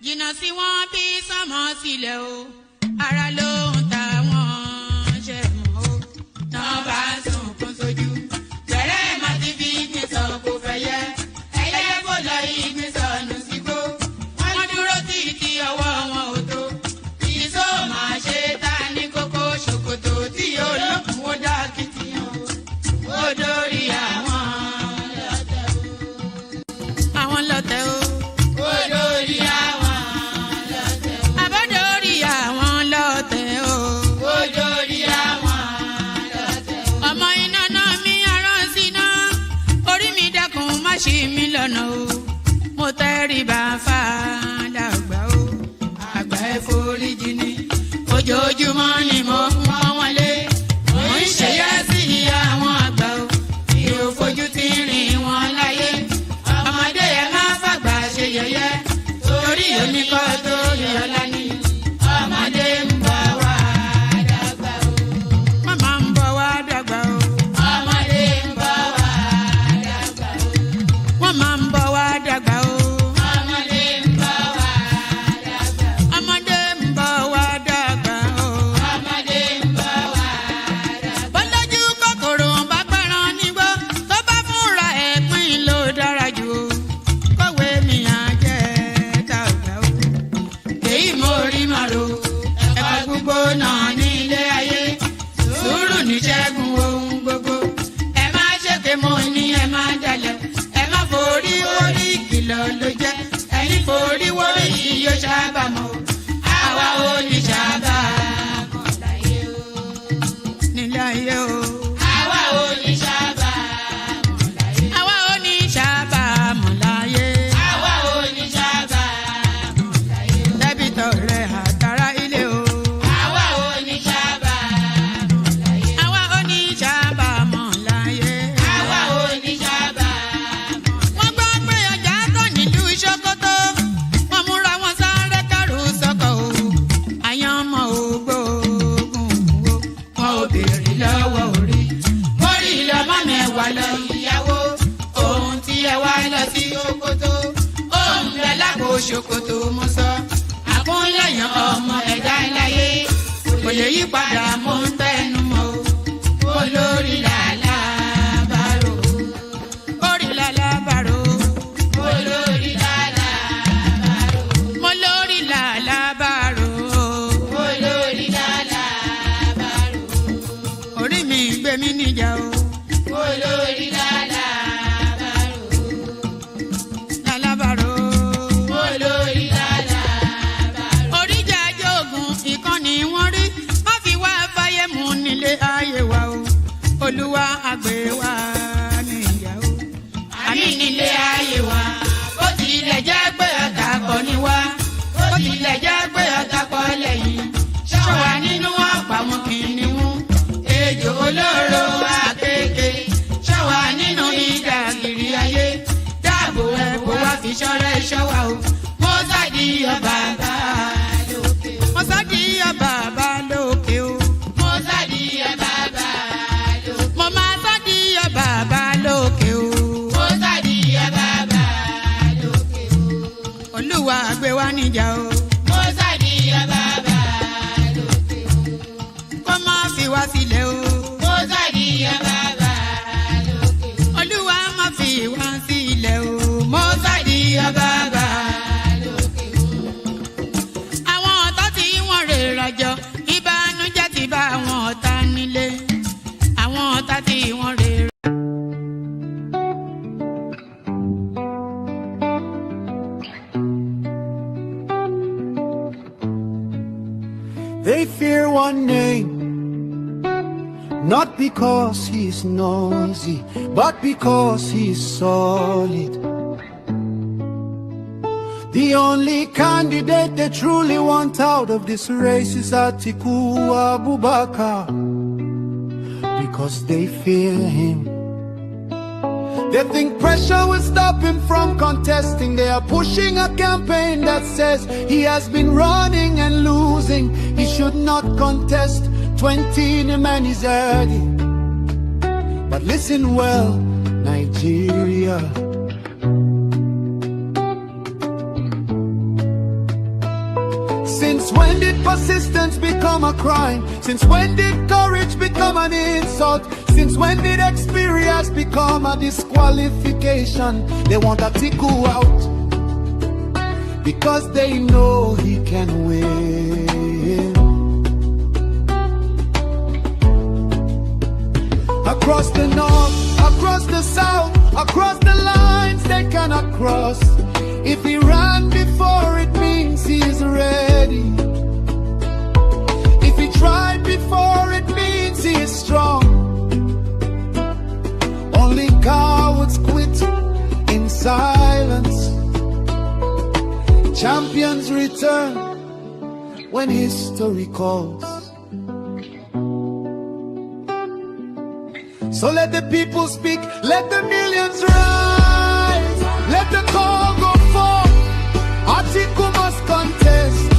jìnnà sí wọn bí sánmọ̀ sílẹ̀ o ara ló ń ta wọn ṣe mọ́ o náà bá sunkún sójú bẹ̀rẹ̀ má ti fi ìgbín sọ kó fẹ́ yẹ ẹyẹ kó lọ ìgbín sọnù sígbó wọ́n dúró títí ọwọ́ wọn ò tó ìṣó máa ṣe ta ní kókó ṣòkòtò tí olókùn ó dá kìtìyàn ó dórí àwọn lọ́tẹ̀ o. Ṣí mi lọ́nà o mo tẹríba fàdàgbà o àgbà ẹ foríjì ni ojoojúmọ́ ni mo ń pọ́n wọn lé mo ń ṣèyá sí àwọn àgbà o mi ò fojú tí rìn wọn láyé ọmọdé ẹ má fàgbà ṣe yẹ̀yẹ́ torí oníkọ́ tó yọ ọlá ni ọmọdé ń bọ̀ wá dàgbà o màmá ń bọ̀ wá dàgbà o. Máa ń bọ̀ wá dàgbà o. Ọmọdé ń bọ̀ wá dàgbà. Ọmọdé ń bọ̀ wá dàgbà o. Ọmọdé ń bọ̀ wá dàgbà. Bọ́lájú kòkòrò bá pẹran nígbó tó bá fúnra ẹ̀ pín ló dára jù o. Kọ̀wé mi á jẹ́ dàgbà o. Èyí mo rí màrò ẹ̀ka gbogbo náà ní ilé ayé. Sùúrù ní ṣẹ́gun ohun gbogbo. Ẹ má ṣèké mo ní ẹ má jalè. Forí orí kìlọ̀ ló jẹ́ ẹni forí wọ́rí yìí yóò ṣàbàmọ́ àwa ò ní ṣàbàmọ́ láyé o nílé ayé o àwa ò ní ṣàbàmọ́ láyé àwa ò ní ṣàbàmọ́ láyé àwa ò ní ṣàbàmọ́ láyé dẹ́bìtọ̀ rẹ̀ àtàrà ilé o àwa ò ní ṣàbàmọ́ láyé àwa ò ní ṣàbàmọ́ láyé àwa ò ní ṣàbàmọ́. Ṣòkòtò wọn múra wọn sáré kárù sọkọ o àyànmọ́ ògbóògùn o wọn ò béèrè lọ́wọ́ orí mórí lọ́mọ mẹ́wàá lọ ìyàwó ohun tí ẹ wá lọ sí Òkòtó ohun rẹ lágbo ṣòkòtò mo sọ àkúnlẹ̀yàn ọmọ ẹ̀dá láyé kò lè yí padà mo ń tẹnu mọ́ o olórí làlá bàrò orí làlá bàrò olórí làlá bàrò olórí làlá bàrò olórí làlá bàrò orí mi gbé mi níjà o olórí làlá bàrò làlá bàrò olórí làlá bàrò oríjà jogun ìkànnì wọn rí má fi wá fáyé mu nílé ayé wa o olúwa àgbẹ̀ wa níyà o àmì nílé ayé wa bó tilẹ̀ jẹ́ pé ọ̀tá kọ́ ni wá bó tilẹ̀ jẹ́ pé ọ̀tá kọ́ lẹ́yìn ṣọ́wa nínú ọ̀pá wọn kìnìún ejò olóró àkékè ṣọ́wa nínú ìdàgìrì ayé dáàbò ẹ̀bùn wá fi ṣọ́rẹ́ ṣọ́wa o mo sádì ọba bá lókè o mo sádì ọba bá lókè o mo sádì ọba bá lókè mo máa sádì ọba bá lókè o. Olúwa gbé wa níjà o. Mo sádì ọba bá lókè o. Kó má fi wá sílẹ̀ o. Mo sádì ọba bá lókè o. Olúwa má fi wá sílẹ̀ o. Mo sádì ọba bá lókè o. Àwọn ọ̀tá tí wọ́n rè rajọ ìbànújẹ́ ti bá àwọn ọ̀tá nílé. Àwọn ọ̀tá tí wọ́n rè rajọ. They fear one name, not because he's noisy, but because he's solid. The only candidate they truly want out of this race is Atiku Abubakar, because they fear him. They think pressure will stop him from contesting. They are pushing a campaign that says he has been running and losing. He should not contest. 20 the man is early. But listen well, Nigeria. Since when did persistence become a crime? Since when did courage become an insult? Since when did experience become a disqualification? They want Atiku out because they know he can win. Across the north, across the south, across the lines they cannot cross. If he ran before, it means he is ready. If he tried before, it means he is strong. Only cowards quit in silence. Champions return when history calls. So let the people speak, let the millions rise, let the call go forth. Atiku must contest,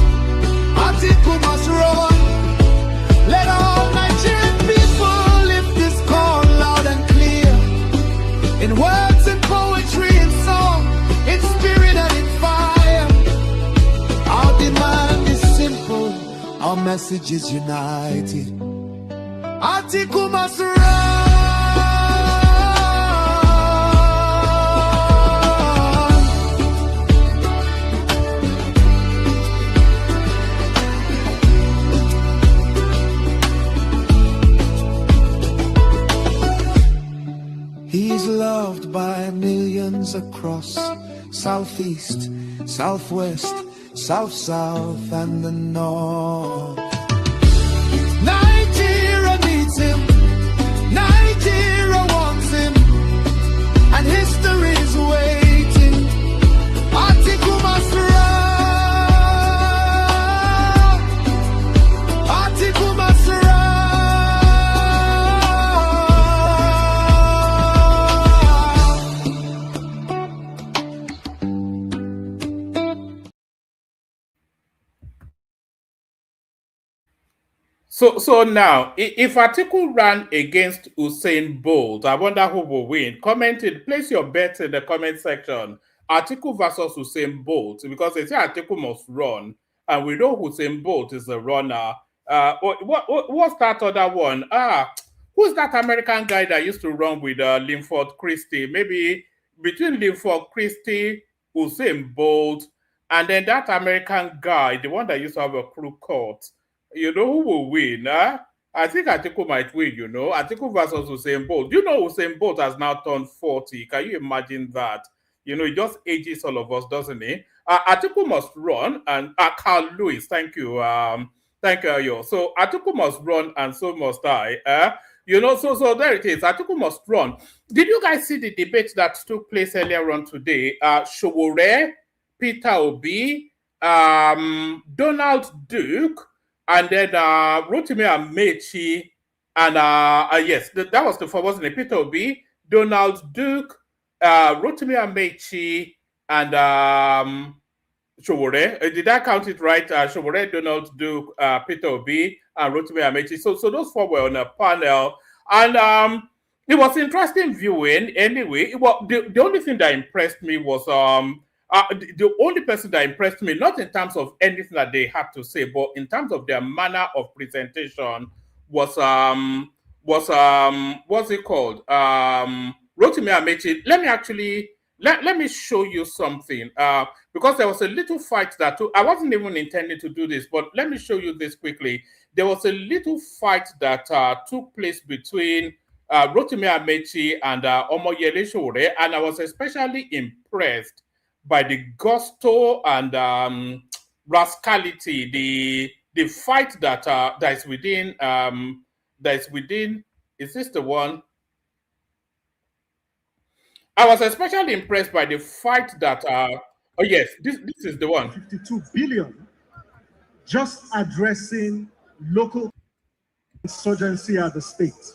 Atiku must run. Let all Nigerian people lift this call loud and clear, in words and poetry and song, in spirit and in fire. Our demand is simple, our message is united. Atiku must run. He's loved by millions across Southeast, Southwest, South, and the North. Nigeria needs him, Nigeria wants him, and history is waiting. Atiku must run, Atiku must run. So now, if Atiku ran against Usain Bolt, I wonder who will win. Comment it. Place your bets in the comment section. Atiku versus Usain Bolt, because they say Atiku must run, and we know Usain Bolt is a runner. What's that other one? Who's that American guy that used to run with Linford Christie? Maybe between Linford Christie, Usain Bolt, and then that American guy, the one that used to have a crew cut. You know who will win? Huh? I think Atiku might win, you know. Atiku versus Usain Bolt. You know Usain Bolt has now turned 40. Can you imagine that? You know, he just ages all of us, doesn't he? Atiku must run, and Carl Lewis, thank you. Thank you, Ayo. So Atiku must run, and so must I. You know, so there it is. Atiku must run. Did you guys see the debate that took place earlier on today? Showore, Peter Obi, Donald Duke, and then Rotimi Amechi, and yes, that was the four, wasn't it? Peter Obi, Donald Duke, Rotimi Amechi, and Showore. Did I count it right? Showore, Donald Duke, Peter Obi, and Rotimi Amechi. So those four were on a panel, and it was interesting viewing. Anyway, the only thing that impressed me was the only person that impressed me, not in terms of anything that they had to say, but in terms of their manner of presentation, was what's it called? Rotimi Amechi. Let me show you something. Because there was a little fight that I wasn't even intending to do this, but let me show you this quickly. There was a little fight that took place between Rotimi Amechi and Omoyele Sowore, and I was especially impressed by the gusto and rascality, the fight that is within is this the one? I was especially impressed by the fight that oh yes, this is the one. 52 billion just addressing local insurgency at the state.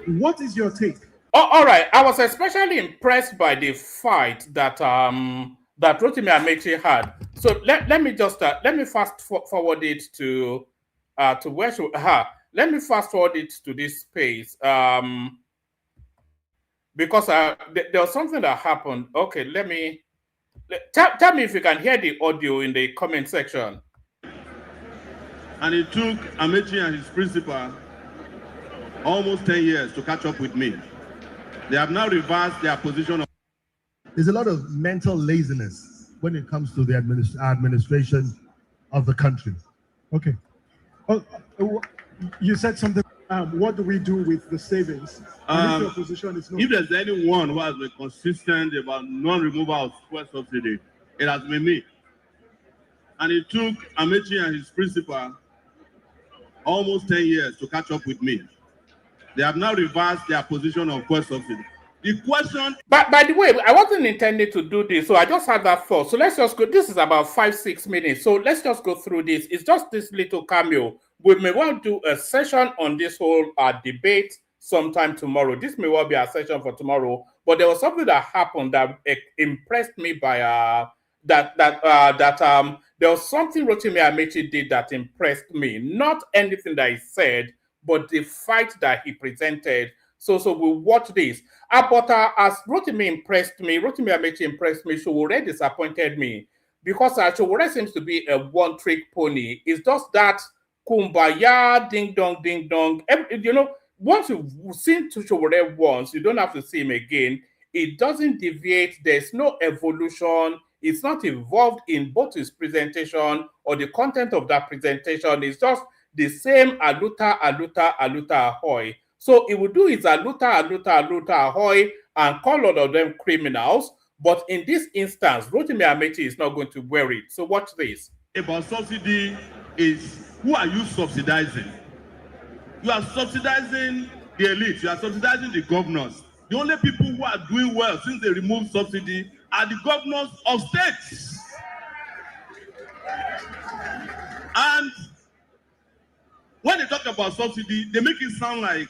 What is your take? Oh, all right. I was especially impressed by the fight that that Rotimi Amechi had. So let me just let me fast forward it to where should let me fast forward it to this space because there was something that happened. Okay, let me Tell me if you can hear the audio in the comment section. And it took Amechi and his principal almost 10 years to catch up with me. They have now reversed their position. There's a lot of mental laziness when it comes to the administration of the country. Okay. Oh, you said something. What do we do with the savings? And if your position is not. If there's anyone who has been consistent about non-removal of fuel subsidy, it has been me. And it took Amechi and his principal almost 10 years to catch up with me. They have now reversed their position on fuel subsidy. The question. But by the way, I wasn't intending to do this, so I just had that thought. So let's just go. This is about 5-6 minutes. So let's just go through this. It's just this little cameo. We may well do a session on this whole debate sometime tomorrow. This may well be a session for tomorrow. But there was something that happened that impressed me by there was something Rotimi Amechi did that impressed me. Not anything that he said, but the fight that he presented. So we'll watch this. But as Rotimi Amechi impressed me, Sowore disappointed me. Because Sowore seems to be a one-trick pony. It's just that kumbaya, ding-dong, ding-dong. You know, once you've seen Sowore once, you don't have to see him again. It doesn't deviate. There's no evolution. It's not evolved in both his presentation or the content of that presentation. It's just the same aluta, ahoy. So he would do his aluta, ahoy, and call all of them criminals. But in this instance, Rotimi Amechi is not going to wear it. So watch this. About subsidy is, who are you subsidizing? You are subsidizing the elite. You are subsidizing the governors. The only people who are doing well since they removed subsidy are the governors of states. And when they talk about subsidy, they make it sound like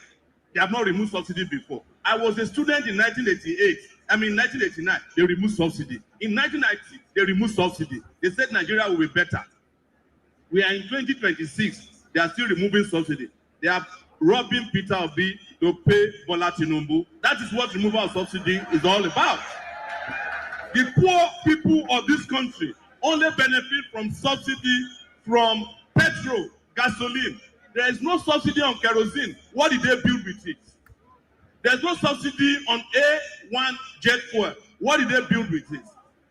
they have not removed subsidy before. I was a student in 1989, they removed subsidy. In 1990, they removed subsidy. They said Nigeria will be better. We are in 2026, they are still removing subsidy. They are robbing Peter Obi to pay Bola Tinubu. That is what removal of subsidy is all about. The poor people of this country only benefit from subsidy from petrol, gasoline. There is no subsidy on kerosene. What did they build with it? There's no subsidy on A1 jet fuel. What did they build with it?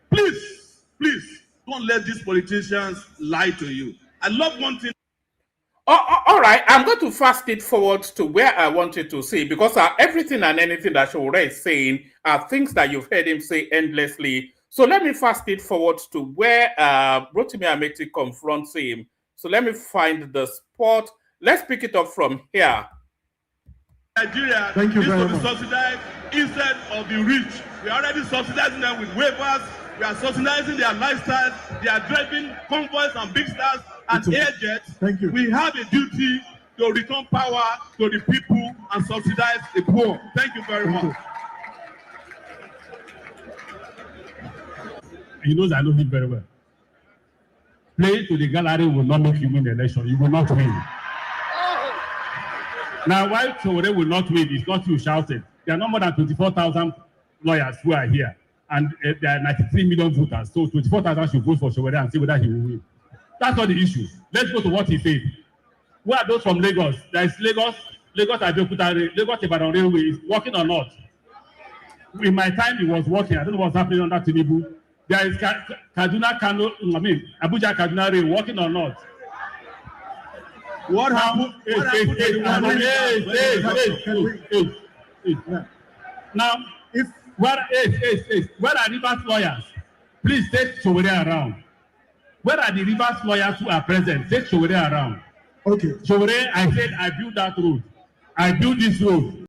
Please, don't let these politicians lie to you. I love one thing. All right, I'm going to fast it forward to where I wanted to say, because everything and anything that Sowore is saying are things that you've heard him say endlessly. So let me fast it forward to where Rotimi Amechi confronts him. So let me find the spot. Let's pick it up from here. Nigeria is to be subsidized instead of the rich. We are already subsidizing them with waivers. We are subsidizing their lifestyle. They are driving convoys and big stars and air jets. Thank you. We have a duty to return power to the people and subsidize the poor. Thank you very much. He knows I know him very well. Play to the gallery will not make you win the election. You will not win. Now, why Sowore will not win is not you shouting. There are no more than 24,000 lawyers who are here, and there are 93 million voters. So 24,000 should vote for Sowore and see whether he will win. That's not the issue. Let's go to what he said. Who are those from Lagos? There is Lagos Abeokuta, Lagos Ibadan Railway is working or not? In my time, it was working. I don't know what's happening under Tinubu. There is Abuja Kaduna Rail working or not? What happened? Now, where are Rivers lawyers? Please take Sowore around. Where are the Rivers lawyers who are present? Take Sowore around. Okay. Sowore, I said I built that road. I built this road.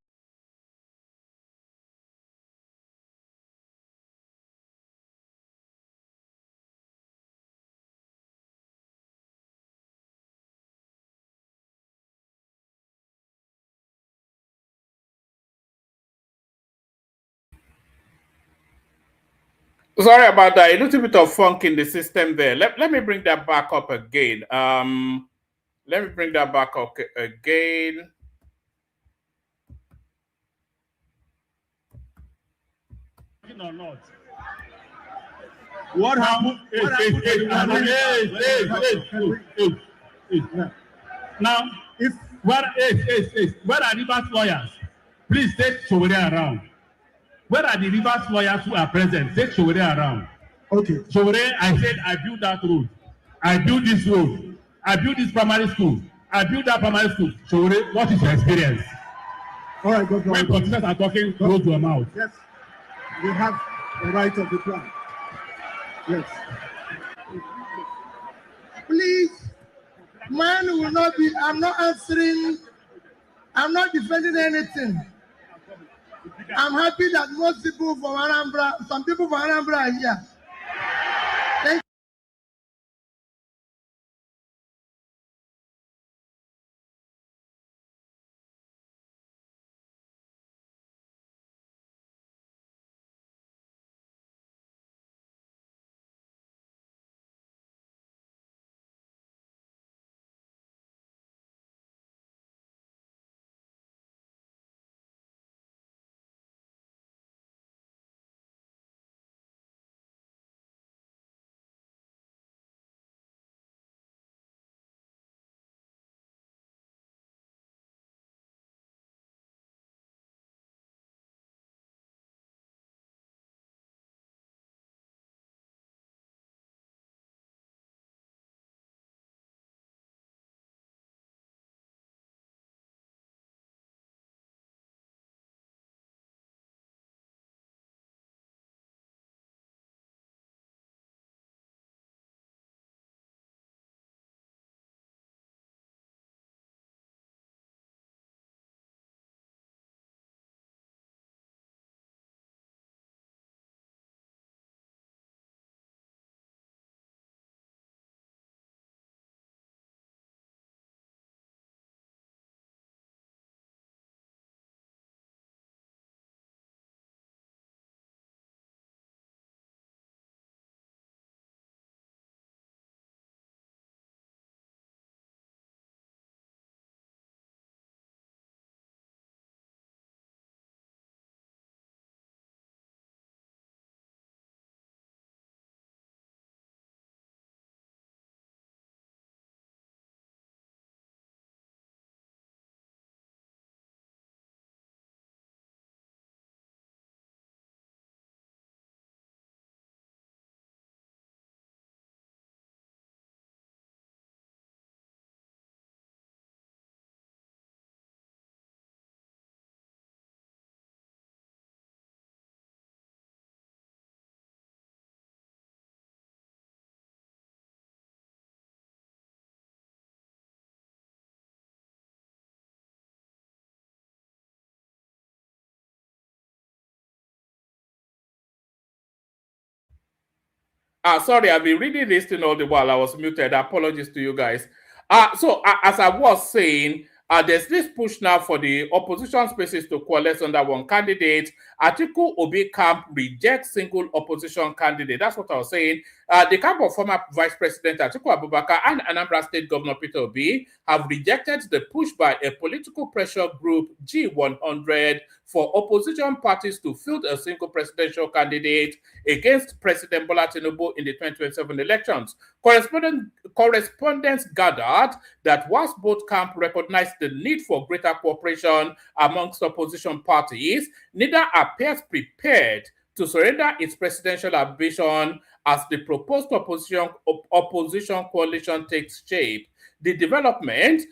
Sorry about that. A little bit of funk in the system there. Let me bring that back up again. Let me bring that back up again. Or not. What happened? Now, If where are Rivers lawyers? Please take Showore around. Where are the Rivers lawyers who are present? Take Showore around. okay, Showore, I said I built that road. I built this road. I built this primary school. I built that primary school. Showore, what is your experience? all right, Governor. When politicians are talking, close your mouth. Yes, we have the right of the plan. Yes. Please, man will not be, I'm not answering, I'm not defending anything. I'm happy that most people from Anambra, some people from Anambra are here. Thank Sorry, I've been reading this thing all the while I was muted. Apologies to you guys. As I was saying, there's this push now for the opposition spaces to coalesce under one candidate. Atiku Obi camp rejects single opposition candidate. That's what I was saying. The camp of former Vice President Atiku Abubakar and Anambra State Governor Peter Obi have rejected the push by a political pressure group, G100, for opposition parties to field a single presidential candidate against President Bola Tinubu in the 2027 elections. Correspondents gathered that whilst both camps recognized the need for greater cooperation amongst opposition parties, neither appears prepared to surrender its presidential ambition as the proposed opposition coalition takes shape. The development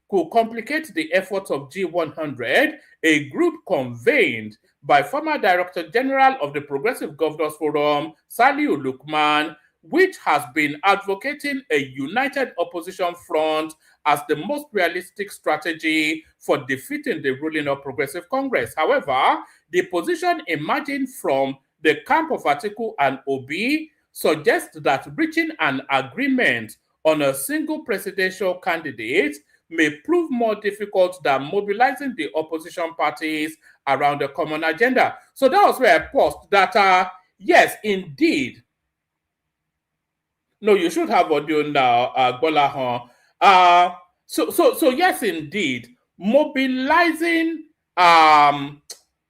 could complicate the efforts of G100, a group convened by former Director General of the Progressive Governors Forum, Saliu Lukman, which has been advocating a united opposition front as the most realistic strategy for defeating the ruling All Progressive Congress. However, the position emerging from the camp of Atiku and Obi suggests that reaching an agreement on a single presidential candidate may prove more difficult than mobilizing the opposition parties around a common agenda. So that was where I paused that, yes, indeed. No, you should have audio now, Gbolahan. So yes, indeed, mobilizing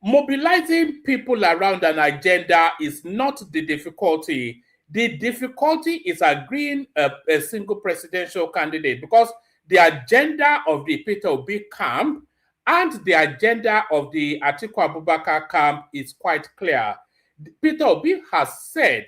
mobilizing people around an agenda is not the difficulty. The difficulty is agreeing a single presidential candidate, because the agenda of the Peter Obi camp and the agenda of the Atiku Abubakar camp is quite clear. Peter Obi has said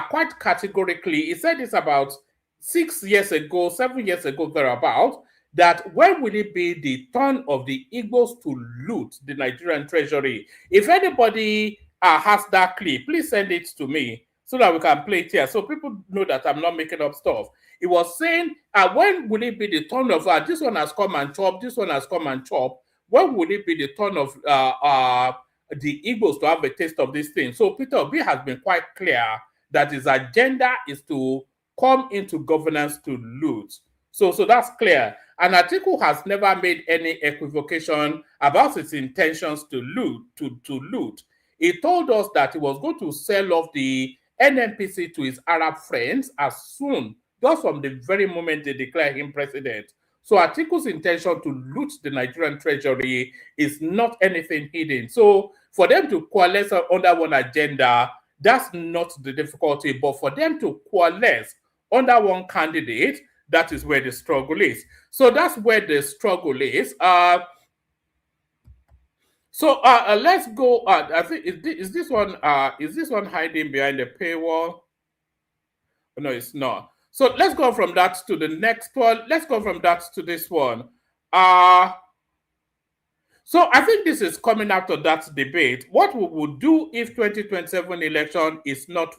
quite categorically, he said this about 6 years ago, 7 years ago, thereabout, that when will it be the turn of the Igbos to loot the Nigerian treasury? If anybody has that clip, please send it to me so that we can play it here, so people know that I'm not making up stuff. He was saying, when will it be the turn of this one has come and chop, this one has come and chop? When will it be the turn of the Igbos to have a taste of this thing? So Peter Obi has been quite clear that his agenda is to come into governance to loot. So that's clear. And Atiku has never made any equivocation about his intentions to loot. He told us that he was going to sell off the NNPC to his Arab friends as soon, just from the very moment they declare him president. So Atiku's intention to loot the Nigerian treasury is not anything hidden. So for them to coalesce under one agenda, that's not the difficulty. But for them to coalesce under one candidate, that is where the struggle is. So that's where the struggle is. Let's go. I think is this one hiding behind the paywall? No, it's not. So let's go from that to the next one. Let's go from that to this one. So I think this is coming out of that debate. What we would do if 2027 election is not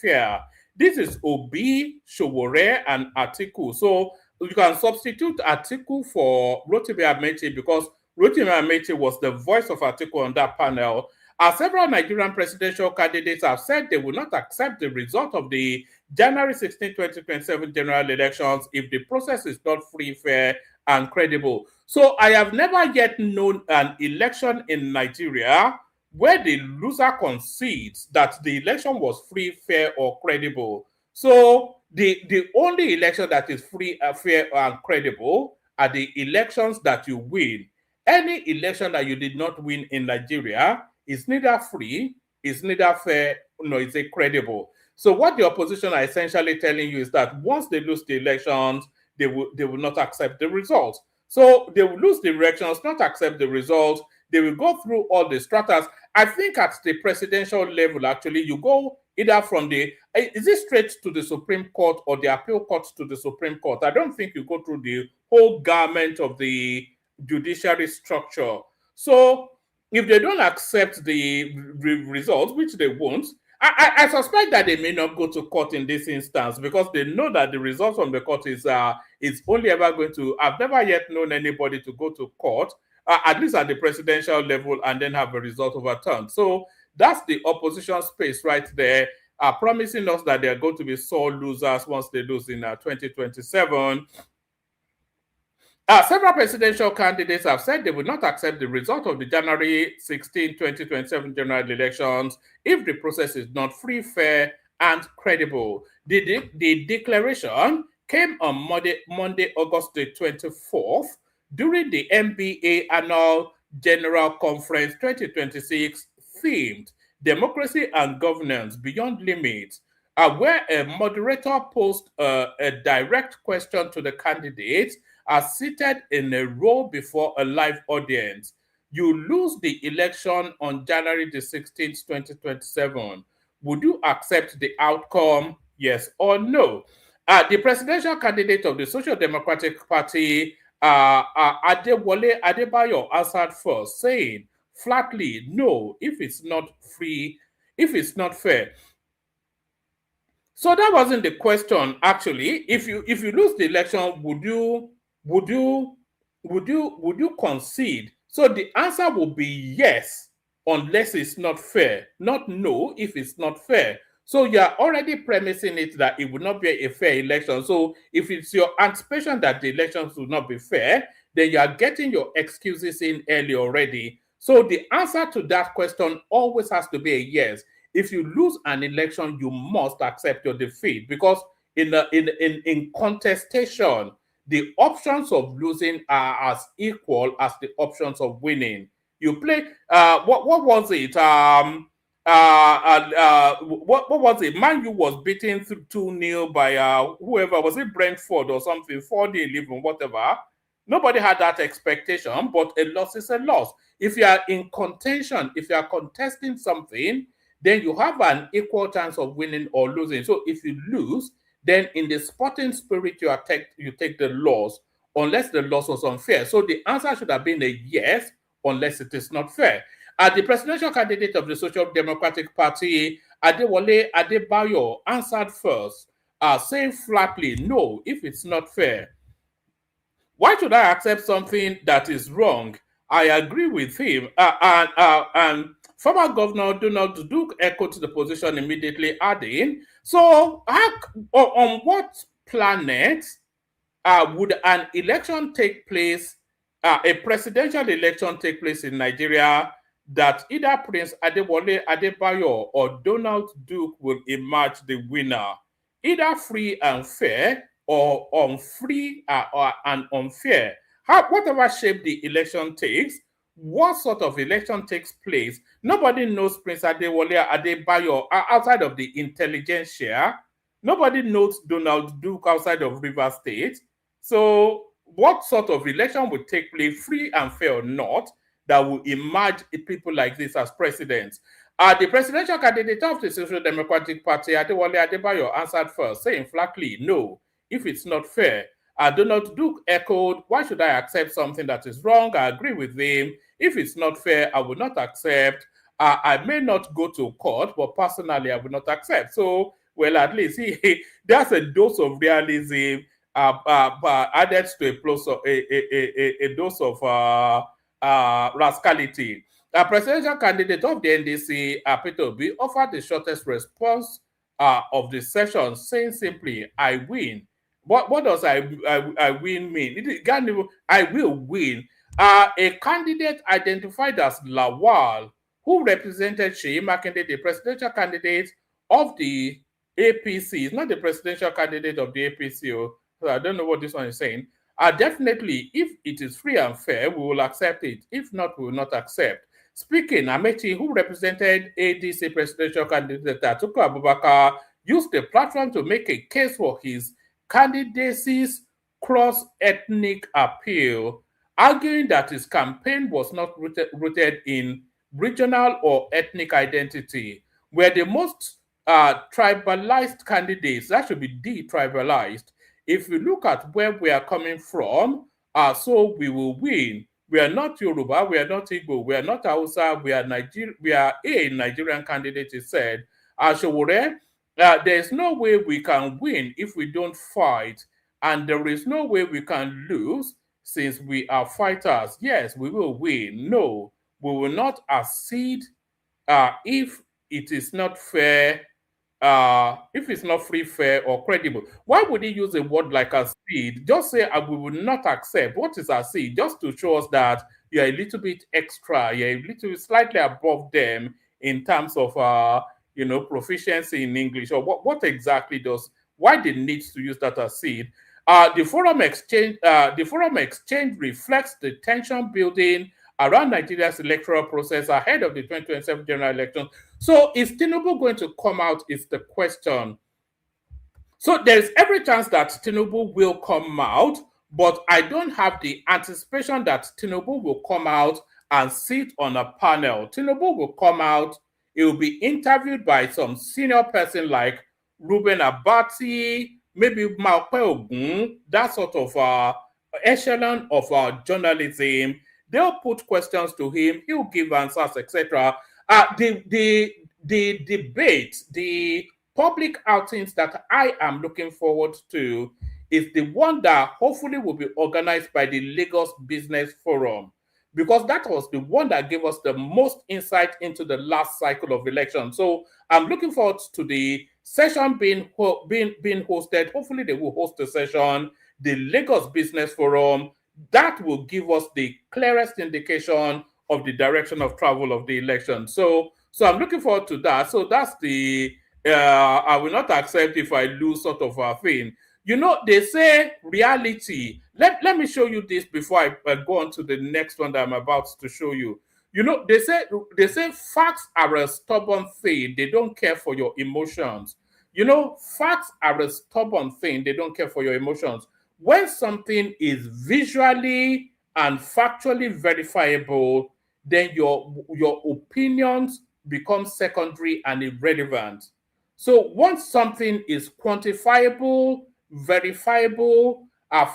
fair. This is Obi, Sowore, and Atiku. So you can substitute Atiku for Rotimi Amechi, because Rotimi Amechi was the voice of Atiku on that panel. Several Nigerian presidential candidates have said they will not accept the result of the January 16, 2027 general elections if the process is not free, fair, and credible. So I have never yet known an election in Nigeria where the loser concedes that the election was free, fair, or credible. So the only election that is free, fair, and credible are the elections that you win. Any election that you did not win in Nigeria is neither free, is neither fair, nor is it credible. So what the opposition are essentially telling you is that once they lose the elections, they will not accept the results. So they will lose the elections, not accept the results. They will go through all the stratas. I think at the presidential level, actually, you go either from is it straight to the Supreme Court or the appeal court to the Supreme Court? I don't think you go through the whole garment of the judiciary structure. So if they don't accept the results, which they won't, I suspect that they may not go to court in this instance, because they know that the results from the court is only ever going to. I've never yet known anybody to go to court, at least at the presidential level, and then have a result overturned. So that's the opposition space right there, promising us that they're going to be sore losers once they lose in 2027. Several presidential candidates have said they will not accept the result of the January 16, 2027 general elections if the process is not free, fair, and credible. The declaration came on Monday, August the 24th, during the NBA Annual General Conference 2026, themed Democracy and Governance Beyond Limits, where a moderator posed a direct question to the candidates are seated in a row before a live audience. You lose the election on January the 16th, 2027. Would you accept the outcome, yes or no? The presidential candidate of the Social Democratic Party, Adewale Adebayo, answered first, saying flatly, no, if it's not free, if it's not fair. So that wasn't the question, actually. If you lose the election, would you concede? So the answer will be yes, unless it's not fair, not no if it's not fair. So you're already premising it that it would not be a fair election. So if it's your anticipation that the elections will not be fair, then you are getting your excuses in early already. So the answer to that question always has to be a yes. If you lose an election, you must accept your defeat, because in contestation, the options of losing are as equal as the options of winning. You play. What was it? What was it? Man U was beaten 2-0 by whoever, was it Brentford or something, 4-11, whatever. Nobody had that expectation, but a loss is a loss. If you are in contention, if you are contesting something, then you have an equal chance of winning or losing. So if you lose, then in the sporting spirit, you take the loss, unless the loss was unfair. So the answer should have been a yes, unless it is not fair. The presidential candidate of the Social Democratic Party, Adewale Adebayo, answered first, saying flatly, no, if it's not fair. Why should I accept something that is wrong? I agree with him. And former Governor Donald Duke echoed the position immediately, adding, so on what planet would an election take place, a presidential election take place in Nigeria, that either Prince Adewale Adebayo or Donald Duke will emerge the winner, either free and fair or unfree and unfair? Whatever shape the election takes, what sort of election takes place, nobody knows Prince Adewale Adebayo outside of the intelligentsia. Nobody knows Donald Duke outside of Rivers State. So what sort of election would take place, free and fair or not, that will emerge people like this as presidents? The presidential candidate of the Social Democratic Party, Adewale Adebayo, answered first, saying flatly, no, if it's not fair. Donald Duke echoed, why should I accept something that is wrong? I agree with him. If it's not fair, I will not accept. I may not go to court, but personally, I will not accept. So, well, at least there's a dose of realism added to a dose of rascality. A presidential candidate of the NDC, Peter Obi, offered the shortest response of the session, saying simply, I win. What does I win mean? I will win. A candidate identified as Lawal, who represented Sheyi Makinde, the presidential candidate of the APC, is not the presidential candidate of the APC. So I don't know what this one is saying. Definitely, if it is free and fair, we will accept it. If not, we will not accept. Speaking, Amechi, who represented ADC presidential candidate Atiku Abubakar, used the platform to make a case for his candidacy's cross-ethnic appeal, arguing that his campaign was not rooted in regional or ethnic identity. Where the most tribalized candidates, that should be de-tribalized. If you look at where we are coming from, so we will win. We are not Yoruba, we are not Igbo, we are not Hausa, we are a Nigerian candidate, he said. Showore, there is no way we can win if we don't fight, and there is no way we can lose since we are fighters. Yes, we will win. No, we will not accede if it is not fair, if it's not free, fair, or credible. Why would he use a word like accede? Just say, we will not accept. What is accede? Just to show us that you're a little bit extra, you're a little slightly above them in terms of proficiency in English, or what exactly why they need to use that accede? The forum exchange reflects the tension building around Nigeria's electoral process ahead of the 2027 general election. So is Tinubu going to come out is the question. So there's every chance that Tinubu will come out, but I don't have the anticipation that Tinubu will come out and sit on a panel. Tinubu will come out, he will be interviewed by some senior person like Ruben Abati, maybe Maupe Ogun, that sort of echelon of journalism. They'll put questions to him, he'll give answers, etc. The debate, the public outings that I am looking forward to is the one that hopefully will be organized by the Lagos Business Forum, because that was the one that gave us the most insight into the last cycle of election. So I'm looking forward to the session being hosted. Hopefully they will host the session, the Lagos Business Forum. That will give us the clearest indication of the direction of travel of the election. So I'm looking forward to that. So that's the I will not accept if I lose sort of a thing. They say reality. Let me show you this before I go on to the next one that I'm about to show you. You know, they say facts are a stubborn thing. They don't care for your emotions. You know, facts are a stubborn thing. They don't care for your emotions. When something is visually and factually verifiable, then your opinions become secondary and irrelevant. So once something is quantifiable, verifiable,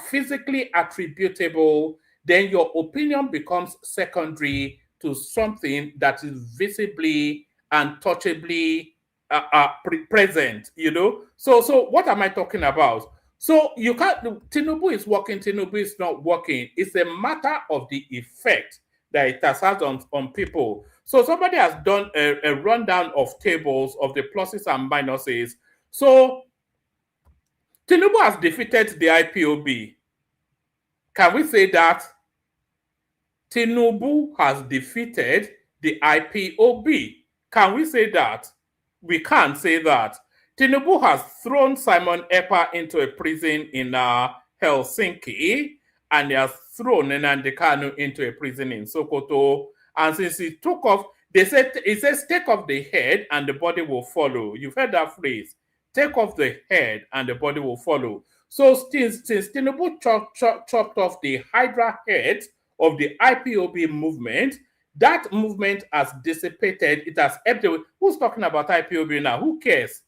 physically attributable, then your opinion becomes secondary to something that is visibly and touchably present, you know. So what am I talking about? So you can't. Tinubu is working. Tinubu is not working. It's a matter of the effect that it has had on people. So somebody has done a rundown of tables of the pluses and minuses. So Tinubu has defeated the IPOB. Can we say that? Tinubu has defeated the IPOB. Can we say that? We can't say that. Tinubu has thrown Simon Epa into a prison in Helsinki, and he has thrown Nnamdi Kanu into a prison in Sokoto. And since he took off, he says, take off the head and the body will follow. You've heard that phrase. Take off the head and the body will follow. So since Tinubu chopped off the Hydra head of the IPOB movement, that movement has dissipated. It has ebbed away. Who's talking about IPOB now? Who cares?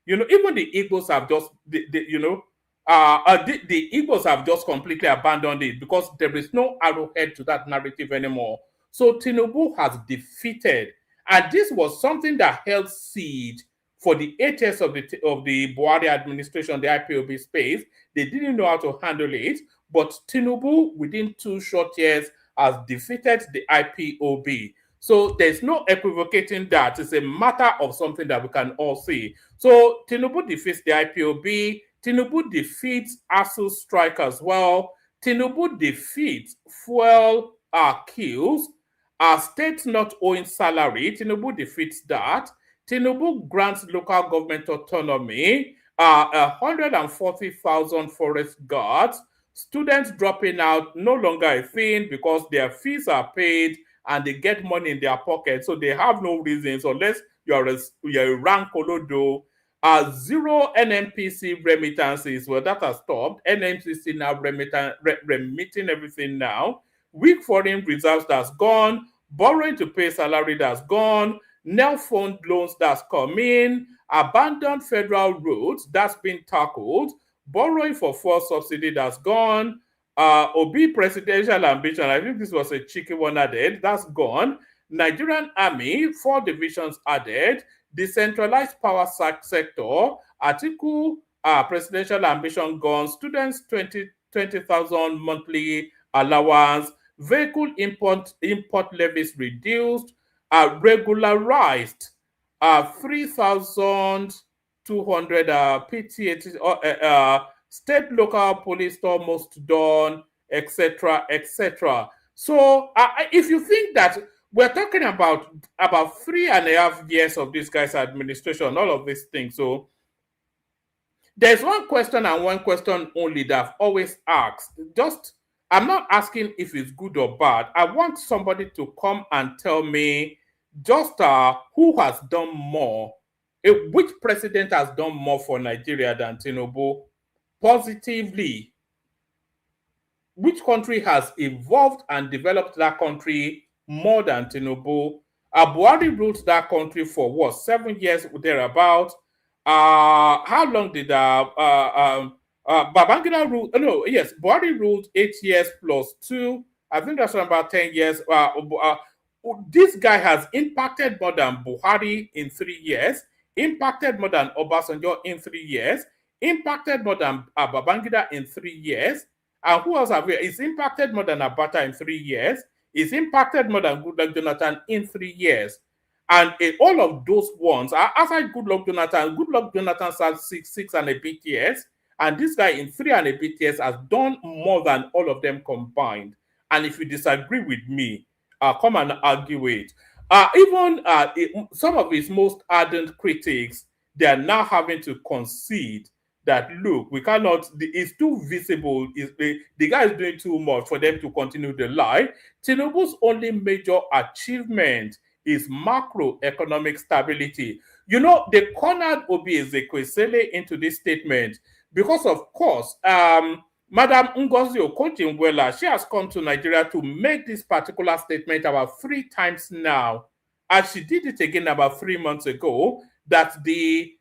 You know, even the Igbos have just, the Igbos have just completely abandoned it because there is no arrowhead to that narrative anymore. So Tinubu has defeated, and this was something that held siege for the 8 years of the Buhari administration, the IPOB space. They didn't know how to handle it, but Tinubu, within 2 short years, has defeated the IPOB. So there's no equivocating that. It's a matter of something that we can all see. So Tinubu defeats the IPOB. Tinubu defeats ASU strike as well. Tinubu defeats fuel kills. States not owing salary. Tinubu defeats that. Tinubu grants local government autonomy. 140,000 forest guards. Students dropping out, no longer a thing because their fees are paid and they get money in their pocket. So they have no reasons unless you're a rank olodo. 0 NMPC remittances. Well, that has stopped. NMPC now remitting everything now. Weak foreign reserves, that's gone. Borrowing to pay salary, that's gone. NEL fund loans, that's come in. Abandoned federal roads, that's been tackled. Borrowing for fuel subsidy, that's gone. Obi presidential ambition, I think this was a cheeky one added, that's gone. Nigerian Army, 4 divisions added. Decentralized power sector, Atiku presidential ambition gone. Students 20,000 monthly allowance. Vehicle import levies reduced. Regularized 3,200 PTA, state local police almost done, etc., etc. So if you think that we're talking about 3.5 years of this guy's administration, all of these things, so there's one question and one question only that I've always asked. I'm not asking if it's good or bad. I want somebody to come and tell me just who has done more, which president has done more for Nigeria than Tinubu positively. Which country has evolved and developed that country more than Tinubu? Buhari ruled that country for what, 7 years thereabout. How long did Babangida rule? No, yes, Buhari ruled 8 years plus 2. I think that's about 10 years. This guy has impacted more than Buhari in 3 years, impacted more than Obasanjo in 3 years, impacted more than Babangida in 3 years. And who else have we? It's impacted more than Abacha in 3 years. It's impacted more than Goodluck Jonathan in 3 years. And all of those ones, after Goodluck Jonathan started six and a bit years. And this guy in 3 and a bit years has done more than all of them combined. And if you disagree with me, come and argue it. Even some of his most ardent critics, they are now having to concede that look, we cannot, it's too visible, the guy is doing too much for them to continue the lie. Tinubu's only major achievement is macroeconomic stability. You know, they cornered Obi Ezekwesili into this statement because, of course, Madam Ngozi Okonjo-Iweala, she has come to Nigeria to make this particular statement about 3 times now, and she did it again about 3 months ago, that the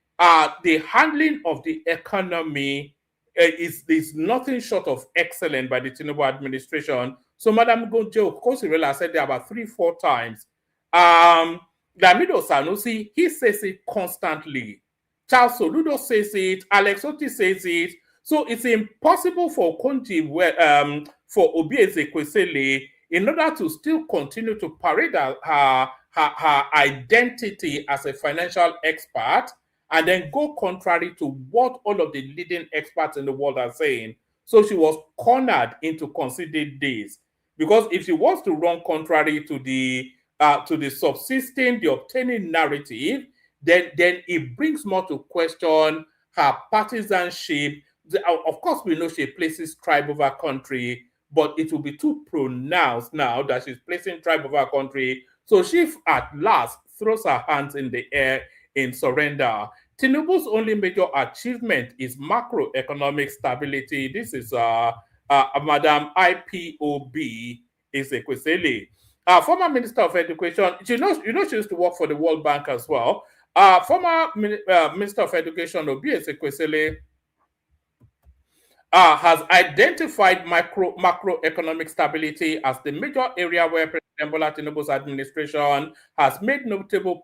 handling of the economy is nothing short of excellent by the Tinubu administration. So Madam Ngozi Okonjo-Iweala said that about 3-4 times. Lamido Sanusi, he says it constantly. Charles Soludo says it. Alex Oti says it. So it's impossible for for Obi Ezekwesili, in order to still continue to parade her identity as a financial expert and then go contrary to what all of the leading experts in the world are saying. So she was cornered into considering this, because if she wants to run contrary to the subsisting, the obtaining narrative, then it brings more to question her partisanship. Of course, we know she places tribe over country, but it will be too pronounced now that she's placing tribe over country. So she at last throws her hands in the air in surrender. Tinubu's only major achievement is macroeconomic stability. This is Madam IPOB Ezekwesili. Former Minister of Education, she used to work for the World Bank as well. Former Minister of Education, Obi Ezekwesili, has identified macroeconomic stability as the major area where President Bola Tinubu's administration has made notable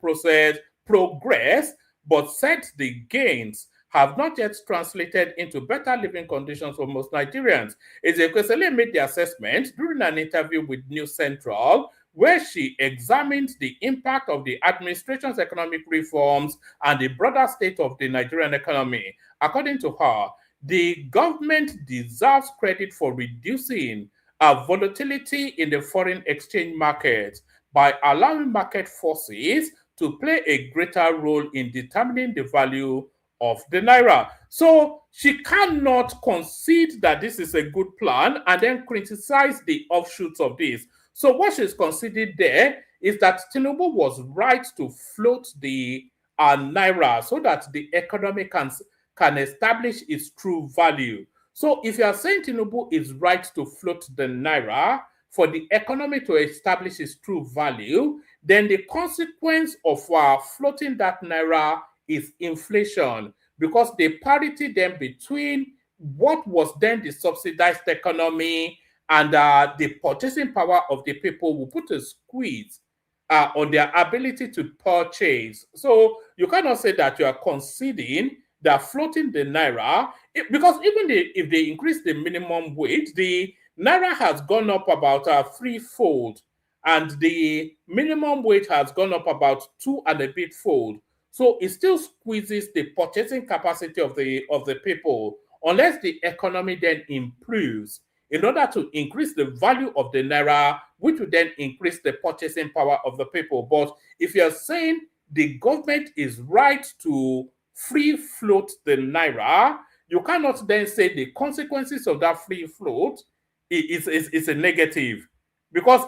progress, but said the gains have not yet translated into better living conditions for most Nigerians. Ezekwesili made the assessment during an interview with News Central, where she examined the impact of the administration's economic reforms and the broader state of the Nigerian economy. According to her, the government deserves credit for reducing volatility in the foreign exchange market by allowing market forces to play a greater role in determining the value of the naira. So she cannot concede that this is a good plan and then criticize the offshoots of this. So what she's considered there is that Tinubu was right to float the naira so that the economy can establish its true value. So if you are saying Tinubu is right to float the naira for the economy to establish its true value, then the consequence of floating that naira is inflation, because the parity then between what was then the subsidized economy and the purchasing power of the people will put a squeeze on their ability to purchase. So you cannot say that you are conceding that floating the naira, because even if they increase the minimum wage, the naira has gone up about threefold, and the minimum wage has gone up about 2 and a bit fold. So it still squeezes the purchasing capacity of the people, unless the economy then improves in order to increase the value of the naira, which would then increase the purchasing power of the people. But if you're saying the government is right to free float the naira, you cannot then say the consequences of that free float is a negative, because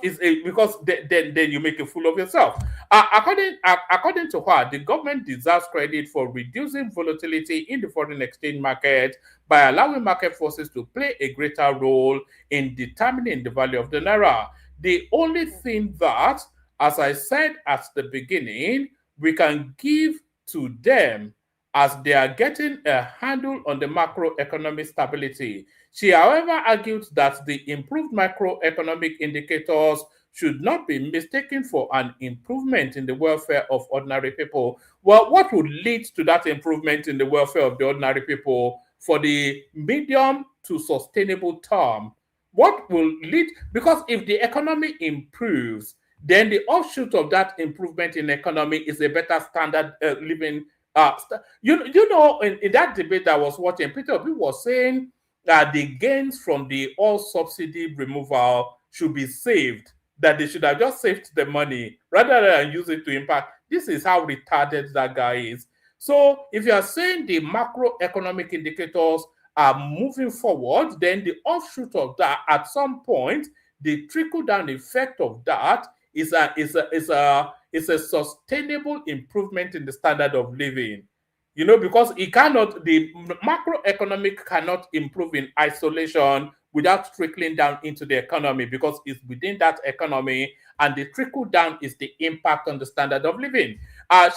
then you make a fool of yourself. According to her, the government deserves credit for reducing volatility in the foreign exchange market by allowing market forces to play a greater role in determining the value of the naira. The only thing that, as I said at the beginning, we can give to them as they are getting a handle on the macroeconomic stability. She, however, argued that the improved macroeconomic indicators should not be mistaken for an improvement in the welfare of ordinary people. Well, what would lead to that improvement in the welfare of the ordinary people for the medium to sustainable term? What will lead? Because if the economy improves, then the offshoot of that improvement in economy is a better standard living. You know, in that debate I was watching, Peter Obi was saying that the gains from the oil subsidy removal should be saved, that they should have just saved the money rather than use it to impact. This is how retarded that guy is. So if you are saying the macroeconomic indicators are moving forward, then the offshoot of that, at some point, the trickle-down effect of that is a sustainable improvement in the standard of living. Because the macroeconomic cannot improve in isolation without trickling down into the economy, because it's within that economy, and the trickle down is the impact on the standard of living.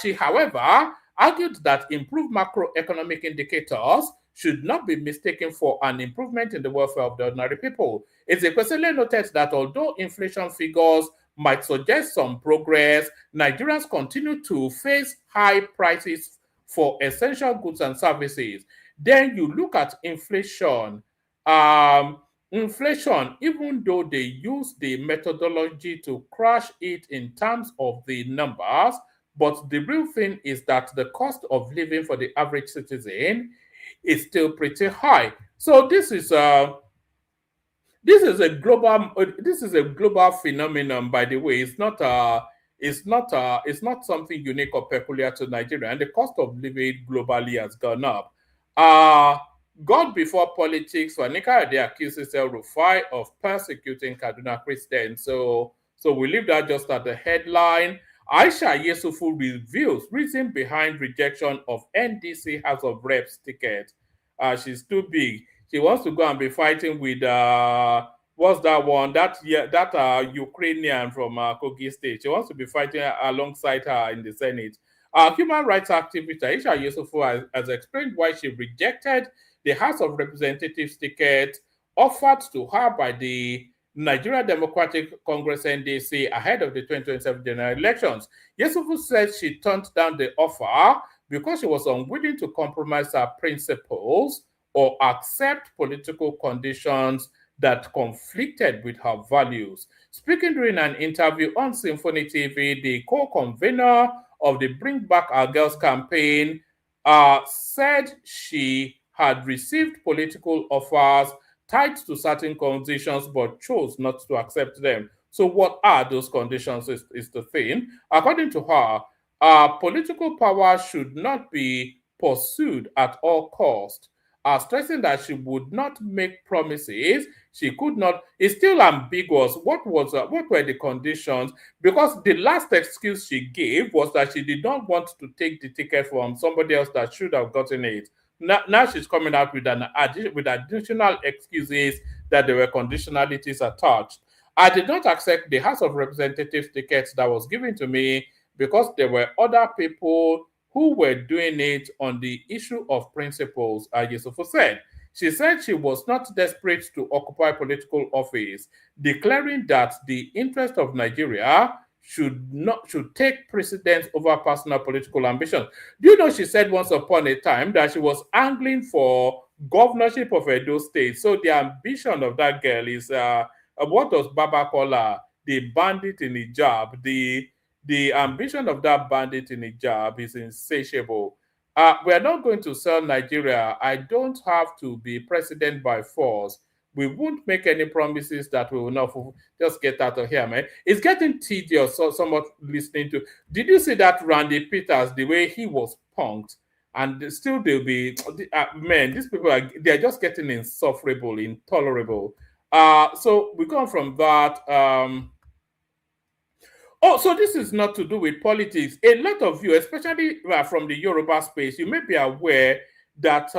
She, however, argued that improved macroeconomic indicators should not be mistaken for an improvement in the welfare of the ordinary people. Ezekwesili noted that although inflation figures might suggest some progress, Nigerians continue to face high prices for essential goods and services. Then you look at inflation. Inflation, even though they use the methodology to crash it in terms of the numbers, but the real thing is that the cost of living for the average citizen is still pretty high. So this is a global phenomenon, by the way. It's not something unique or peculiar to Nigeria, and the cost of living globally has gone up. God before politics, Wanika they accuses El Rufai of persecuting Kaduna Christians. So we leave that just at the headline. Aisha Yesufu reveals reason behind rejection of NDC House of Reps ticket. She's too big. She wants to go and be fighting with what's that one? That Ukrainian from Kogi State. She wants to be fighting alongside her in the Senate. Human rights activist Aisha Yesufu has explained why she rejected the House of Representatives ticket offered to her by the Nigeria Democratic Congress NDC ahead of the 2027 general elections. Yesufu said she turned down the offer because she was unwilling to compromise her principles or accept political conditions that conflicted with her values. Speaking during an interview on Symphony TV, the co-convener of the Bring Back Our Girls campaign said she had received political offers tied to certain conditions but chose not to accept them. So what are those conditions is the thing. According to her, political power should not be pursued at all costs. Stressing that she would not make promises she could not. It's still ambiguous. What were the conditions? Because the last excuse she gave was that she did not want to take the ticket from somebody else that should have gotten it. Now she's coming out with additional excuses that there were conditionalities attached. I did not accept the House of Representatives ticket that was given to me because there were other people who were doing it on the issue of principles, Yusufu said. She said she was not desperate to occupy political office, declaring that the interest of Nigeria should take precedence over personal political ambitions. Do you know she said once upon a time that she was angling for governorship of Edo State? So the ambition of that girl is what does Baba call her? The bandit in hijab. The ambition of that bandit in hijab is insatiable. We are not going to sell Nigeria. I don't have to be president by force. We won't make any promises that we will not just get out of here, man. It's getting tedious, so somewhat listening to. Did you see that Randy Peters, the way he was punked? And still they'll be, man, these people they're just getting insufferable, intolerable. So we come from that. So this is not to do with politics. A lot of you, especially from the Yoruba space, you may be aware that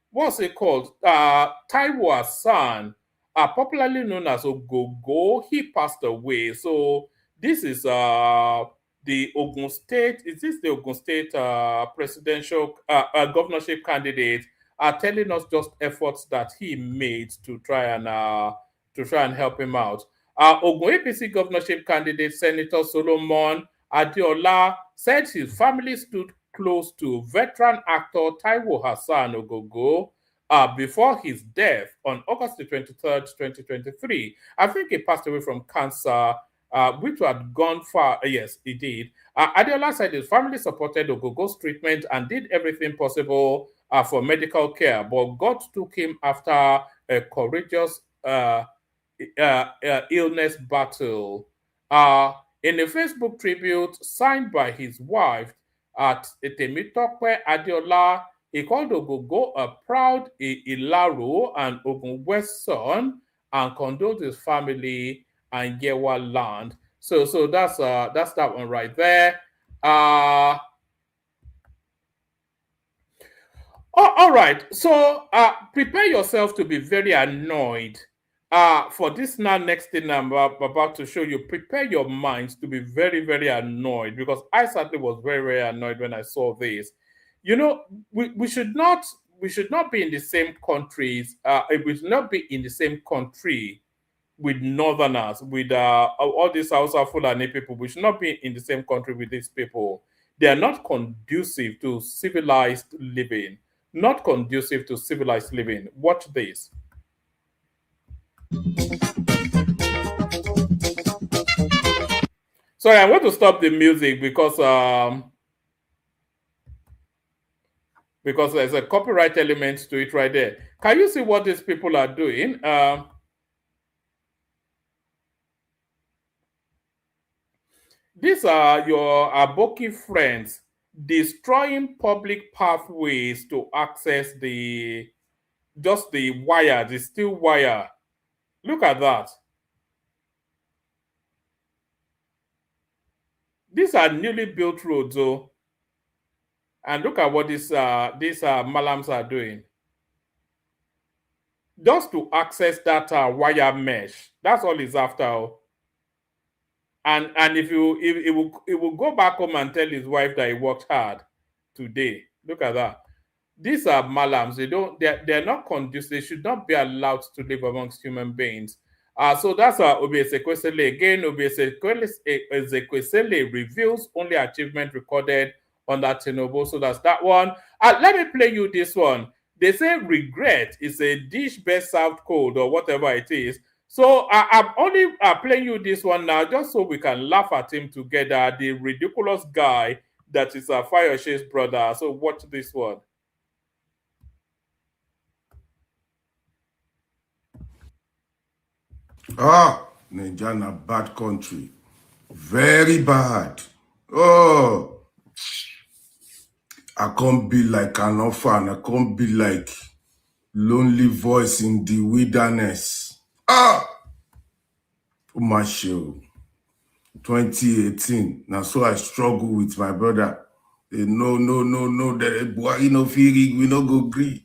what's it called? Taiwo Hassan, popularly known as Ogogo, he passed away. So this is the Ogun State. Is this the Ogun State presidential governorship candidate? Telling us just efforts that he made to try and help him out. Ogun APC governorship candidate Senator Solomon Adeola said his family stood close to veteran actor Taiwo Hassan Ogogo before his death on August the 23rd, 2023. I think he passed away from cancer, which had gone far. Yes, he did. Adeola said his family supported Ogogo's treatment and did everything possible for medical care, but God took him after a courageous illness battle. In a Facebook tribute signed by his wife at Temitope Adeola, he called Ogogo a proud Ilaro and Ogunwe's son and condoled his family and Yewa land. So that's that one right there. All right. So prepare yourself to be very annoyed. For this now next thing I'm about to show you, prepare your minds to be very, very annoyed because I certainly was very, very annoyed when I saw this. You know, we should not be in the same countries. We should not be in the same country with northerners, with all these Hausa Fulani people. We should not be in the same country with these people. They are not conducive to civilized living. Not conducive to civilized living. Watch this. Sorry, I want to stop the music because there's a copyright element to it right there. Can you see what these people are doing? These are your Aboki friends destroying public pathways to access the wire, the steel wire. Look at that. These are newly built roads, oh, and look at what these malams are doing. Just to access that wire mesh. That's all it's after. Oh. And if it will go back home and tell his wife that he worked hard today. Look at that. These are malams. They're not conducive. They should not be allowed to live amongst human beings. So that's Obi Ezekwesili again. Obi Ezekwesili reveals only achievement recorded on that Tinubu. So that's that one. Let me play you this one. They say regret is a dish best served cold or whatever it is. So I'm only playing you this one now just so we can laugh at him together. The ridiculous guy that is Fayoshe's brother. So watch this one. Nigeria na bad country. Very bad. Oh, I can't be like an orphan. I can't be like lonely voice in the wilderness. My show. 2018. Now so I struggle with my brother. No, that boy, we no go agree.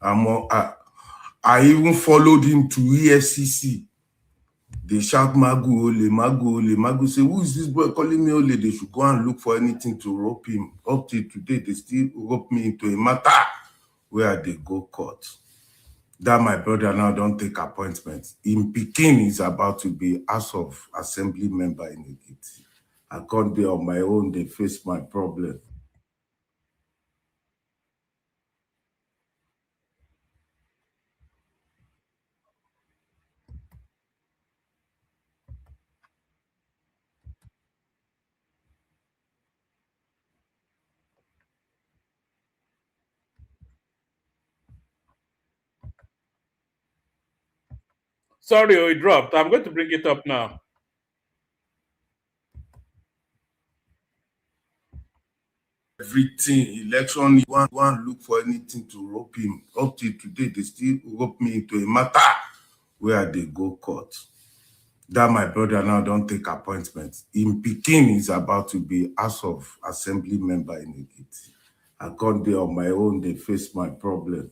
I even followed him to EFCC. They shout Magu Ole, Magu Ole. Magu say, who is this boy calling me Ole? They should go and look for anything to rope him. Up till today, they still rope me into a matter where they go court. That my brother now don't take appointments. In Peking is about to be House of Assembly member in Ekiti. I can't be on my own, they face my problem. Sorry, it dropped. I'm going to bring it up now. Everything, election, one look for anything to rope him. Up till today, they still rope me into a matter where they go court. That my brother now don't take appointments. In Peking is about to be House of Assembly member in Ekiti. I can't be on my own, they face my problem.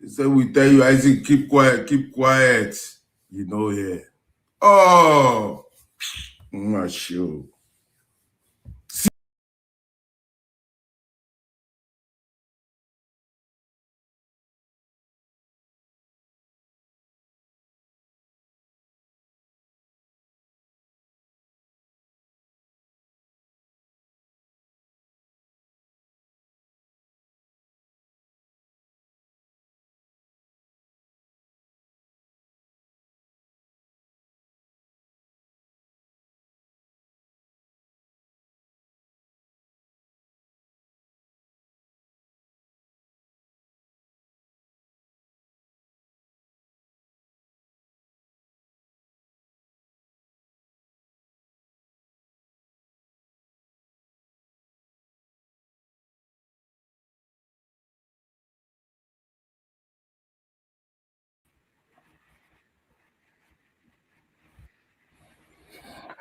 They say we tell you, Isaac, keep quiet. You know, yeah. I'm not sure.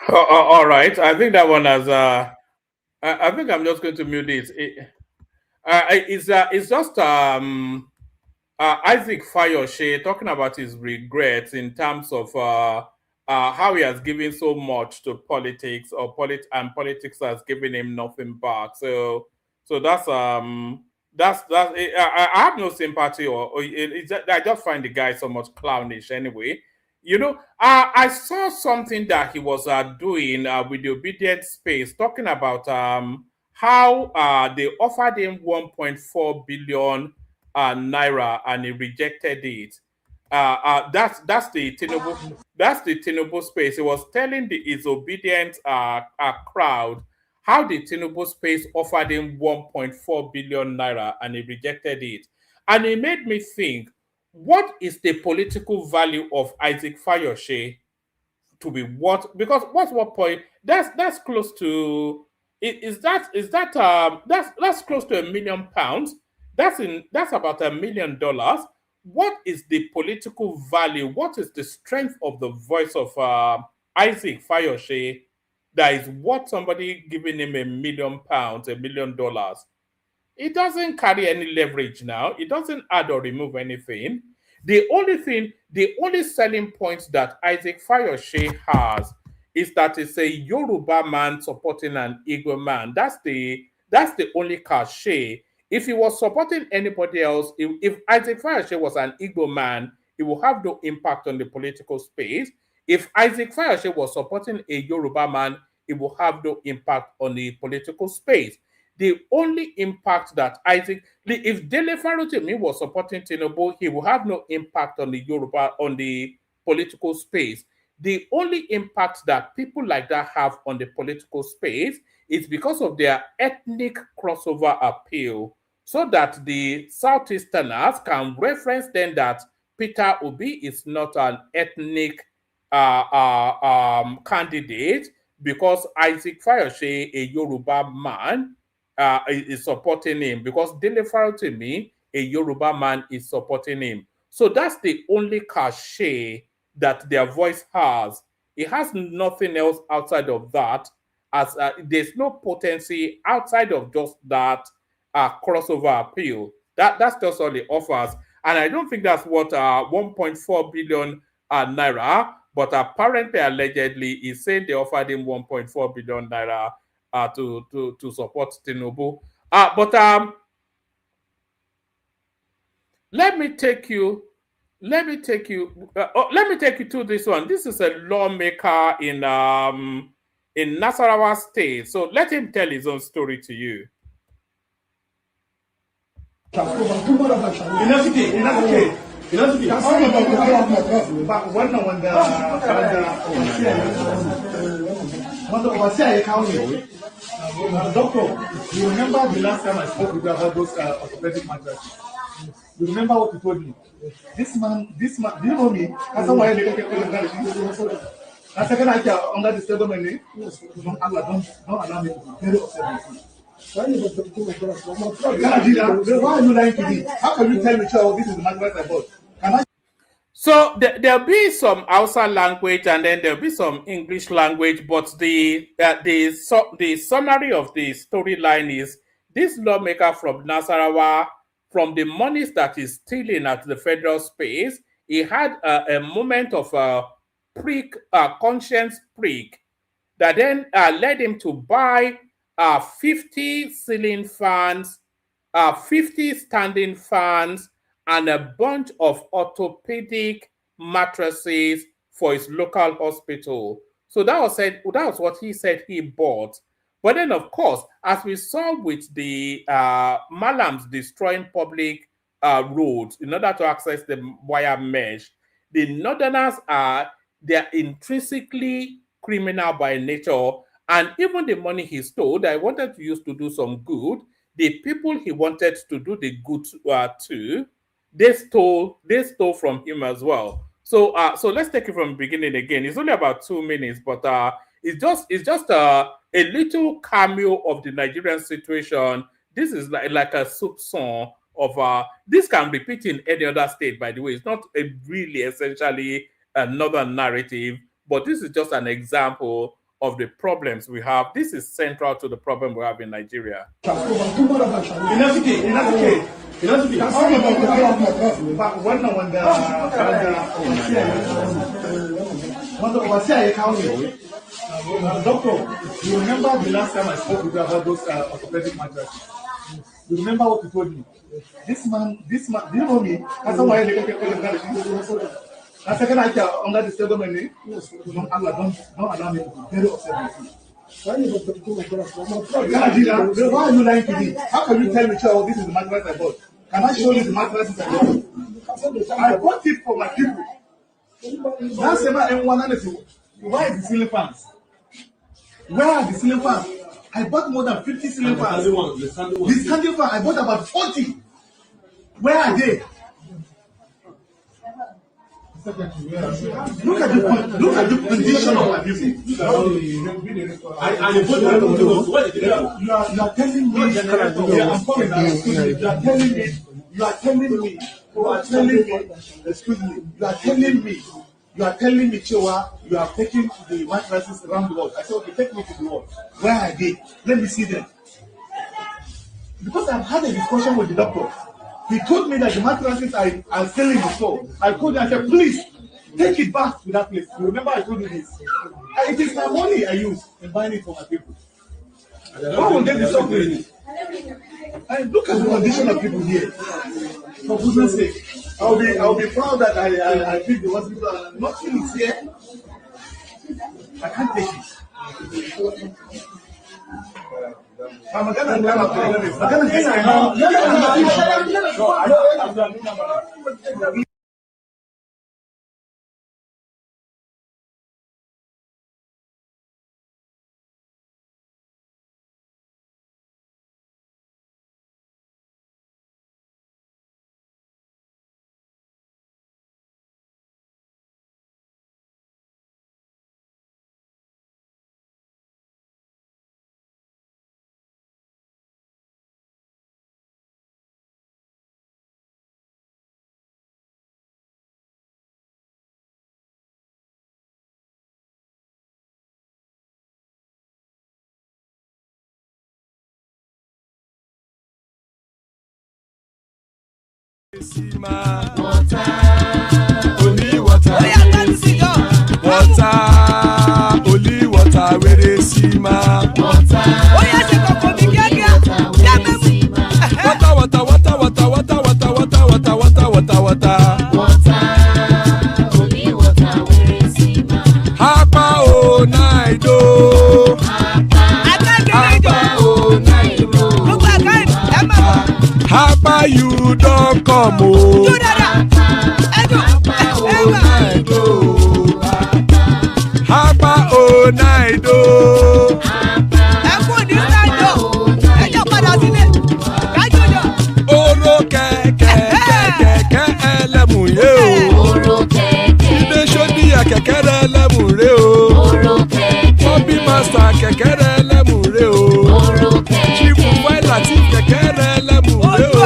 All right. I think that one has. I think I'm just going to mute this. It's just Isaac Fayoshe talking about his regrets in terms of how he has given so much to politics, and politics has given him nothing back. So that's I have no sympathy I just find the guy so much clownish anyway. You know, I saw something that he was doing with the obedient space, talking about how they offered him 1.4 billion naira and he rejected it. That's the Tinubu space. He was telling his obedient crowd how the Tinubu space offered him 1.4 billion naira and he rejected it. And it made me think, what is the political value of Isaac Fayoshe to be what? Because what's what point? That's close to that's close to £1 million. That's about $1 million. What is the political value? What is the strength of the voice of Isaac Fayoshe that is what somebody giving him £1 million, $1 million? It doesn't carry any leverage now. It doesn't add or remove anything. The only selling point that Isaac Fayoshe has is that it's a Yoruba man supporting an Igbo man. That's the only cachet. If he was supporting anybody else, if Isaac Fayoshe was an Igbo man, it will have no impact on the political space. If Isaac Fayoshe was supporting a Yoruba man, it will have no impact on the political space. The only impact that if Dele Farotimi was supporting Tinubu, he will have no impact on the political space. The only impact that people like that have on the political space is because of their ethnic crossover appeal, so that the Southeasterners can reference then that Peter Obi is not an ethnic candidate because Isaac Fayoshe, a Yoruba man, is supporting him, because Dele Farotimi, a Yoruba man, is supporting him. So that's the only cachet that their voice has. It has nothing else outside of that. As there's no potency outside of just that crossover appeal. That's just all it offers, and I don't think that's what 1.4 billion naira. But apparently, allegedly, he's saying they offered him 1.4 billion naira to support Tinubu. But let me take you to this one. This is a lawmaker in Nasarawa State. So let him tell his own story to you. Doctor, you remember the last time I spoke with you about those orthopedic mattresses? You remember what you told me? This man, do you know me? That's why I second I care under the stable money. Don't allow me to be very upset with you. Why are you lying to me? How can you tell me, child, this is the mattress I bought? Can I? So there'll be some Hausa language and then there'll be some English language, but the summary of the storyline is this lawmaker from Nasarawa, from the monies that he's stealing at the federal space, he had a moment of conscience prick that then led him to buy 50 ceiling fans, 50 standing fans, and a bunch of orthopedic mattresses for his local hospital. So that was what he said he bought. But then, of course, as we saw with the Malams destroying public roads in order to access the wire mesh, the Northerners they're intrinsically criminal by nature, and even the money he stole that he wanted to use to do some good, the people he wanted to do the good to, they stole from him as well. So let's take it from the beginning again. It's only about 2 minutes, but it's just a little cameo of the Nigerian situation. This is like a soupçon of this can repeat in any other state, by the way. It's not a really essentially another narrative, but this is just an example of the problems we have. This is central to the problem we have in Nigeria. Doctor, you remember the last time I spoke with you about those orthopedic mattresses? You remember what you told me? This man, do you know me? That's why I second I under the same domain. Don't allow me to be very upset with you. Why are you lying to me? How can you tell me, oh, this is the mattress I bought? Can I show you the mattresses I bought? I bought it for my people. That's why is the ceiling fans? Where are the ceiling fans? I bought more than 50 ceiling fans. The standing fan, I bought about 40. Where are they? Look at the condition of my people. You are telling me. I'm coming now. You are telling me, Chewa, you are taking the mattresses around the world. I said, okay, take me to the world. Where are they? Let me see them. Because I've had a discussion with the doctor. He told me that the mattresses are still in the store. I told him, I said, please, take it back to that place. You remember I told you this? It is my money I use in buying it for my people. Why would they be suffering? And look at the condition of people here. For goodness sake. I'll be proud that I picked the hospital and nothing is here. I can't take it. I'm gonna Water, only water, only water, where they see ma. Water, only water, where they see ma. Hapa o naido, hapa o naido. Hapa you don't come o. Hapa o naido. Oro keke elemu ye o. Ide shodi ya keke elemu re o. Obi master keke elemu re o. Chief Latif keke elemu re o.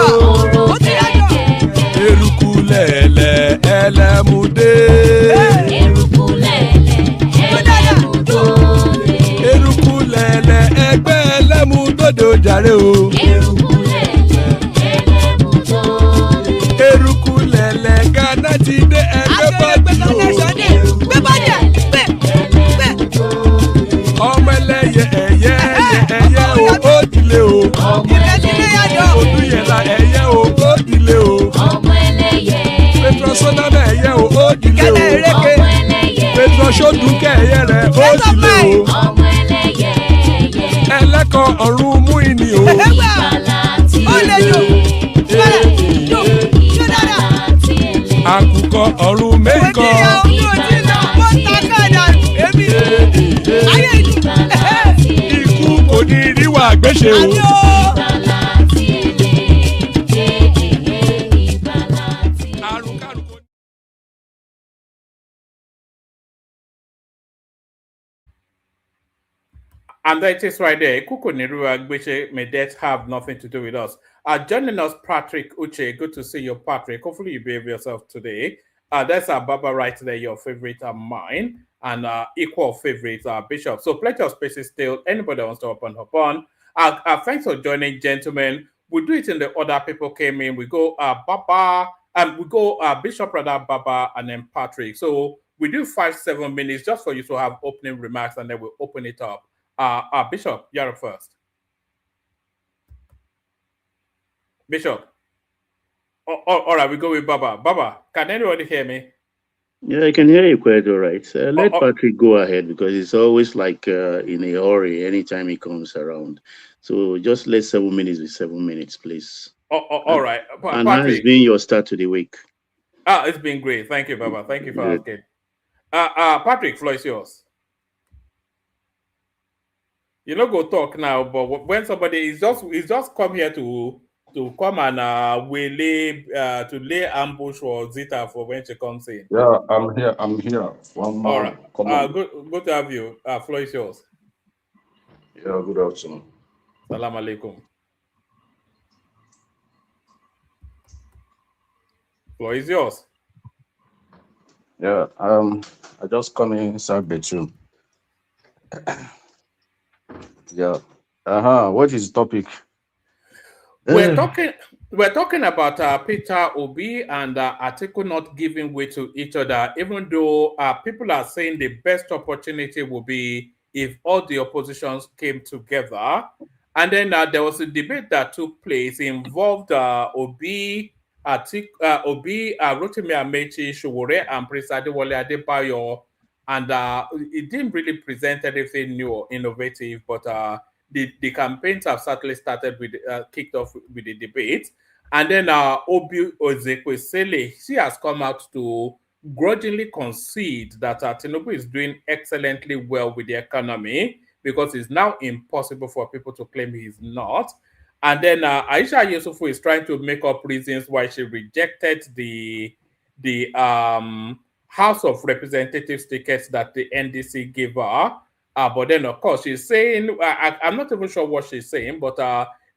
Eruku lele elemude. Eruku lele egbe elemudode ojare o. Eruku lele Ghana ti de egbe body o. Ọmọ ẹlẹ́yẹ ẹ̀yẹ o ó dilé o. Olúyẹ̀lá ẹ̀yẹ o ó dilé o. Petrosoname ẹ̀yẹ o ó dilé o. Petrosodunke ẹ̀yẹ rẹ̀ ó dilé o. Ẹlẹ́kọ̀ ọ̀run mú ìní o. Àkùkọ ọ̀run mẹ́kọ̀. Ikú kò ní ríwà gbéṣe o. And that is right there. Ikuku Nerua Gbeche, may that have nothing to do with us. Joining us, Patrick Uche. Good to see you, Patrick. Hopefully you behave yourself today. That's our Baba right there, your favorite and mine. and equal favorites, Bishop. So plenty of spaces still. Anybody wants to open up on. Thanks for joining, gentlemen. We do it in the order people came in. We go Baba, and we go Bishop, rather Baba, and then Patrick. So we do 5-7 minutes just for you to have opening remarks, and then we'll open it up. Bishop, you're up first. Bishop. All right, we go with Baba. Baba, can anybody hear me? Yeah, I can hear you quite all right. Let Patrick go ahead because it's always like in a hurry anytime he comes around. So just let 7 minutes be 7 minutes, please. All right. And how has been your start to the week? It's been great. Thank you, Baba. Thank you for asking. Patrick, floor is yours. You know, go talk now, but when somebody is just come here to come and to lay ambush for Zita for when she comes in. Yeah, I'm here. One man. All right. Come on. Good to have you. Floor is yours. Yeah, good afternoon. Salam alaikum. Floor is yours. Yeah, I just come inside bedroom. Yeah. What is the topic? We're talking about Peter Obi and Atiku not giving way to each other, even though people are saying the best opportunity will be if all the oppositions came together. And then there was a debate that took place, involved Obi, Atiku, Rotimi Amechi, Sowore, and Prince Adewale Adebayo, and it didn't really present anything new or innovative, but the campaigns have certainly started with kicked off with the debate. And then Obi Ezekwesili, she has come out to grudgingly concede that Tinubu is doing excellently well with the economy because it's now impossible for people to claim he's not. And then Aisha Yesufu is trying to make up reasons why she rejected the House of Representatives tickets that the NDC gave her. But then, of course, she's saying, I'm not even sure what she's saying, but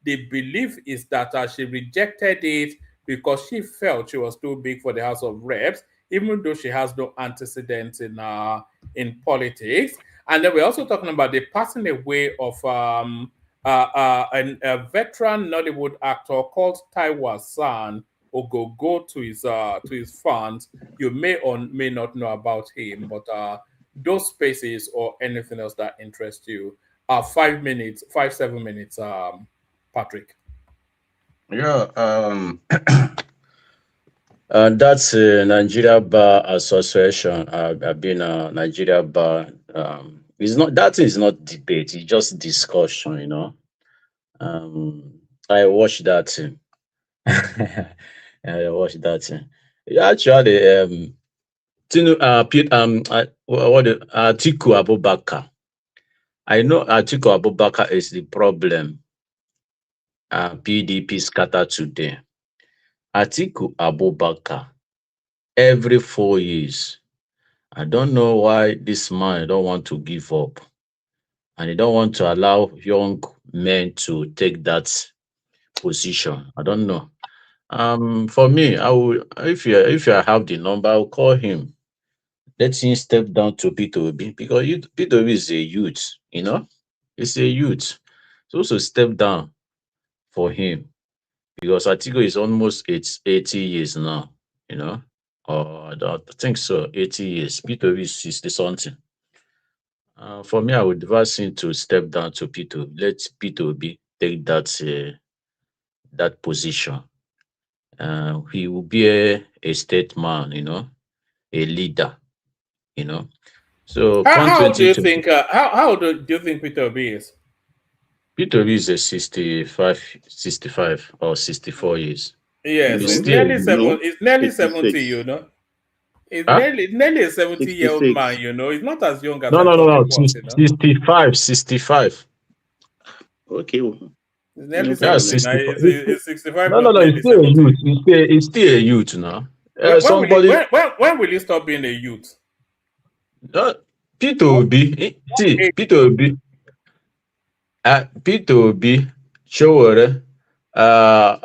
the belief is that she rejected it because she felt she was too big for the House of Reps, even though she has no antecedents in politics. And then we're also talking about the passing away of a veteran Nollywood actor called Taiwo Hassan Ogogo to his fans. You may or may not know about him, but those spaces or anything else that interests you. 7 minutes, Patrick. Yeah. That's Nigeria Bar Association. I've been a Nigeria Bar. It's not, that is not debate. It's just discussion. You know. I watched that. I watched that. Actually, Atiku Abubakar. I know Atiku Abubakar is the problem. PDP scattered today. Atiku Abubakar, every 4 years. I don't know why this man don't want to give up. And he don't want to allow young men to take that position. I don't know. For me, I will, if I have the number, I'll call him. Let him step down to P2B because P2B is a youth, you know, it's a youth. So also step down for him because Atiku is almost 80 years now, you know, or I think so, 80 years. P2B is 60 something. For me, I would advise him to step down to P2B. Let P2B take that position. He will be a statesman, you know, a leader. You know, so how do you think? How do you think Peter Obi is? Peter Obi is a 65 or 64 years. Yes, it's nearly 70. You know, it's nearly a 70-year-old man. You know, he's not as young as no. 65. Okay. It's nearly 70. It's 65. No. He's still a youth now. When will you stop being a youth? Peter Obi, Peter Obi, Sowore, But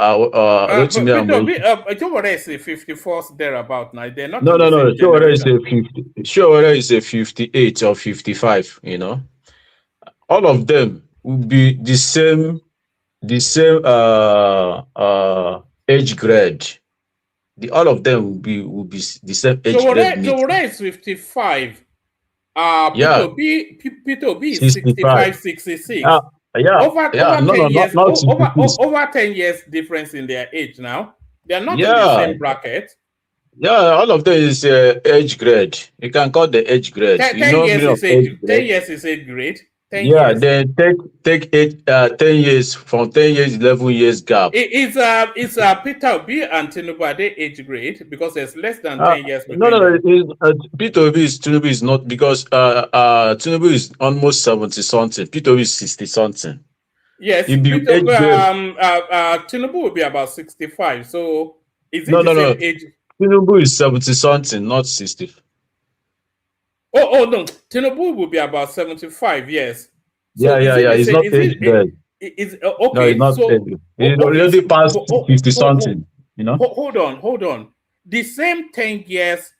Rotimi Peter Amoechi. Obi, Jowore is a 54th thereabout now. They're not No, in the no, no. same generation. Showore is a 58 or 55, you know. All of them will be the same age grade. All of them will be the same age grade mate. Jowore is 55. Yeah, Peter Obi is 65, 65. 66. Yeah, yeah, yeah. Over No, 10 no, years, not 66. over 10 years difference in their age now. They're not in the Yeah, same bracket. yeah. All of them is age grade. You can call the age grade. You 10 know years meaning of is age age, 10 grade. years is age grade. 10 Yeah, years. then take 10 years from 10 years, 11 years gap. It's Peter Obi and Tinubu are they age grade because there's less than 10 years No, between no, no. them. Tinubu is not because Tinubu is almost 70 something. Peter Obi is 60 something. Yes, If you age grade, Tinubu will be about 65. So is it no, the no, same no. age? Tinubu is 70 something, not 60. Oh no, Tinubu will be about 75. Yes. So Yeah, is yeah, it yeah. the It's same? not age grade. Is No, it's okay? not age So grade. It's okay. already past 50 something. You know. Hold on. The same 10 years.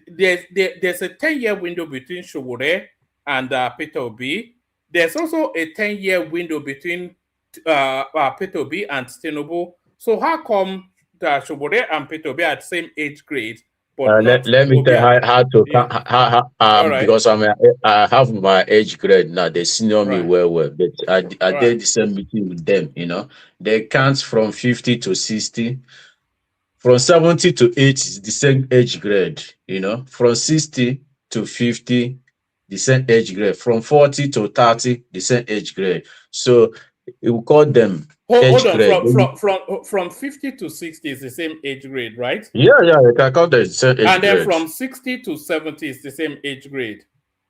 There's a 10-year window between Showore and Peter Obi. There's also a 10-year window between Peter Obi and Tinubu. So how come Showore and Peter Obi are the same age grade, but not Let me Obi tell and how to yeah? All right, because I have my age grade now. They senior me right, well, but I right. did the same meeting with them. You know, they count from 50 to 60, from 70 to 80 is the same age grade. You know, from 60 to 50, the same age grade. From 40 to 30, the same age grade. So we call them Hold age on. grade. From 50 to 60 is the same age grade, right? Yeah, yeah, you can call them the same age And then grade. from 60 to 70 is the same age grade.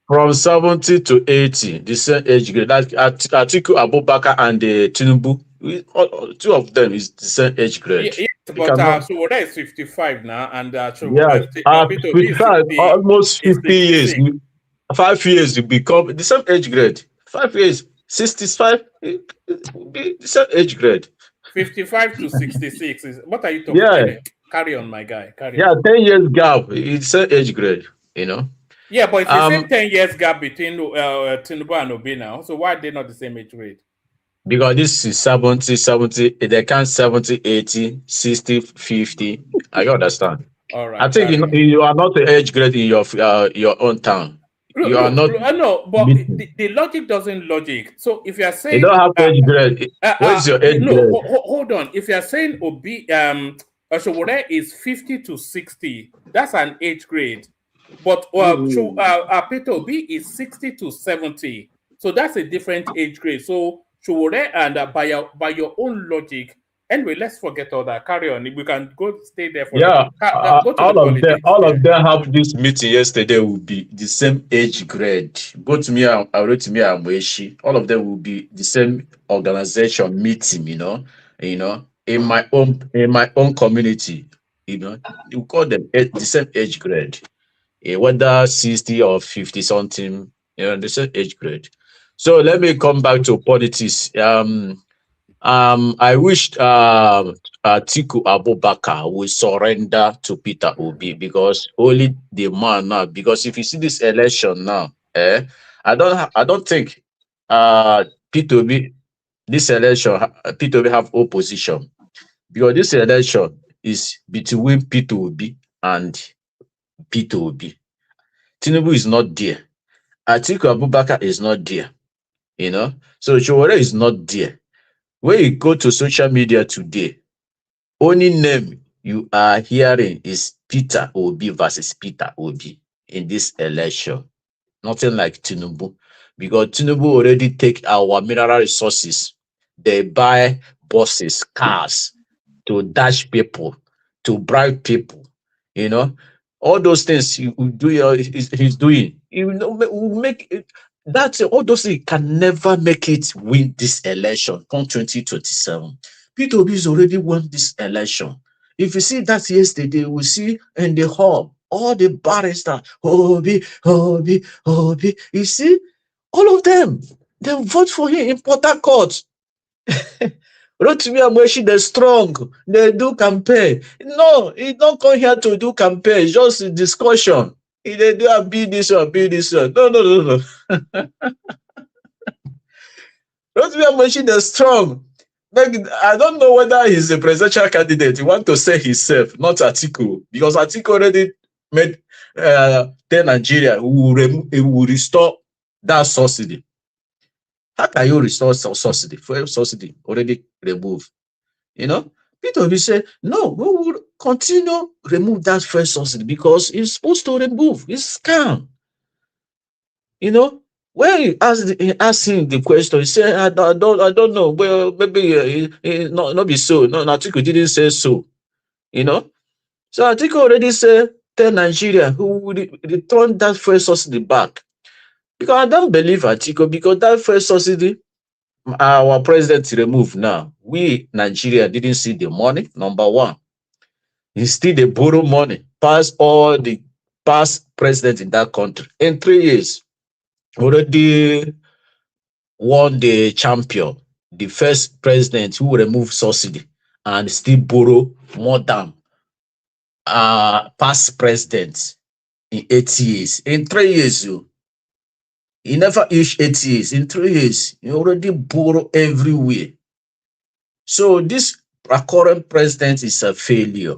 From 70 to 80, the same age grade. Like Atiku Abubakar and Tinubu, two of them is the same age grade. Yes, You but cannot. Showore is 55 now, and Yeah, Peter Obi is 55, 60 almost is 50 years. 66. 5 years, you become the same age grade. 5 years, 65, it will be the same age grade. 55 to 66 is what are you talking? Yeah, Anyway, carry on, my guy. Carry yeah, on. 10 years gap, it's the same age grade, you know. Yeah, but it's the same Um, 10 years gap between Tinubu and Obi now. So why are they not the same age grade? because this is 70, they count 70, 80, 60, 50. I understand. All I right, think carry on. you are not the age grade in your own town. You are not I know, but meeting. the logic doesn't logic. So if you are You saying don't have age grade. What is your age no, grade? hold on. If you are saying Obi Showore is 50 to 60, that's an age grade. But Peter Obi is 60 to 70, so that's a different age grade. So Showore and by your own logic, anyway, let's forget all that. Carry on. We can go stay there for Yeah, go to the politics. all Yeah. of them have this meeting yesterday will be the same age grade. Both me and Mweshi, all of them will be the same organization meeting. In my own community, you call them the same age grade. Whether 60 or 50 something, the same age grade. So let me come back to politics. I wished Atiku Abubakar will surrender to Peter Obi because only the man now. Because if you see this election now, I don't think Peter Obi this election Peter Obi have opposition because this election is between Peter Obi and Peter Obi. Tinubu is not there. Atiku Abubakar is not there. So Showore is not there. When you go to social media today, only name you are hearing is Peter Obi versus Peter Obi in this election. Nothing like Tinubu. Because Tinubu already take our mineral resources. They buy buses, cars to dash people, to bribe people. All those things he will do, he's doing. Will make it, that's all those things can never make it win this election come 2027. Peter Obi has already won this election. If you see that yesterday, we see in the hall all the barristers, Obi, Obi, Obi. You see, all of them, they vote for him in Port Harcourt. Rotimi Amoechi, they're strong. They do campaign. No, he don't come here to do campaign. It's just a discussion. They do a build this one, build this one. No. Rotimi Amoechi, they're strong. Like, I don't know whether he's a presidential candidate. He want to say himself, not Atiku, because Atiku already made tell Nigeria he will restore that subsidy. How can you restore subsidy? Fuel subsidy already removed. You know, Peter will say, no, we will continue remove that fuel subsidy because it's supposed to remove. It's scam. You know, when you ask him the question, he said, I don't know. Well, maybe not be so. No, Atiku didn't say so. You know, so Atiku already said, tell Nigeria who will return that fuel subsidy back. Because I don't believe Atiku, because that fuel subsidy our president removed now. We, Nigeria, didn't see the money, number one. He still they borrow money, past all the past presidents in that country. In 3 years, already won the champion, the first president who removed subsidy and still borrow more than past presidents in 8 years. In 3 years, he never issued 8 years. In 3 years, he already borrow everywhere. So this current president is a failure.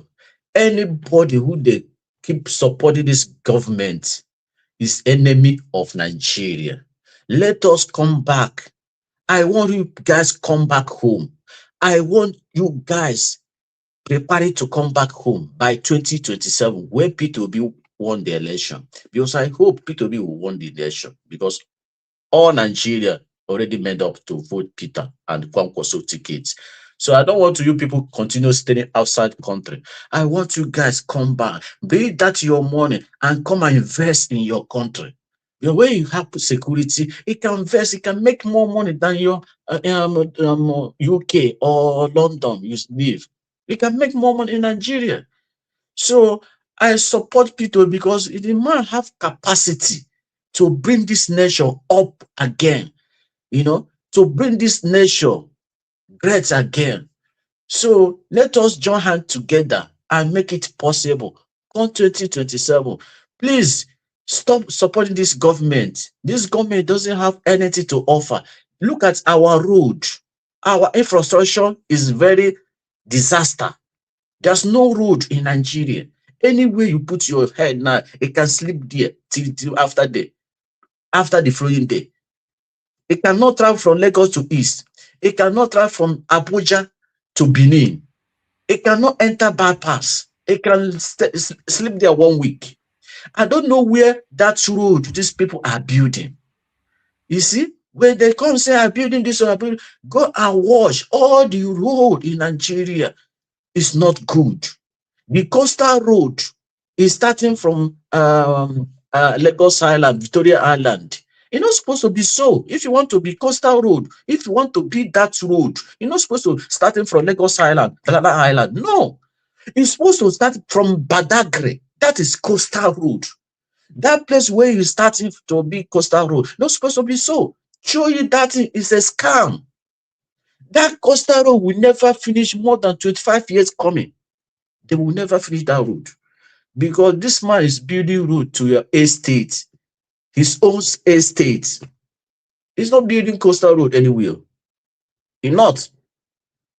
Anybody who they keep supporting this government is enemy of Nigeria. Let us come back. I want you guys come back home. I want you guys preparing to come back home by 2027 when P2B won the election. Because I hope P2B will win the election because all Nigeria already made up to vote Peter and Kwankwaso tickets. So I don't want you people continue staying outside the country. I want you guys come back, bring that your money and come and invest in your country. The way you have security, it can invest, it can make more money than your UK or London you live. It can make more money in Nigeria. So I support Peter because the man have capacity to bring this nation up again, you know, to bring this nation great again. So let us join hands together and make it possible. Come 2027, please stop supporting this government. This government doesn't have anything to offer. Look at our road. Our infrastructure is very disaster. There's no road in Nigeria. Anywhere you put your head now, it can sleep there till after the following day. It cannot travel from Lagos to East. It cannot travel from Abuja to Benin. It cannot enter bypass. It can sleep there 1 week. I don't know where that road these people are building. You see, when they come say, I'm building this or go and watch all the road in Nigeria. Is not good. The coastal road is starting from Lagos Island, Victoria Island. It's not supposed to be so. If you want to be coastal road, if you want to be that road, you're not supposed to starting from Lagos Island, Dalala Island. No, it's supposed to start from Badagry. That is coastal road. That place where you're starting to be coastal road, not supposed to be so. Show you that is a scam. That coastal road will never finish more than 25 years coming. They will never finish that road. Because this man is building road to your estate, his own estate. He's not building coastal road anywhere. He's not.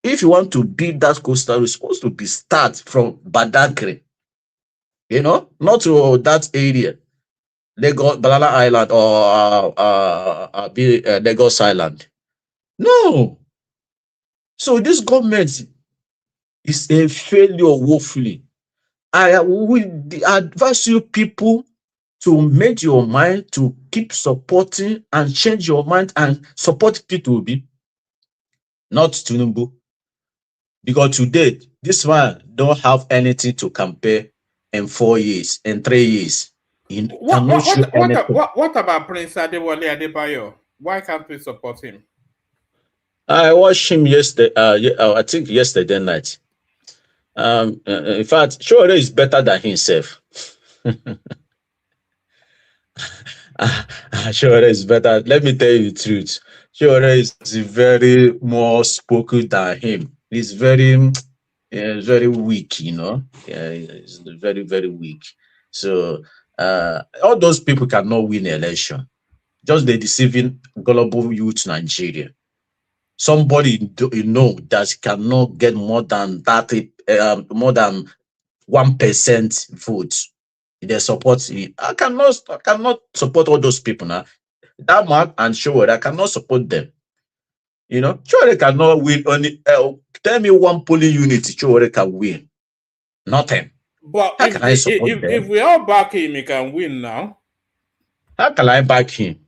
If you want to build that coastal road, it's supposed to be start from Badagry. You know, not to that area. Lagos, Banana Island or Lagos Island. No. So this government is a failure woefully. I will advise you people to make your mind to keep supporting and change your mind and support P2B, not Tinubu. Because today, this man don't have anything to compare in 4 years, in 3 years. What about Prince Adewale Adebayo? Why can't we support him? I watched him yesterday. I think yesterday night. In fact, Shore is better than himself. Shore is better. Let me tell you the truth. Chiwere is very more spoken than him. He's very weak, you know. Yeah, he's very, very weak. So all those people cannot win election. Just the deceiving gullible youth Nigeria. Somebody you know that cannot get more than 30, more than 1% vote. They support it. I cannot support all those people now. That man and Showore, I cannot support them. You know, Showore cannot win only. Tell me one polling unit Showore can win. Nothing. But How can I support if them? we all back him, he can win now. How can I back him?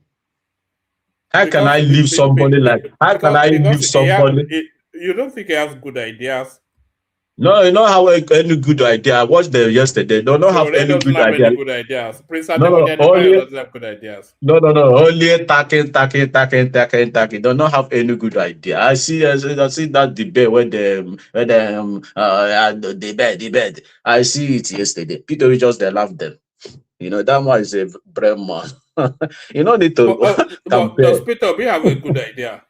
How can Because I leave somebody like? How can I leave somebody? you don't think he has good ideas. No, you know how any good idea. I watched them yesterday. They don't have Sure, any doesn't good have idea. any good ideas. Prince No, no, Adewale Adebayo only doesn't have good ideas. no. Only talking. Don't not have any good idea. I see that debate debate. I see it yesterday. Peter just they laugh them. You know that one is a brave man. You don't need to But does compare. Peter Obi have a good idea?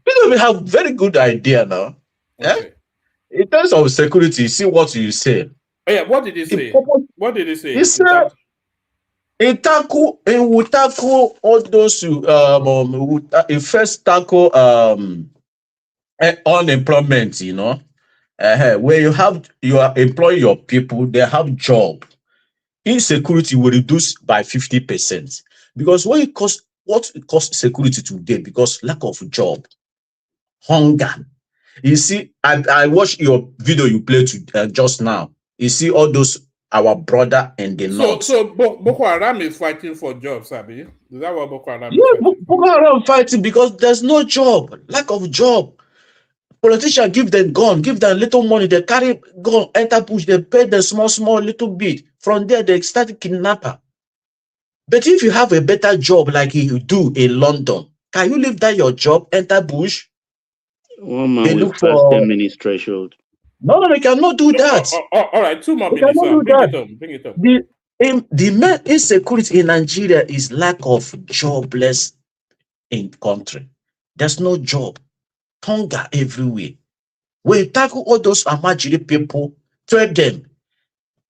Peter we have very good idea now. Eh? Okay. In terms of security, see what you say. Oh, yeah, what did he He say? What did he say he in said terms? he will tackle all those he first tackle unemployment, you know. Where you are employing your people, they have job. Insecurity will reduce by 50%. Because what it costs security today? Because lack of job, hunger. You see, I watched your video you played just now. You see all those our brother in the north. So Boko Haram is fighting for jobs, Abi. Is that what Boko Haram is Yeah, fighting for? Boko Haram fighting because there's no job, lack of job. Politicians give them gun, give them little money, they carry gun, enter bush, they pay them small little bit. From there, they start kidnapper. But if you have a better job like you do in London, can you leave that your job, enter bush? One They man will look pass for 10 minutes threshold. no, they cannot do that. All right, 2 more They minutes, cannot sir. do Bring that. it up. Bring it up. The main insecurity in Nigeria is lack of jobless in country. There's no job, hunger everywhere. When you tackle all those Amajiri people, train them,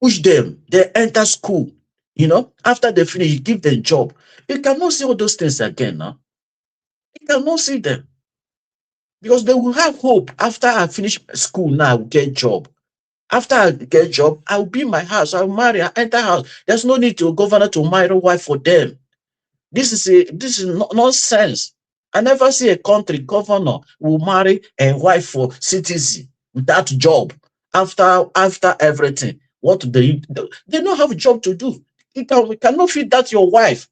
push them, they enter school. You know, after they finish, you give them job. You cannot see all those things again now. You cannot see them because they will have hope. After I finish school now, I will get job. After I get job, I will be in my house. I will marry, I enter house. There's no need to a governor to marry a wife for them. This is nonsense. I never see a country governor will marry a wife for citizen without job after everything. What do they don't have a job to do. We cannot feed that your wife.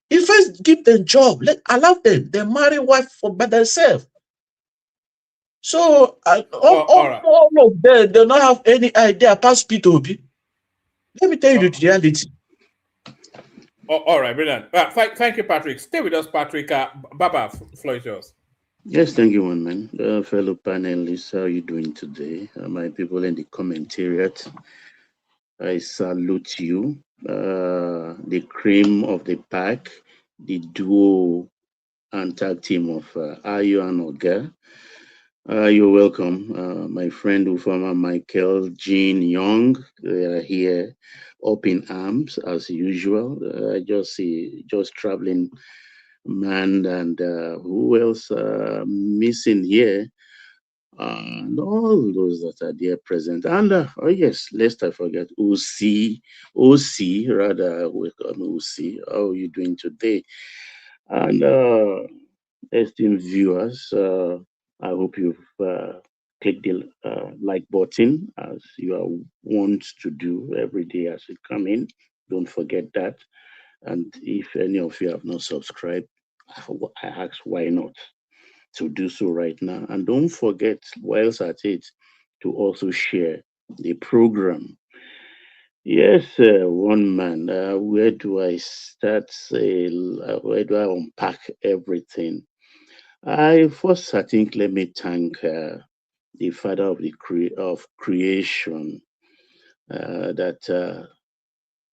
You first give them job. Allow them. They marry wife for by themselves. So All right. all of them do not have any idea past P2B. Let me tell you the reality. All right, brilliant. Thank you, Patrick. Stay with us, Patrick. Baba, floor is yours. Yes, thank you, one man. Fellow panelists, how are you doing today? My people in the commentariat, I salute you. The cream of the pack, the duo and tag team of Ayo and Oga. You're welcome. My friend Ufama Michael, Jean Young, they are here up in arms as usual. I just see traveling man and who else missing here? And all those that are there present. And oh yes, lest I forget, OC, rather welcome OC. How are you doing today? And esteemed viewers, I hope you've clicked the like button as you are wont to do every day as you come in. Don't forget that. And if any of you have not subscribed, I ask why not to do so right now. And don't forget, whilst at it, to also share the program. Yes, one man. Where do I start? Where do I unpack everything? I think, let me thank the Father of of creation.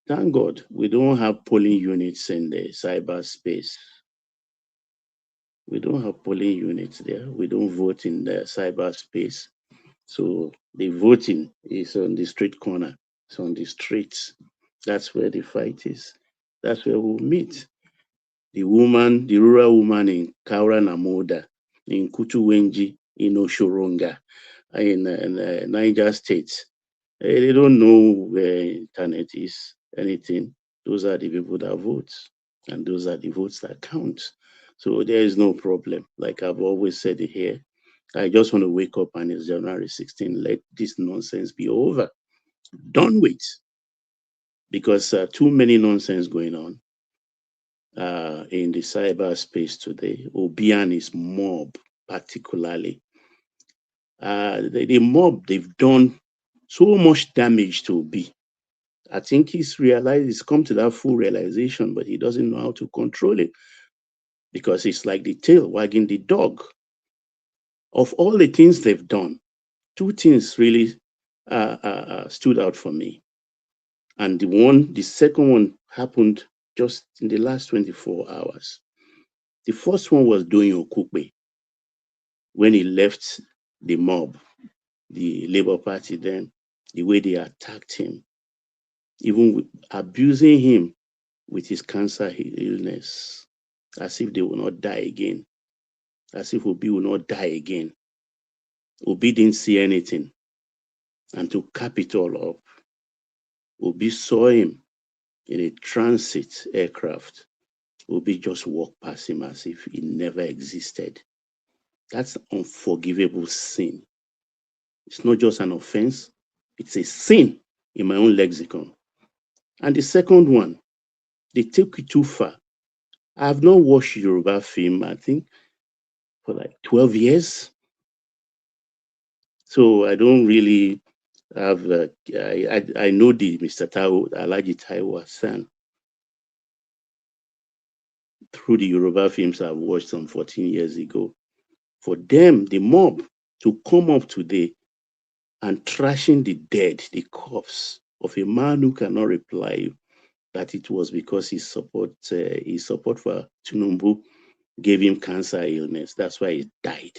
Thank God we don't have polling units in the cyberspace. We don't have polling units there. We don't vote in the cyberspace. So the voting is on the street corner. It's on the streets. That's where the fight is. That's where we'll meet. The woman, the rural woman in Kaura Namoda, in Kutuwenji, in Oshoronga, in Niger State. They don't know where internet is, anything. Those are the people that vote, and those are the votes that count. So there is no problem. Like I've always said it here, I just want to wake up and it's January 16. Let this nonsense be over. Done with. Because too many nonsense going on in the cyberspace today. Obi and his mob, particularly. The mob, they've done so much damage to Obi. I think he's come to that full realization, but he doesn't know how to control it because it's like the tail wagging the dog. Of all the things they've done, two things really stood out for me. And the second one happened just in the last 24 hours. The first one was Doyin Okukpe when he left the mob, the Labour Party then, the way they attacked him, even abusing him with his cancer illness, as if they will not die again, as if Obi will not die again. Obi didn't see anything. And to cap it all up, Obi saw him in a transit aircraft. Obi just walked past him as if he never existed. That's unforgivable sin. It's not just an offense, it's a sin in my own lexicon. And the second one, they take it too far. I have not watched Yoruba film, I think, for like 12 years. So I don't really have, I know the Mr. Taiwo, Alhaji Taiwo Hassan, through the Yoruba films I've watched some 14 years ago. For them, the mob, to come up today and trashing the dead, the corpse of a man who cannot reply that it was because his support for Tinubu gave him cancer illness. That's why he died.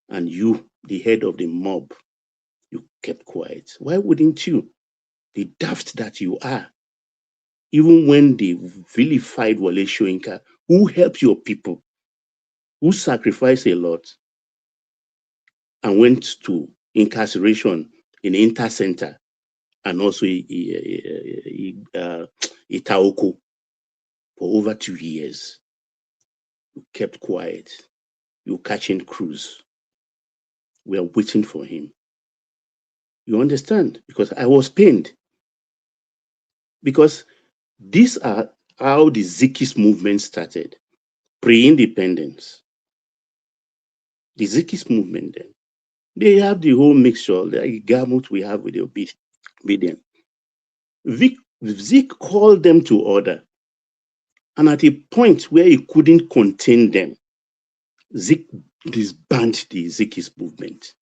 And you, the head of the mob, you kept quiet. Why wouldn't you? The daft that you are. Even when they vilified Wale Soyinka, who helped your people, who sacrificed a lot, and went to incarceration in Inter Center and also Itaoko for over 2 years. You kept quiet. You catching Cruz. We are waiting for him. You understand? Because I was pained. Because these are how the Zikis movement started. Pre-independence. The Zikis movement then. They have the whole mixture, the gamut we have with the obedient. Zik called them to order. And at a point where he couldn't contain them, Zik disbanded the Zikis movement.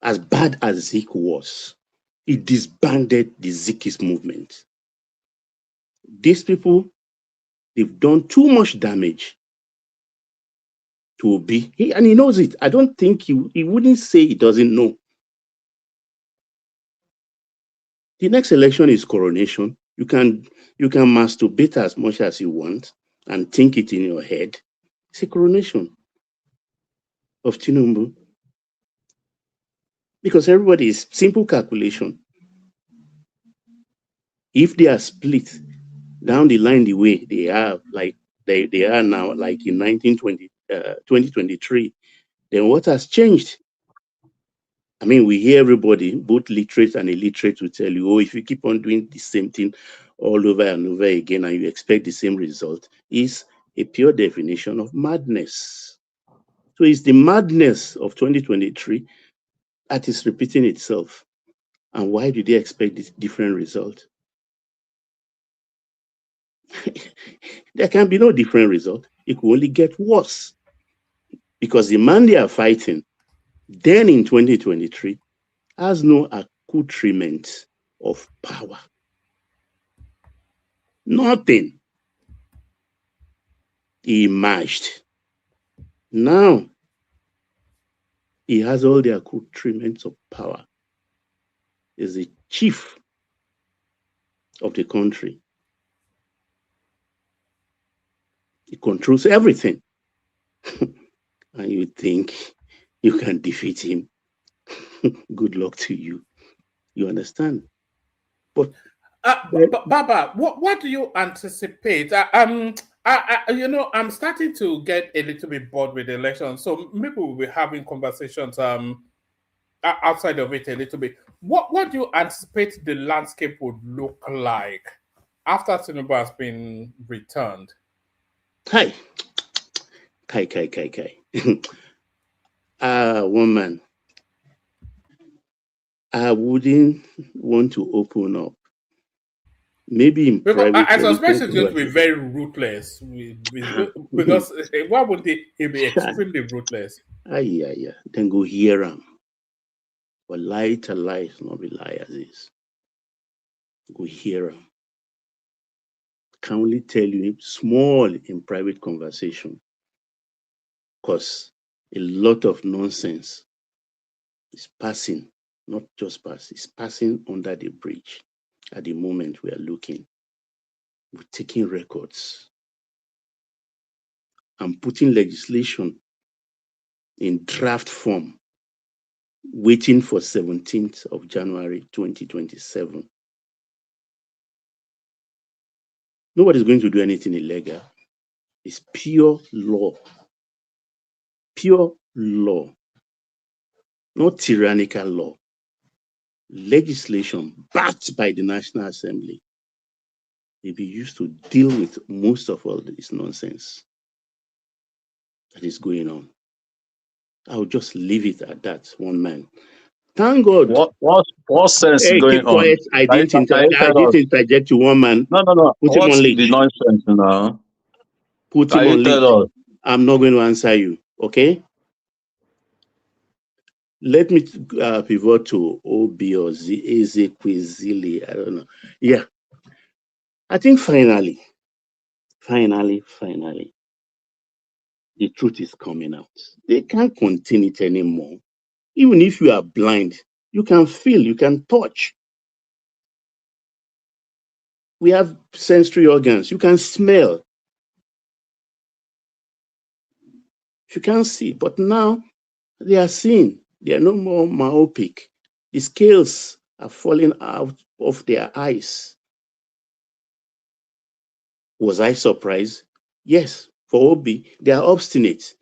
As bad as Zik was, he disbanded the Zikis movement. These people, they've done too much damage to Obi, and he knows it. I don't think he wouldn't say he doesn't know. The next election is coronation. You can masturbate as much as you want and think it in your head. It's a coronation of Tinubu. Because everybody is simple calculation. If they are split down the line the way they are, like they are now, like in 2023, then what has changed? I mean, we hear everybody, both literate and illiterate, will tell you, oh, if you keep on doing the same thing all over and over again and you expect the same result, is a pure definition of madness. So it's the madness of 2023 that is repeating itself. And why do they expect this different result? There can be no different result. It will only get worse. Because the man they are fighting, then in 2023, has no accoutrement of power. Nothing. he emerged. Now, he has all the accoutrements of power. He's the chief of the country. He controls everything. And you think you can defeat him. Good luck to you. You understand? But Baba, what do you anticipate? You know, I'm starting to get a little bit bored with the election, so maybe we'll be having conversations outside of it a little bit. What do you anticipate the landscape would look like after Tinubu has been returned? Kai. Woman, I wouldn't want to open up. Maybe in private. I suspect it's going to be very ruthless. Because why would he be extremely ruthless? Then go hear him. But lie to lie is not be lie as is. Go hear him. Can only tell you small in private conversation. Because a lot of nonsense is passing, not just pass, it's passing under the bridge. At the moment we are looking, we're taking records and putting legislation in draft form, waiting for 17th of January 2027. Nobody's going to do anything illegal. It's pure law. Pure law. Not tyrannical law. Legislation backed by the National Assembly. They'll be used to deal with most of all this nonsense that is going on. I'll just leave it at that, one man. Thank God. What sense is going keep quiet. on? I didn't interject to one man. No. Put him What's on leash. the nonsense now? Put him on leash. I'm not going to answer you, okay? Let me pivot to OB or Ezekwesili. I don't know. Yeah. I think finally, the truth is coming out. They can't contain it anymore. Even if you are blind, you can feel, you can touch. We have sensory organs. You can smell. You can see. But now they are seeing. They are no more myopic. The scales are falling out of their eyes. Was I surprised? Yes. For Obi, they are obstinate.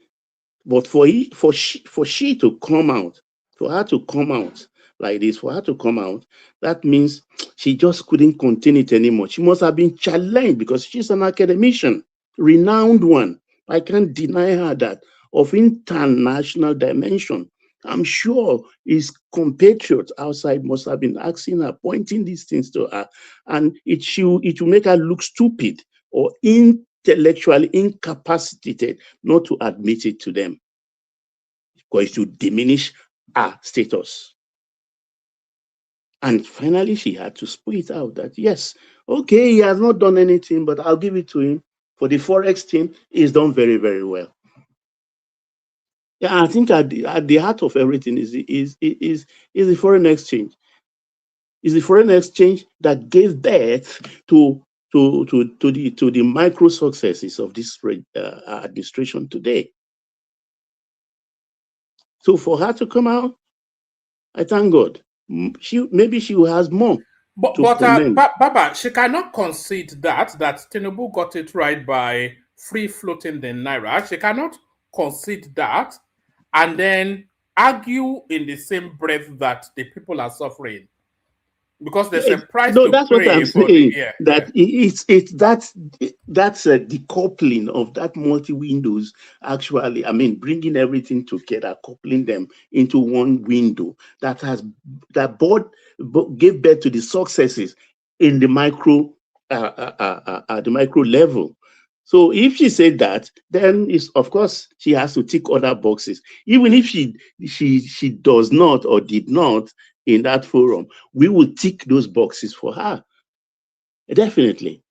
But for she to come out, for her to come out like this, for her to come out, that means she just couldn't contain it anymore. She must have been challenged because she's an academician, renowned one. I can't deny her that, of international dimension. I'm sure his compatriots outside must have been asking her, pointing these things to her, and it will make her look stupid or intellectually incapacitated not to admit it to them, because it will diminish her status. And finally, she had to spit out that, yes, okay, he has not done anything, but I'll give it to him. For the Forex team, he's done very, very well. Yeah, I think at the heart of everything is the foreign exchange. Is the foreign exchange that gave birth to the micro successes of this administration today. So for her to come out, I thank God. Maybe she has more. But Baba, she cannot concede that Tinubu got it right by free floating the naira. She cannot concede that and then argue in the same breath that the people are suffering. Because there's a price to that's pay what I'm for saying. That's a decoupling of that multi-windows. Actually, I mean, bringing everything together, coupling them into one window that gave birth to the successes in the micro level. So if she said that, then of course she has to tick other boxes. Even if she does not or did not in that forum, we will tick those boxes for her. Definitely.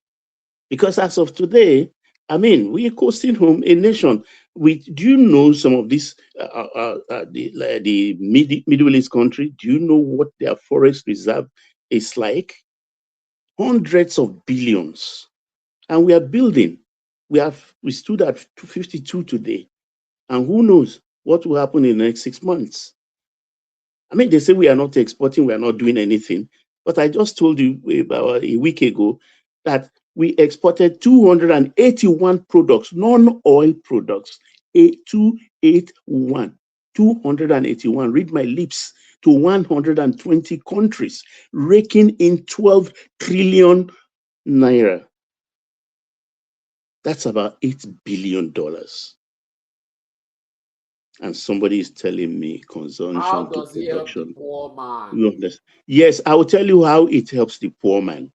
Because as of today, I mean, we are coasting home a nation. Do you know some of these the Middle East country? Do you know what their forest reserve is like? Hundreds of billions, and we are building. We stood at 252 today, and who knows what will happen in the next 6 months? I mean, they say we are not exporting, we are not doing anything, but I just told you about a week ago that we exported 281 products, non-oil products, 281, 281, read my lips, to 120 countries, raking in 12 trillion naira. That's about $8 billion. And somebody is telling me consumption How to does it help the production. poor man? You understand? Yes, I will tell you how it helps the poor man.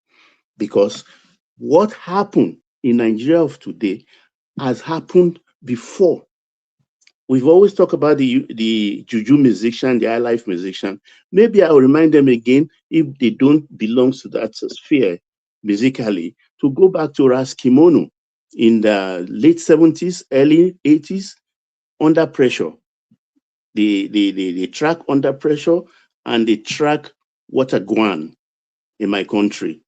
Because what happened in Nigeria of today has happened before. We've always talked about the juju musician, the high life musician. Maybe I'll remind them again, if they don't belong to that sphere musically, to go back to Ras Kimono in the late 70s, early 80s, Under Pressure. The track Under Pressure and the track Water Gwan in my country.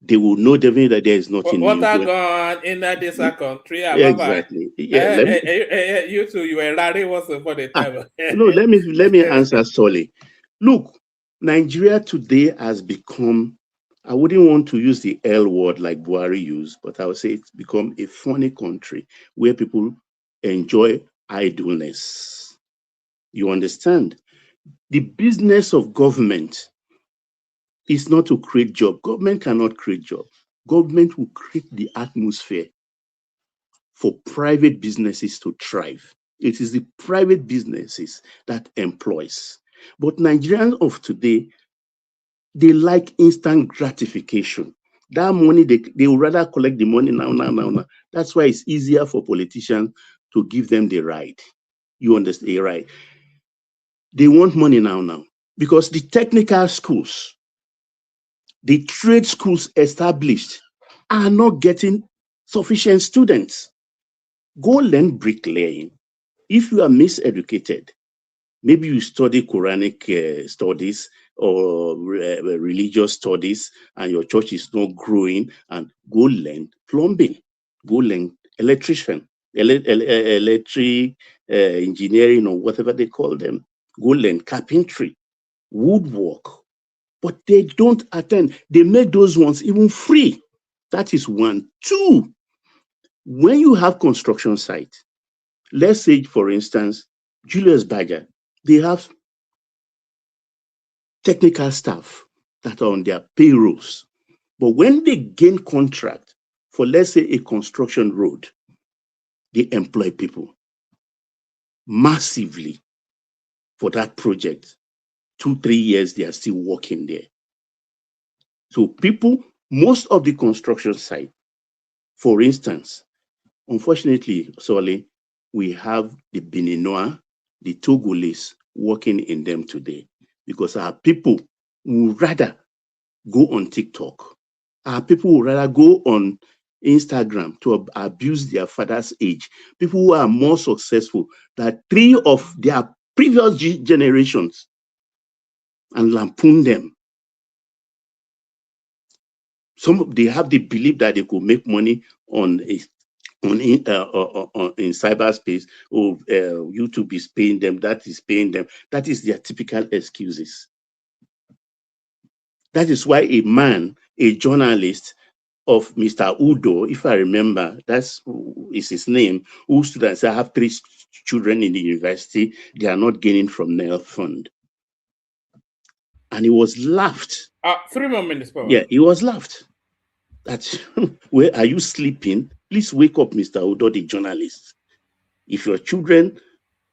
They will know definitely that there is nothing What new. are gone in this country? Exactly. Yeah. You too. You were Larry was for the time. No, let me answer Solly. Look, Nigeria today has become, I wouldn't want to use the L word like Buhari used, but I would say it's become a funny country where people enjoy idleness. You understand? The business of government is not to create job. Government cannot create job. Government will create the atmosphere for private businesses to thrive. It is the private businesses that employs. But Nigerians of today, they like instant gratification. That money, they would rather collect the money now. That's why it's easier for politicians to give them the right. You understand, right? They want money now. Because the technical schools, the trade schools established are not getting sufficient students. Go learn bricklaying. If you are miseducated, maybe you study Quranic studies or religious studies and your church is not growing, and go learn plumbing, go learn electric engineering or whatever they call them, go learn carpentry, woodwork. But they don't attend. They make those ones even free. That is one. Two, when you have construction site, let's say, for instance, Julius Berger, they have technical staff that are on their payrolls. But when they gain contract for, let's say, a construction road, they employ people massively for that project. 2-3 years, they are still working there. So people, most of the construction site, for instance, unfortunately, Solly, we have the Beninois, the Togolese working in them today, because our people would rather go on TikTok. Our people would rather go on Instagram to abuse their father's age. People who are more successful than 3 of their previous generations, and lampoon them. They have the belief that they could make money in cyberspace, or YouTube is paying them, that is paying them. That is their typical excuses. That is why a journalist of Mr. Udo, if I remember, is his name, who stood and said, I have 3 children in the university, they are not gaining from NEL fund. And he was laughed. 3 more minutes, Paul. Yeah, he was laughed. That, where are you sleeping? Please wake up, Mr. Udo, the journalist. If your children,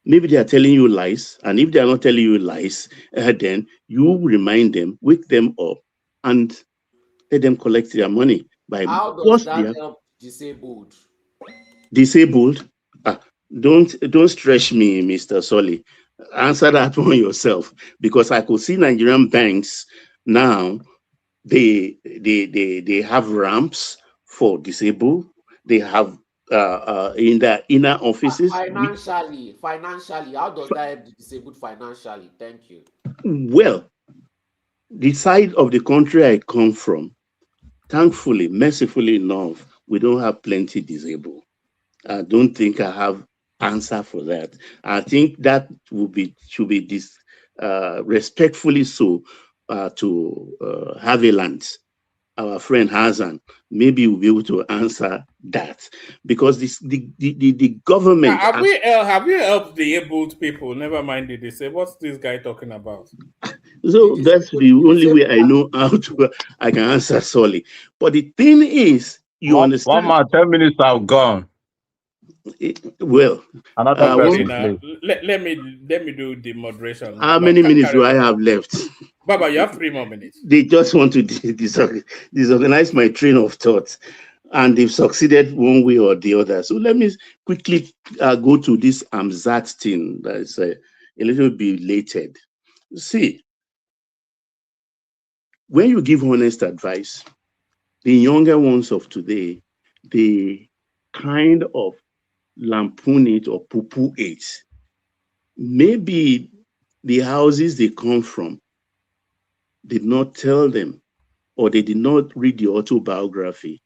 maybe they are telling you lies, and if they are not telling you lies, then you remind them, wake them up, and let them collect their money. How does that help disabled? Disabled? Don't stretch me, Mr. Solly. Answer that one yourself, because I could see Nigerian banks now. They have ramps for disabled. They have in the inner offices. Financially, how does that help the disabled financially? Thank you. Well, the side of the country I come from, thankfully, mercifully enough, we don't have plenty disabled. I don't think I have answer for that. I think that should be respectfully so to Haviland, our friend Hassan. Maybe we'll be able to answer that, because the government Have we helped the abled people? Never mind the disabled. What's this guy talking about? So that's the only way I know how to I can answer solely. But the thing is, you understand. 1 month, 10 minutes have gone. Well, another person, let me do the moderation. How many minutes do I have left? Baba, you have 3 more minutes. They just want to disorganize my train of thought, and they've succeeded one way or the other. So let me quickly go to this Amzat thing that is a little bit belated. See, when you give honest advice, the younger ones of today, they kind of lampoon it or poo-poo it. Maybe the houses they come from did not tell them, or they did not read the autobiography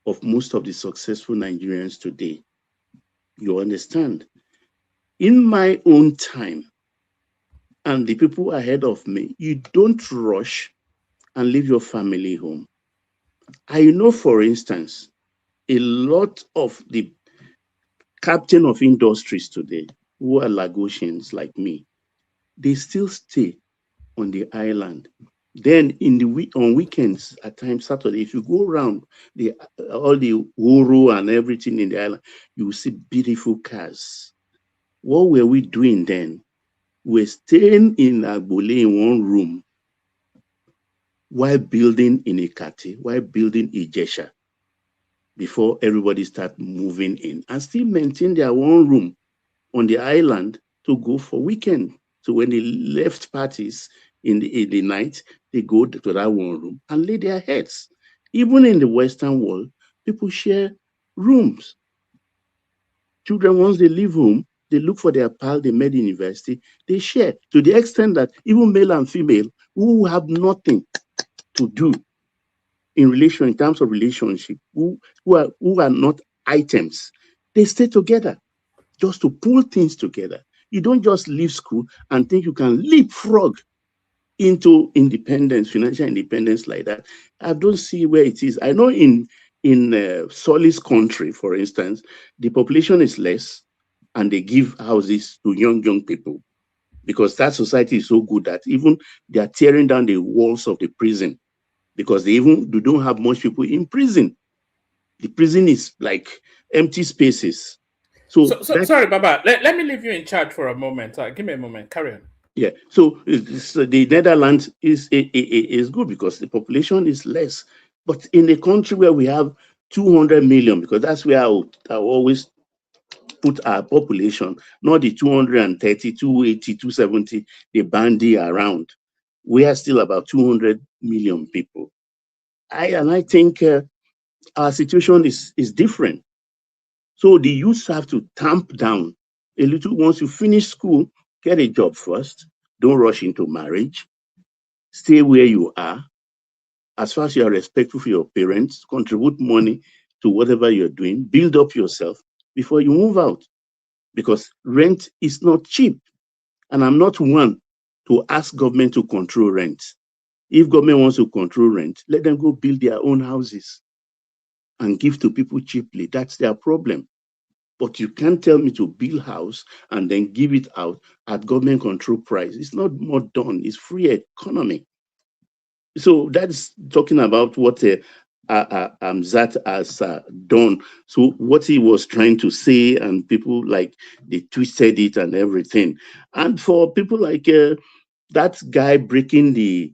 of most of the successful Nigerians today. You understand? In my own time, and the people ahead of me, you don't rush and leave your family home. I know, for instance, a lot of the captain of industries today who are Lagosians like me, they still stay on the island. Then in the on weekends, at times Saturday, if you go around all the Uru and everything in the island, you will see beautiful cars. What were we doing then? We're staying in Agbole in one room while building in Ikate, while building Ijesha, before everybody start moving in, and still maintain their one room on the island to go for weekend. So when they left parties in the night, they go to that one room and lay their heads. Even in the Western world, people share rooms. Children, once they leave home, they look for their pal they met in university, they share, to the extent that even male and female who have nothing to do in terms of relationship, who are not items, they stay together just to pull things together. You don't just leave school and think you can leapfrog into independence, financial independence like that. I don't see where it is. I know in Solis country, for instance, the population is less, and they give houses to young people, because that society is so good that even they are tearing down the walls of the prison, because they don't have much people in prison. The prison is like empty spaces. So sorry, Baba. Let me leave you in charge for a moment. Give me a moment. Carry on. Yeah. So the Netherlands is good because the population is less. But in a country where we have 200 million, because that's where I always put our population, not the 230, 280, 270, the bandy around. We are still about 200 million people. I think our situation is different. So the youths have to tamp down a little. Once you finish school, get a job first. Don't rush into marriage. Stay where you are. As far as you are respectful for your parents, contribute money to whatever you're doing. Build up yourself before you move out. Because rent is not cheap. And I'm not one to ask government to control rent. If government wants to control rent, let them go build their own houses and give to people cheaply. That's their problem. But you can't tell me to build house and then give it out at government control price. It's not more done. It's free economy. So that's talking about what Amzat has done. So what he was trying to say, and people like they twisted it and everything. And for people like that guy breaking the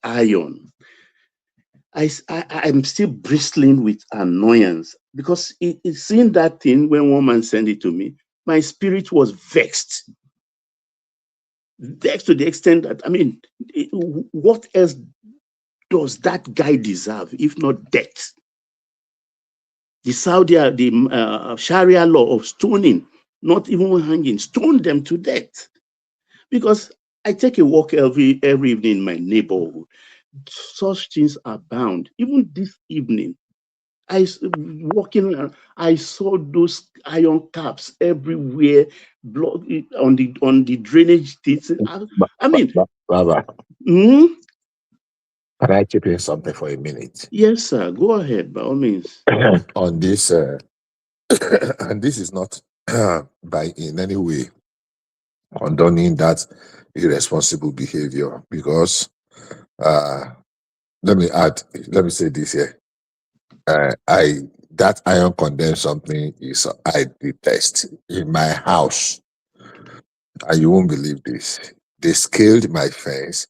iron, I'm still bristling with annoyance, because it's seeing that thing when one man sent it to me, my spirit was vexed. Vexed to the extent that, I mean, what else does that guy deserve if not death? The Saudi, the Sharia law of stoning, not even hanging, stone them to death. Because I take a walk every evening in my neighborhood. Such things abound. Even this evening, walking around, I saw those iron caps everywhere, on the drainage. I mean, Baba, hmm? can I chip in something for a minute? Yes, sir. Go ahead, by all means. On this, and this is not by in any way condoning that irresponsible behavior, because let me say this here. I that iron condemn something is I detest in my house, and you won't believe this. They scaled my fence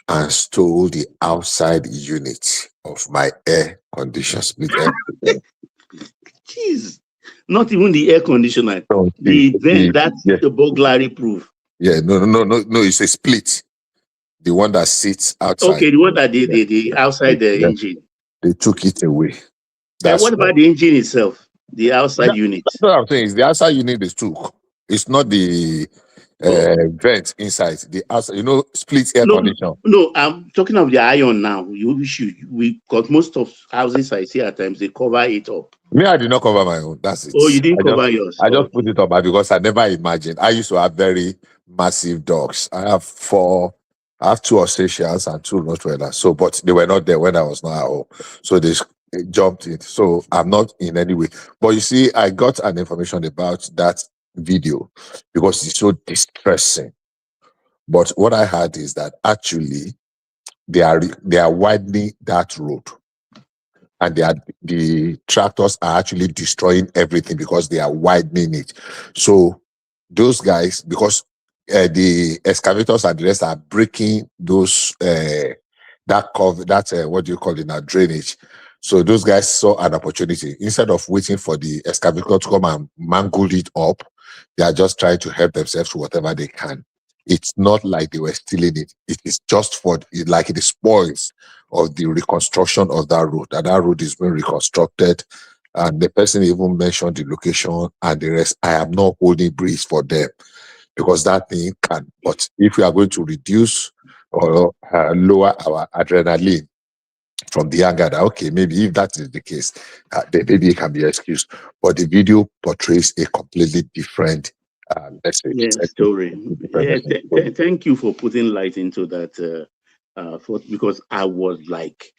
and stole the outside unit of my air conditioner, split air conditioner. Jeez, not even the air conditioner. No, The vent, that's yeah, the burglary proof. yeah, no, it's a split. The one that sits outside. Okay, the one that the outside the engine. They took it away. And what about the engine itself? The outside unit. That's what I'm saying. Is the outside unit they took. It's not the vent inside. The outside, split air conditioner. No, I'm talking of the iron now. Because most of houses I see at times they cover it up. Me, I did not cover my own. That's it. Oh, you didn't cover yours. I just put it up because I never imagined. I used to have very massive dogs. I have 2 Alsatians and 2 Rottweilers. So, but they were not there when I was not at home. So they jumped in. So I'm not in any way. But you see, I got an information about that video because it's so distressing. But what I heard is that actually they are widening that road. And the tractors are actually destroying everything because they are widening it. So those guys, because the excavators and the rest are breaking those what do you call it now, drainage. So those guys saw an opportunity. Instead of waiting for the excavator to come and mangle it up, they are just trying to help themselves to whatever they can. It's not like they were stealing it. It is just for like the spoils of the reconstruction of that road. And that road is being reconstructed. And the person even mentioned the location and the rest. I am not holding breath for them because that thing can. But if we are going to reduce or lower our adrenaline from the anger, that okay, maybe if that is the case, then maybe it can be excused. But the video portrays a completely different message. Yes, story. Thank you for putting light into that. Because I was like,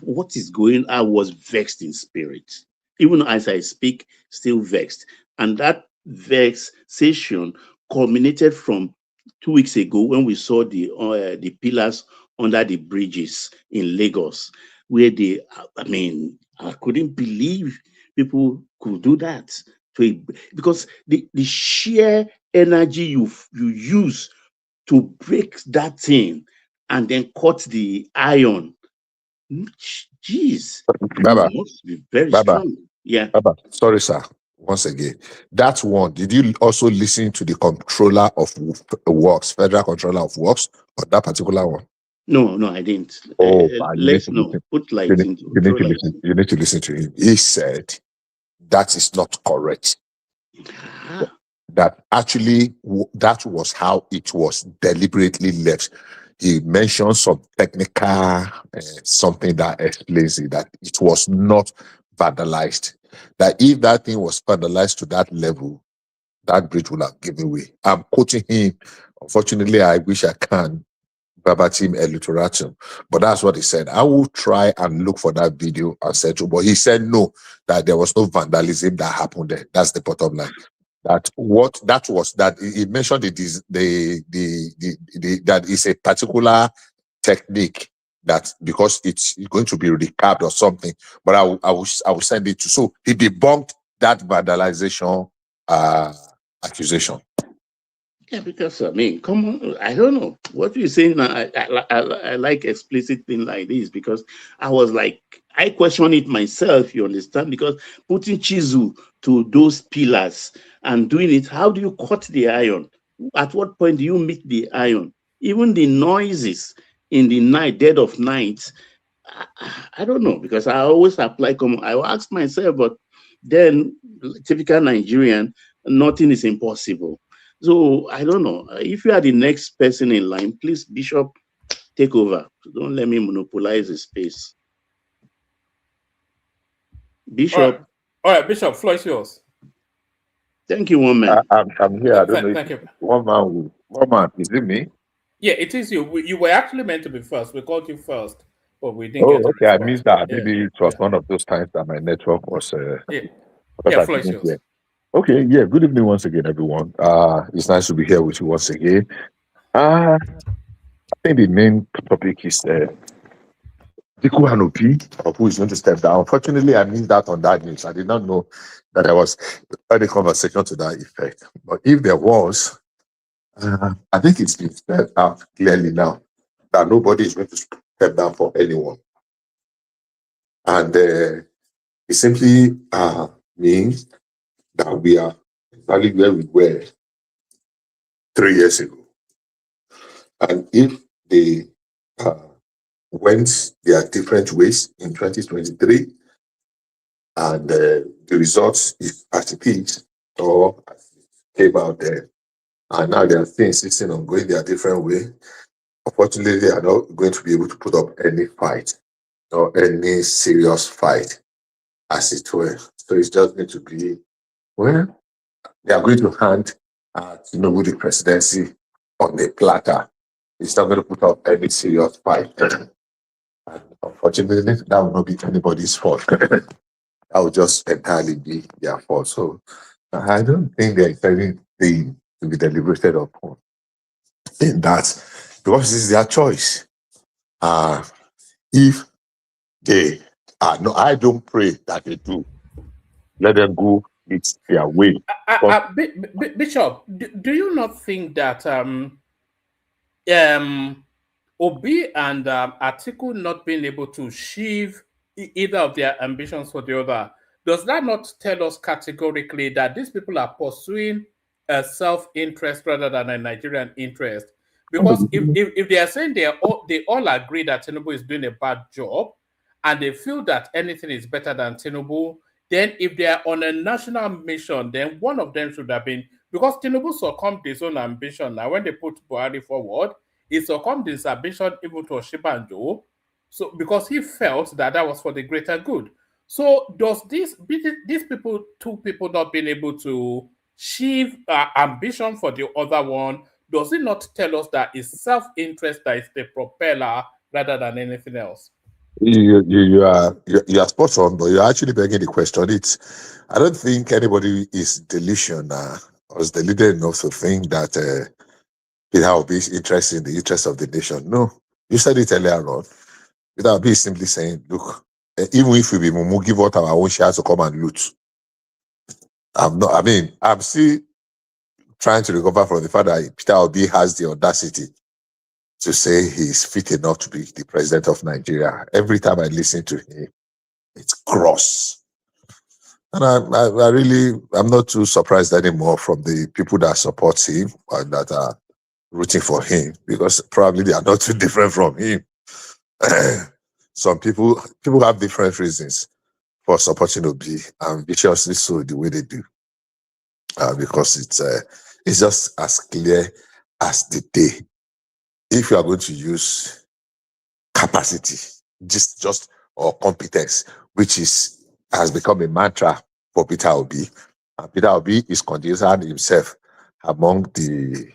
what is going? I was vexed in spirit. Even as I speak, still vexed. And that vexation culminated from 2 weeks ago when we saw the pillars under the bridges in Lagos, where I couldn't believe people could do that. Because the sheer energy you use to break that thing and then cut the iron. Jeez, Baba, must be very strong. Yeah. Baba, sorry, sir. Once again, that's one. Did you also listen to the controller of works, federal controller of works, on that particular one? No, I didn't. Oh, put light into it. You need to listen to him. He said that is not correct. That actually, that was how it was deliberately left. He mentioned some technical something that explains it, that it was not vandalized. That if that thing was vandalized to that level, that bridge would have given way. I'm quoting him. Unfortunately, I wish I can verbatim illiteratum, but that's what he said. I will try and look for that video and settle. But he said no, that there was no vandalism that happened there. That's the bottom line. That he mentioned it is that is a particular technique that because it's going to be recapped or something. But I will send it to. So he debunked that vandalization accusation. Yeah, because come on, I don't know what you're saying now. I like explicit thing like this because I was like, I question it myself. You understand? Because putting chisel to those pillars and doing it, how do you cut the iron? At what point do you meet the iron? Even the noises in the night, dead of night, I don't know, because I always apply I ask myself, but then typical Nigerian, nothing is impossible. So I don't know. If you are the next person in line, please, Bishop, take over. Don't let me monopolize the space. Bishop. All right, Bishop, floor is yours. Thank you, one man. I'm here. I don't know. Thank you. One man. Is it me? Yeah, it is you. You were actually meant to be first. We called you first, but we didn't Oh, get a okay. I response. missed that. Yeah. Maybe it was one of those times that my network was. Yeah. Because Yeah, I floor is didn't yours. hear. Okay. Yeah. Good evening once again, everyone. It's nice to be here with you once again. I think the main topic is Atiku Hanopi, of who is going to step down. Unfortunately, I missed that on that news. I did not know that there was any conversation to that effect. But if there was, I think it's been said out clearly now that nobody is going to step down for anyone. And it simply means that we are exactly where we were 3 years ago. And if they went their different ways in 2023, and the results is as it is, or as it came out there, and now they are still insisting on going their different way, unfortunately, they are not going to be able to put up any fight or any serious fight, as it were. So it's just going to be, well, they are going to hand Tinubu the presidency on a platter. It's not going to put up any serious fight. And unfortunately, that will not be anybody's fault. That will just entirely be their fault. So I don't think there is anything to be deliberated upon in that, because this is their choice. If they no, I don't pray that they do. Let them go. It's their way. Bishop, do you not think that Obi and Atiku not being able to achieve either of their ambitions for the other, does that not tell us categorically that these people are pursuing a self-interest rather than a Nigerian interest? Because if they are saying they all agree that Tinubu is doing a bad job, and they feel that anything is better than Tinubu, then if they are on a national mission, then one of them should have been, because Tinubu succumbed his own ambition. Now, when they put Buhari forward, he succumbed his ambition even to Oshibanjo, so because he felt that that was for the greater good. So does these two people not being able to achieve ambition for the other one, does it not tell us that it's self-interest that is the propeller rather than anything else? You are spot on, but you're actually begging the question. I don't think anybody is delusional or is deluded enough to think that Peter Obi is interested in the interest of the nation. No, you said it earlier on. Peter Obi is simply saying, look, even if we be Mumu, give out our own shares to come and loot. I'm still trying to recover from the fact that Peter Obi has the audacity to say he's fit enough to be the president of Nigeria. Every time I listen to him, it's gross. And I'm not too surprised anymore from the people that support him and that are rooting for him, because probably they are not too different from him. Some people have different reasons for supporting Obi, and viciously so the way they do, because it's just as clear as the day. If you are going to use capacity, just or competence, which has become a mantra for Peter Obi, and Peter Obi is considered himself among the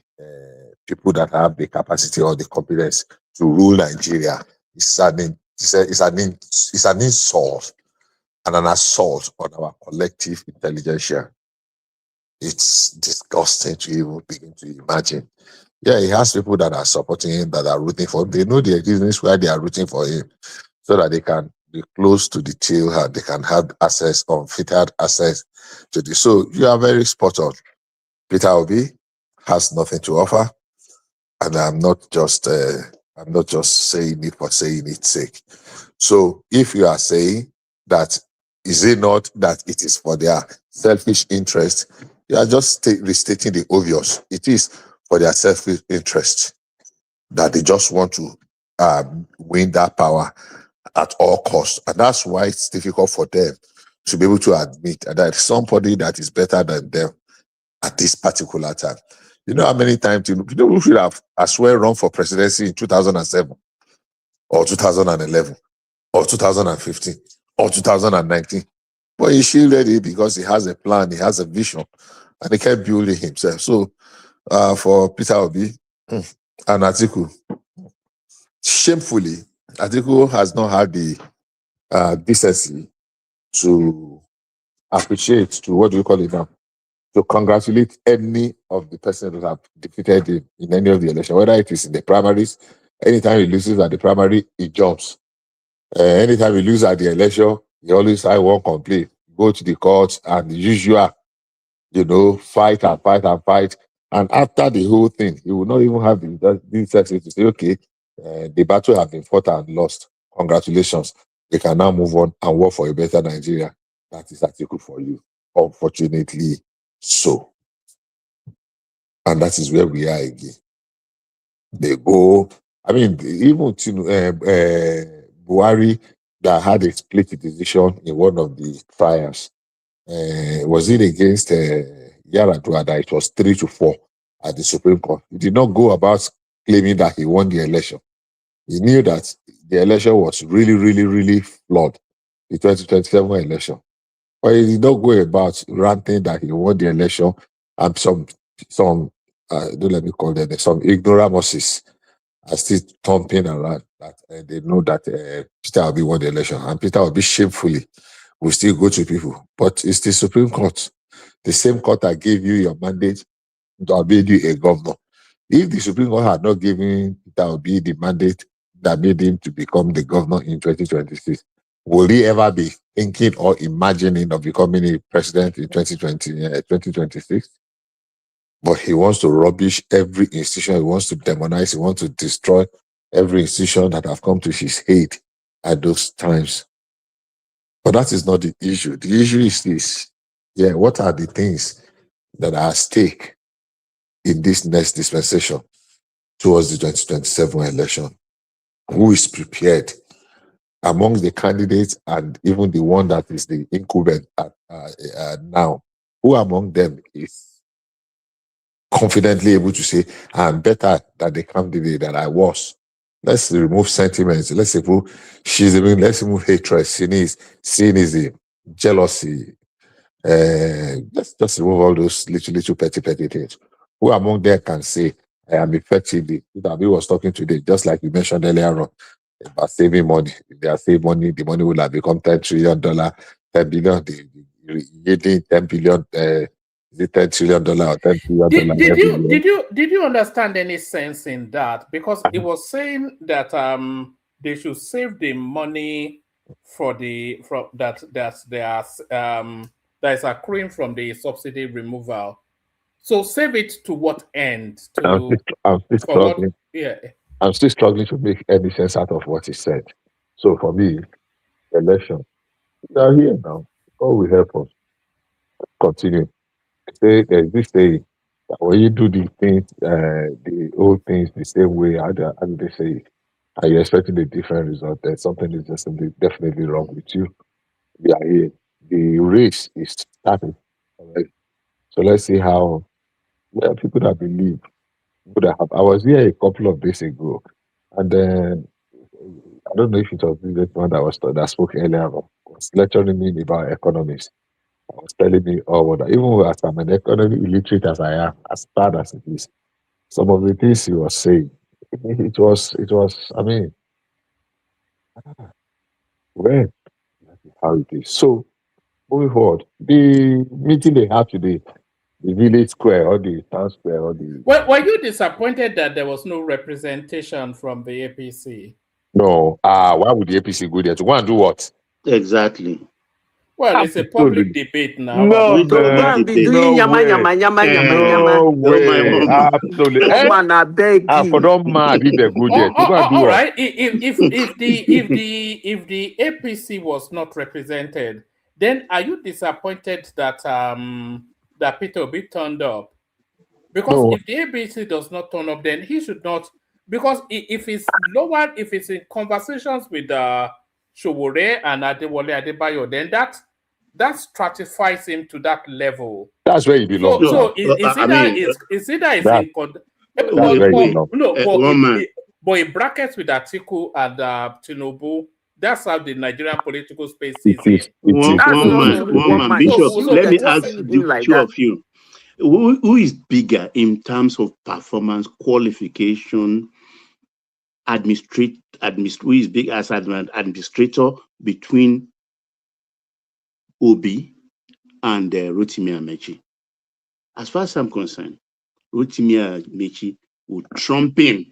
people that have the capacity or the competence to rule Nigeria. It's an insult and an assault on our collective intelligentsia. It's disgusting to even begin to imagine. Yeah, he has people that are supporting him, that are rooting for him. They know the reasons why they are rooting for him, so that they can be close to the till and they can have unfettered access to this. So you are very spot on. Peter Obi has nothing to offer, and I'm not just saying it for saying its sake. So if you are saying that, is it not that it is for their selfish interest? You are just restating the obvious. It is for their selfish interest that they just want to win that power at all costs. And that's why it's difficult for them to be able to admit that somebody that is better than them at this particular time. You know how many times you know who should have, I swear, run for presidency in 2007 or 2011 or 2015 or 2019. But he shielded it because he has a plan, he has a vision, and he kept building himself. So for Peter Obi and Atiku, shamefully, Atiku has not had the decency to appreciate, to what do you call it now, to congratulate any of the persons that have defeated him in any of the election, whether it is in the primaries. Anytime he loses at the primary, he jumps. Anytime he loses at the election, he always I won't complain. Go to the courts and the usual, fight and fight and fight. And after the whole thing, he will not even have the decency to say, okay, the battle has been fought and lost. Congratulations. They can now move on and work for a better Nigeria. That is Atiku for you. Unfortunately, so. And that is where we are again. They go, I mean, even Buhari that had a split decision in one of the trials, was it against Yaradua that it was 3-4 at the Supreme Court? He did not go about claiming that he won the election. He knew that the election was really, really, really flawed, the 2027 election. But he did not go about ranting that he won the election and some don't let me call them, some ignoramuses are still thumping around that they know that Peter Obi won the election, and Peter Obi shamefully will still go to people. But it's the Supreme Court, the same court that gave you your mandate that made you a governor. If the Supreme Court had not given Peter Obi the mandate that made him to become the governor in 2026, will he ever be thinking or imagining of becoming a president in 2026? But he wants to rubbish every institution. He wants to demonize. He wants to destroy every institution that have come to his aid at those times. But that is not the issue. The issue is this. Yeah, what are the things that are at stake in this next dispensation towards the 2027 election? Who is prepared among the candidates and even the one that is the incumbent now? Who among them is confidently able to say, I'm better than the candidate that I was? Let's remove sentiments. Let's remove schism. Let's remove hatred, cynicism, jealousy. Let's just remove all those little petty things. Who among them can say, I am effectively? Dabi was talking today, just like we mentioned earlier on, about saving money. If they are saving money, the money will have become $10 trillion, 10 billion, yielding 10 billion. Is it $10 trillion or $10 trillion? Did you understand any sense in that? Because it was saying that they should save the money that is accruing from the subsidy removal. So save it to what end? I'm still struggling to make any sense out of what he said. So for me, election, we are here now. God will help us continue. There's this saying that when you do the things, the old things the same way, how do they say it? Are you expecting a different result? Then something is just definitely wrong with you. We are here. The race is starting already. So let's see how people that believe would have. I was here a couple of days ago, and then I don't know if it was this one that spoke earlier on, was lecturing me about economics. I was telling me, even as I'm an economy illiterate as I am, as bad as it is, some of the things he was saying, it was, I mean, well, that is how it is. So, moving forward, the meeting they have today, the village square or the town square or the... Well, were you disappointed that there was no representation from the APC? No. Why would the APC go there? To go and do what? Exactly. Well, it's a public debate now. No, It's a public debate. No way. Absolutely. This one, I beg you. For don't mad if they go there. All right. If the APC was not represented, then are you disappointed that that Peter Obi turned up? Because if the APC does not turn up, then he should not. Because if it's lower, if it's in conversations with Showore and Adewale Adebayo, then that stratifies him to that level. That's where he belongs. So it's either it's that's in where he belongs. but in brackets with Atiku and Tinubu, that's how the Nigerian political space sees it. One man, Bishop. Let me ask the two of you: who is bigger in terms of performance, qualification, who is big as an administrator between Obi and Rotimi Amechi? As far as I'm concerned, Rotimi Amechi would trump him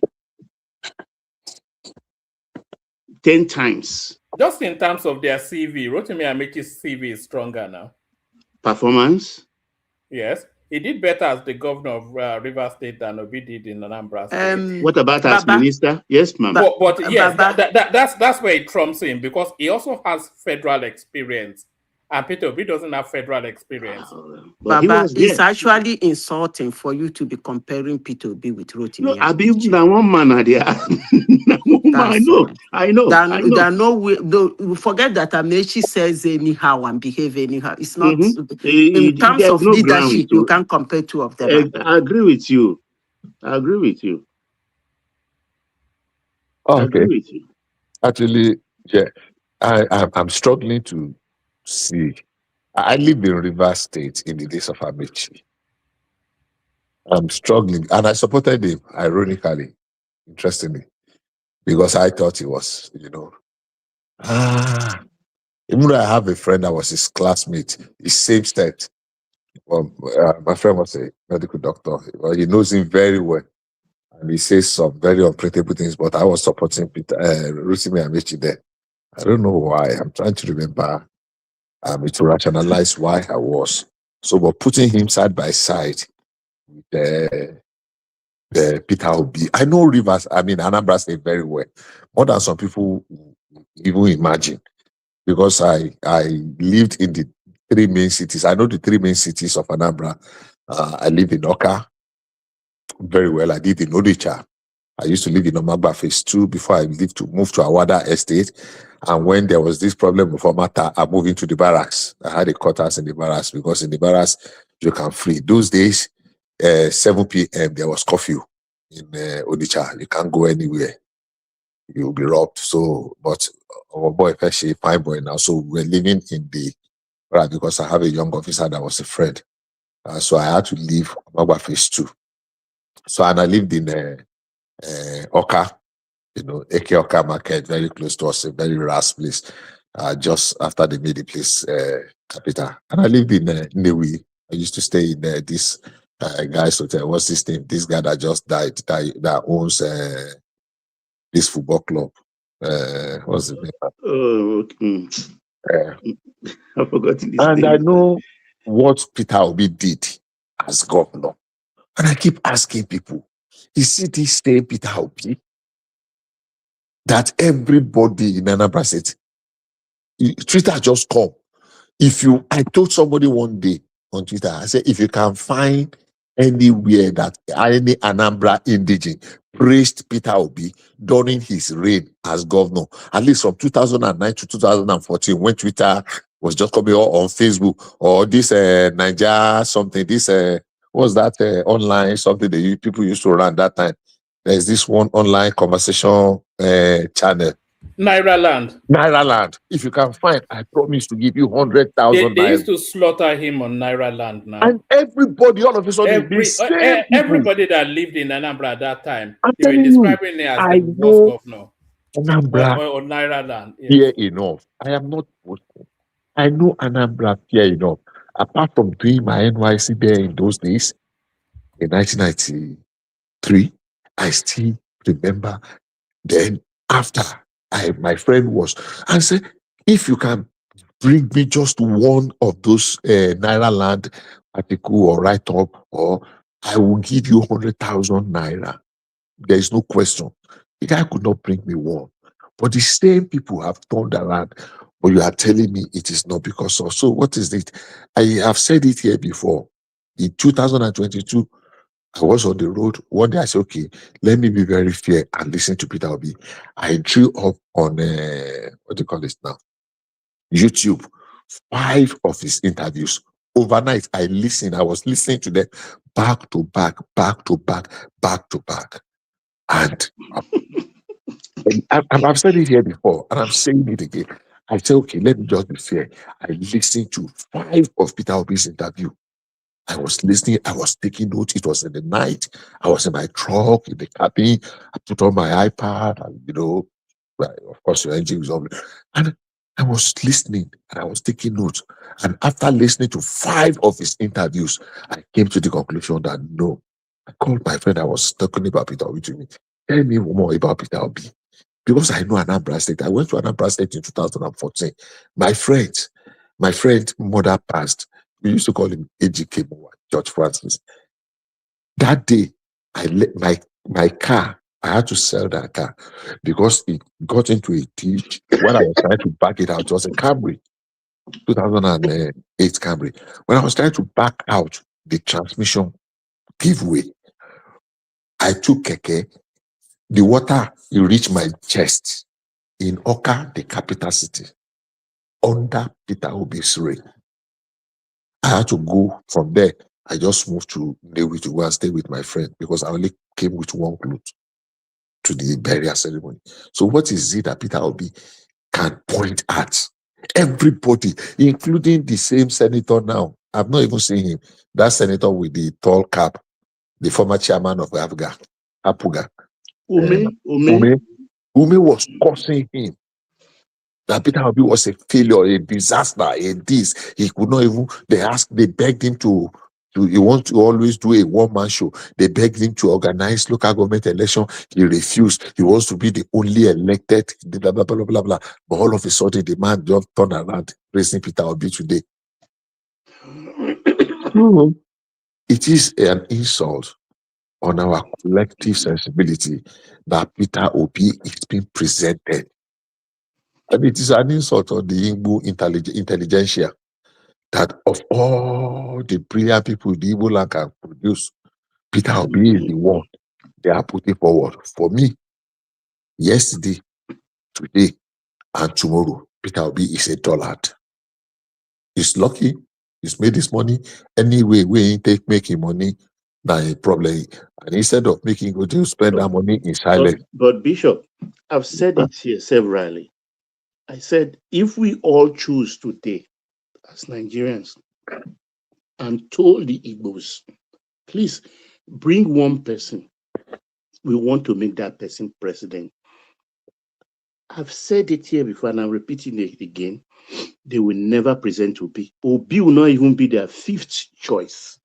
10 times. Just in terms of their CV, Rotimi Amechi's CV is stronger now. Performance? Yes. He did better as the governor of Rivers State than Obi did in Anambra State. What about as minister? Yes, ma'am. But yes, that's where it trumps him, because he also has federal experience. And Peter Obi doesn't have federal experience. Baba, it's actually insulting for you to be comparing Peter Obi with Rotimi. No, Abi, na one man there. I know. There are no way. Forget that Amechi says anyhow and behave anyhow. It's not in terms of leadership. You can't compare two of them. I agree with you. Okay. Actually, yeah, I'm struggling to see. I lived in Rivers State in the days of Amechi. I'm struggling, and I supported him, ironically, interestingly, because I thought he was, even though I have a friend that was his classmate, his same state. My friend was a medical doctor. Well, he knows him very well, and he says some very unpredictable things. But I was supporting Rotimi Amechi there. I don't know why. I'm trying to remember. To rationalize why I was. So, but putting him side by side with the Peter Obi, I know Anambra State very well, more than some people even imagine, because I lived in the 3 main cities. I know the 3 main cities of Anambra. I lived in Oka very well. I did in Onitsha. I used to live in Omagba Phase 2 before I moved to Awada Estate. And when there was this problem with Omata, I moved into the barracks. I had a quarters in the barracks, because in the barracks, you can free. Those days, 7 p.m., there was curfew in Onitsha. You can't go anywhere. You'll be robbed. So, but our boy, Pesci, fine boy now. So we're living in the barracks, because I have a young officer that was a friend. So I had to leave Omagba Phase 2. So, and I lived in Oka, Eke Oka Market, very close to us, a very rare place, just after they made the place capital. And I lived in Newi. I used to stay in this guy's hotel. What's his name? This guy that just died, that owns this football club. What's the name? I forgot his name. And I know what Peter Obi did as governor. And I keep asking people, is it this same Peter Obi that everybody in Anambra State, Twitter just come? I told somebody one day on Twitter, I said, if you can find anywhere that any Anambra indigene praised Peter Obi during his reign as governor, at least from 2009 to 2014, when Twitter was just coming on Facebook, or this Niger something, this what's that online something that people used to run that time. There's this one online conversation channel. Naira Land. If you can find, I promise to give you 100,000. They used to slaughter him on Naira Land now. And everybody, all of a sudden, everybody that lived in Anambra at that time, they were describing it as the worst governor. Anambra or Naira Land. Yes. Fear enough. I am not boasting. I know Anambra fear enough. Apart from doing my NYC there in those days, in 1993, I still remember. Then after my friend was, I said, if you can bring me just one of those Naira Land article or write up, or I will give you 100,000 Naira. There is no question. The guy could not bring me one. But the same people have turned around. But you are telling me it is not because of. So what is it? I have said it here before. In 2022, I was on the road. One day I said, okay, let me be very fair and listen to Peter Obi. I drew up on what do you call it now? YouTube, 5 of his interviews. Overnight, I was listening to them back to back, back to back, back to back. And I've said it here before, and I'm saying it again. I say, okay, let me just be fair. I listened to 5 of Peter Obi's interview. I was listening, I was taking notes. It was in the night. I was in my truck, in the cabin. I put on my iPad, and of course, your engine was on. And I was listening and I was taking notes. And after listening to 5 of his interviews, I came to the conclusion that no. I called my friend I was talking about Peter Obi to me. Tell me more about Peter Obi. Because I know Anambra State. I went to Anambra State in 2014. My friend's mother passed. We used to call him AGK, George Francis. That day, I let my car, I had to sell that car because it got into a ditch. When I was trying to back it out, it was a Camry, 2008 Camry. When I was trying to back out, the transmission gave way. I took keke. The water, it reached my chest in Oka, the capital city, under Peter Obi's reign. I had to go from there. I just moved to Nnewi to go and stay with my friend because I only came with one cloth to the burial ceremony. So what is it that Peter Obi can point at? Everybody, including the same senator now. I've not even seen him. That senator with the tall cap, the former chairman of Apuga. Ume was cursing him. That Peter Obi was a failure, a disaster, a this. He could not even, they begged him to he wants to always do a one-man show. They begged him to organize local government election. He refused. He wants to be the only elected, blah, blah, blah, blah, blah. But all of a sudden, the man just turned around, praising Peter Obi today. It is an insult on our collective sensibility that Peter Obi is being presented. And it is an insult on the Igbo intelligentsia that of all the brilliant people the Igbo land can produce, Peter Obi is the one they are putting forward. For me, yesterday, today, and tomorrow, Peter Obi is a dullard. He's lucky. He's made his money. Anyway, we ain't making money, not a problem. And instead of making good, you spend that money in silence. But Bishop, I've said it here severally. I said, if we all choose today as Nigerians and told the Igbos, please bring one person, we want to make that person president. I've said it here before and I'm repeating it again. They will never present Obi. Obi will not even be their 5th choice.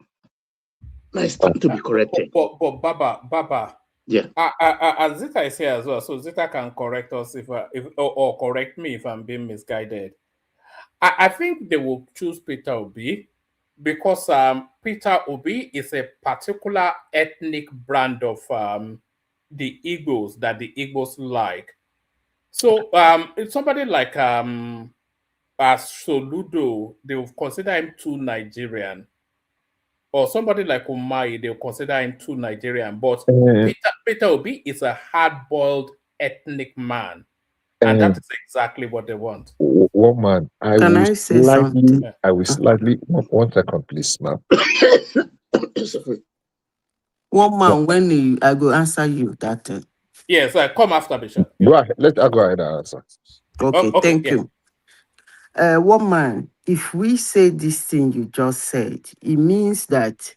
Now it's time to be corrected. But Baba. Yeah. As Zita is here as well, so Zita can correct us or correct me if I'm being misguided. I think they will choose Peter Obi because Peter Obi is a particular ethnic brand of the Igbos that the Igbos like. So if somebody like Soludo, they will consider him too Nigerian. Or somebody like Umai, they'll consider him too Nigerian. But Peter Obi is a hard-boiled ethnic man. And that is exactly what they want. One man, I will slightly, one second, please, ma'am. One man, when I go answer you that. Yes, come after Bishop. Go ahead. Let's go ahead and answer. Okay, thank you. One man, if we say this thing you just said, it means that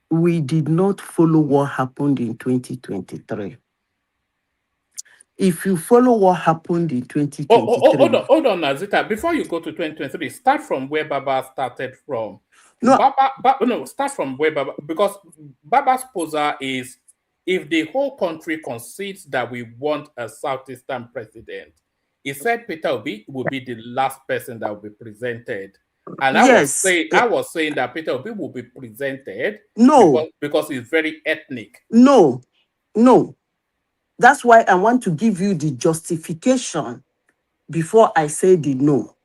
we did not follow what happened in 2023. If you follow what happened in 2023... Hold on, Nazita. Before you go to 2023, start from where Baba started from. Start from where Baba... Because Baba's poser is, if the whole country concedes that we want a Southeastern president, he said Peter Obi will be the last person that will be presented. And I was saying that Peter Obi will be presented because he's very ethnic. No. That's why I want to give you the justification before I say the no.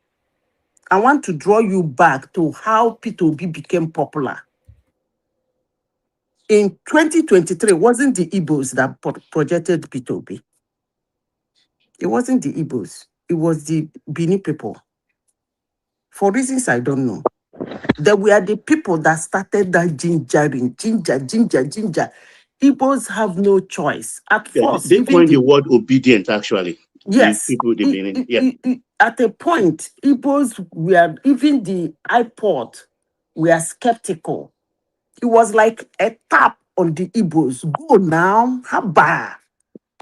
I want to draw you back to how Peter Obi became popular. In 2023, wasn't the Igbos that projected Peter Obi? It wasn't the Igbos. It was the Bini people. For reasons I don't know. They were the people that started that gingering. Ginger. Igbos have no choice. At Yeah, first, they even coined the word obedient, actually. yes, The people, the Benin. Yeah. at a point, Igbos were, even the iPod, were skeptical. It was like a tap on the Igbos. Go now, haba.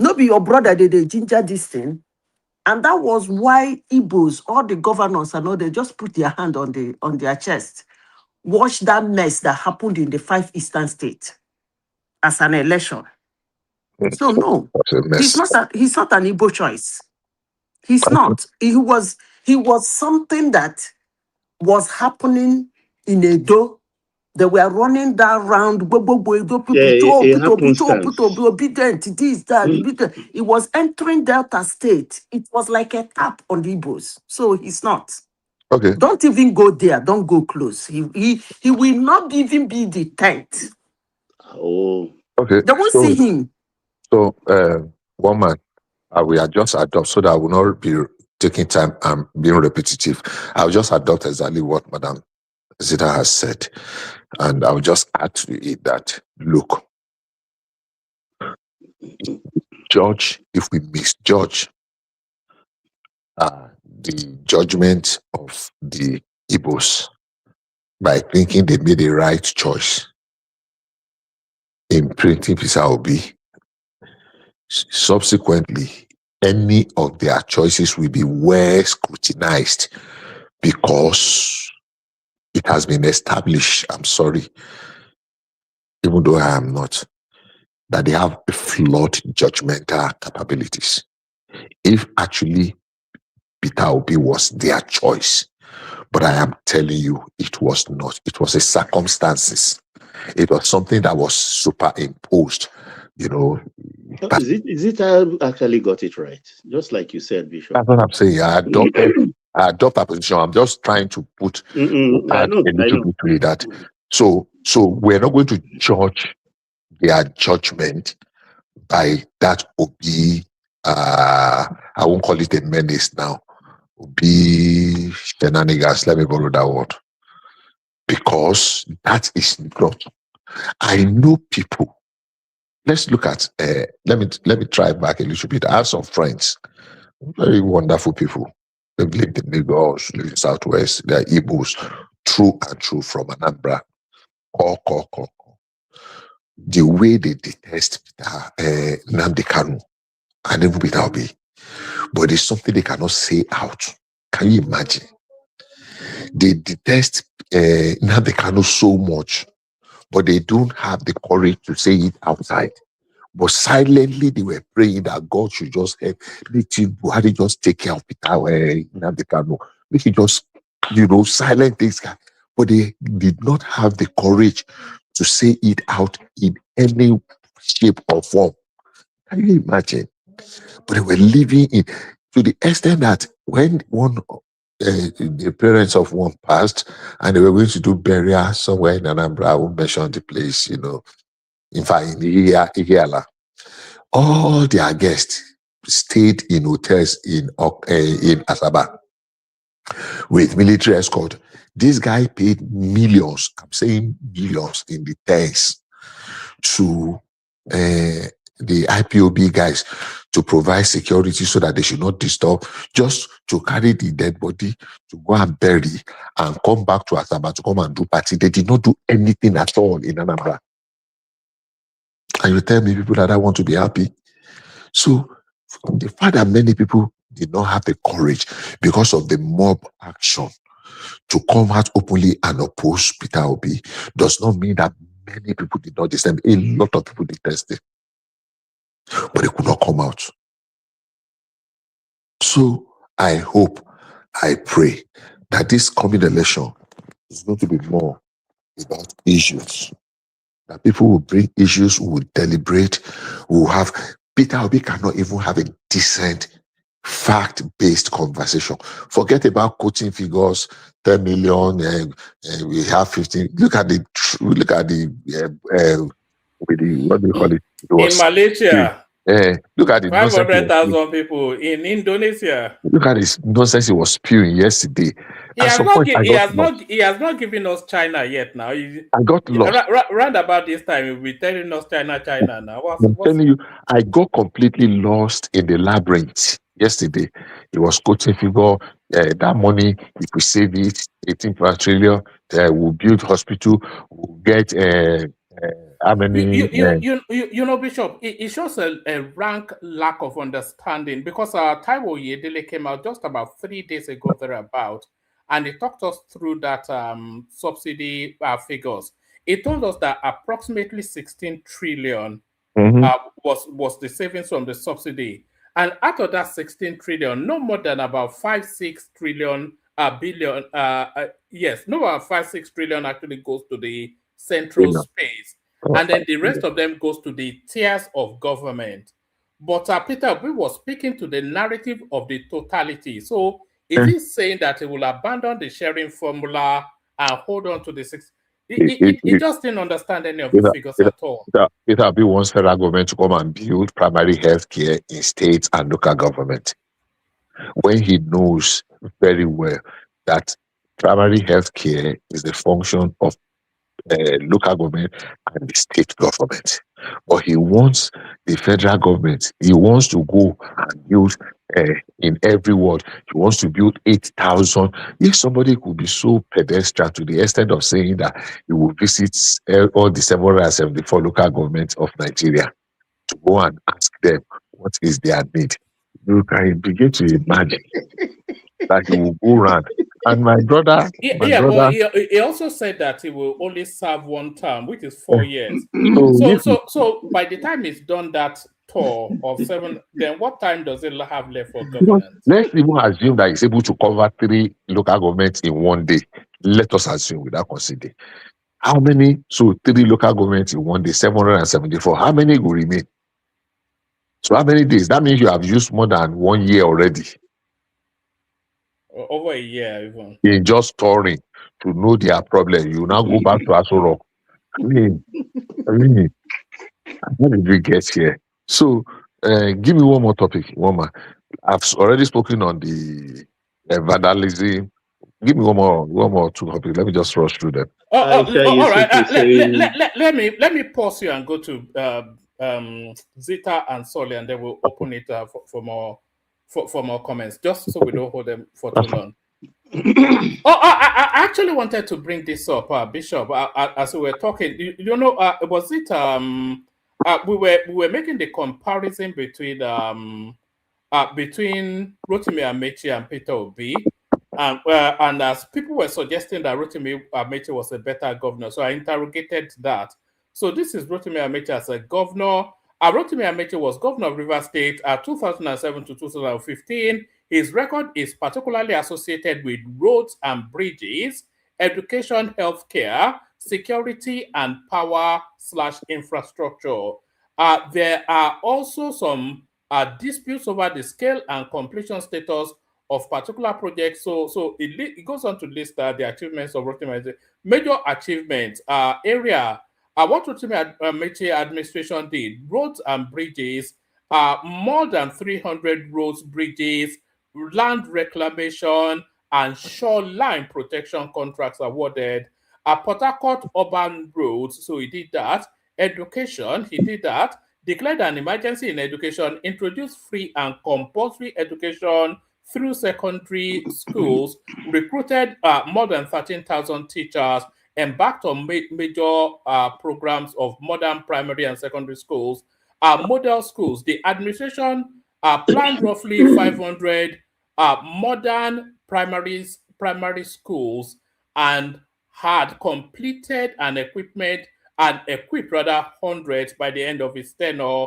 No be your brother, they ginger this thing. And that was why Igbos, all the governors and all, they just put their hand on their chest. Watch that mess that happened in the 5 eastern states as an election. So no, That's a mess. he's not an Igbo choice. He's not. He was something that was happening in Edo. They were running that round. People, obedient, this, that. It was entering Delta State. It was like a tap on the Igbos. So he's not. Okay. Don't even go there. Don't go close. He will not even be the 10th. Oh. Okay. They won't see him. So, one man, I will just adopt so that I will not be taking time and being repetitive. I'll just adopt exactly what Madam Zita has said. And I'll just add to it that, look, judge, if we misjudge the judgment of the Igbos by thinking they made a right choice in printing Peter Obi, subsequently, any of their choices will be well scrutinized because it has been established, I'm sorry, even though I am not, that they have flawed judgmental capabilities. If actually Peter Obi was their choice, but I am telling you, it was not. It was a circumstances. It was something that was superimposed, you know. Is it I actually got it right? Just like you said, Bishop. That's what I'm saying. I adopt a position. I'm just trying to put add a little bit to it that. So we're not going to judge their judgment by that Obi. I won't call it a menace now. Obi shenanigans. Let me borrow that word, because that is not. I know people. Let's look at. Let me try back a little bit. I have some friends, very wonderful people. They've lived in Lagos, live in Southwest. They're Igbos, true and true from Anambra. The way they detest Nnamdi Kanu and even Peter Obi, but it's something they cannot say out. Can you imagine? They detest Nnamdi Kanu so much, but they don't have the courage to say it outside. But silently, they were praying that God should just help. Buhari just take care of Peter Nnamdi Kanu. Make it just, silent this guy. But they did not have the courage to say it out in any shape or form. Can you imagine? But they were living in, to the extent that when the parents of one passed and they were going to do burial somewhere in Anambra, I won't mention the place, in fact, in Ihiala, all their guests stayed in hotels in Asaba with military escort. This guy paid millions, I'm saying billions in the tens, to the IPOB guys to provide security so that they should not disturb, just to carry the dead body to go and bury and come back to Asaba to come and do party. They did not do anything at all in Anambra. And you tell me people that I want to be happy. So the fact that many people did not have the courage because of the mob action to come out openly and oppose Peter Obi does not mean that many people did not detest him. A lot of people detested, but they could not come out. So I hope, I pray that this coming election is going to be more about issues. That people will bring issues, will deliberate, will have. Peter Obi cannot even have a decent, fact-based conversation. Forget about quoting figures, 10 million, we have 15. Look at the what do you call it? In Malaysia, Look at the nonsense. 500,000 people in Indonesia. Look at this nonsense he was spewing yesterday. He has not given us China yet. Now I got lost. Round about this time, he'll be telling us China. Now I'm telling you, I got completely lost in the labyrinth yesterday. He was quoting figure that money, if we save it, 18 trillion, we'll build hospital, we'll get how many? You know, Bishop, it shows a rank lack of understanding because Taiwo Yedele came out just about 3 days ago thereabout, and he talked us through that subsidy figures. He told us that approximately 16 trillion was the savings from the subsidy, and out of that 16 trillion, no more than about 5-6 trillion billion. Yes, no, about 5-6 trillion actually goes to the central space. And then the rest of them goes to the tiers of government. But Peter, we was speaking to the narrative of the totality. So is he saying that he will abandon the sharing formula and hold on to the six? He just didn't understand any of the figures at all. It will be one federal government to come and build primary health care in states and local government. When he knows very well that primary health care is the function of local government and the state government. But he wants the federal government, he wants to go and build in every ward, he wants to build 8,000. If somebody could be so pedestrian to the extent of saying that he will visit all the 774 local governments of Nigeria to go and ask them what is their need, you can begin to imagine that he will go around. And my brother, but he also said that he will only serve one term, which is 4 years. So by the time he's done that tour of 7, then what time does it have left for governance? Let's even assume that he's able to cover 3 local governments in one day. Let us assume without considering. How many? So 3 local governments in one day, 774. How many will remain? So how many days? That means you have used more than 1 year already. Over a year, even. In just touring to know their problem. You now go back to Aso Rock. I mean, how did we get here? So, give me one more topic, one more. I've already spoken on the vandalism. Give me one more 2 topics. Let me just rush through them. All right. Let me pause you and go to Zita and Soli, and then we'll open it for more comments, just so we don't hold them for too long. I actually wanted to bring this up, Bishop, as we were talking. Was it we were making the comparison between Rotimi Amechi and Peter Obi, and as people were suggesting that Rotimi Amechi was a better governor, so I interrogated that. So this is Rotimi Amechi as a governor. Rotimi Amechi was governor of Rivers State 2007 to 2015. His record is particularly associated with roads and bridges, education, healthcare, security, and power/infrastructure. There are also some disputes over the scale and completion status of particular projects. So it goes on to list the achievements of Rotimi Amechi. Major achievements area. What Rotimi Amechi administration did: roads and bridges, more than 300 roads, bridges, land reclamation, and shoreline protection contracts awarded. Port Harcourt urban roads, so he did that. Education, he did that. Declared an emergency in education, introduced free and compulsory education through secondary schools, recruited more than 13,000 teachers, embarked on major programs of modern primary and secondary schools, model schools. The administration planned roughly 500 modern primary schools and had completed and equipped hundreds by the end of its tenure.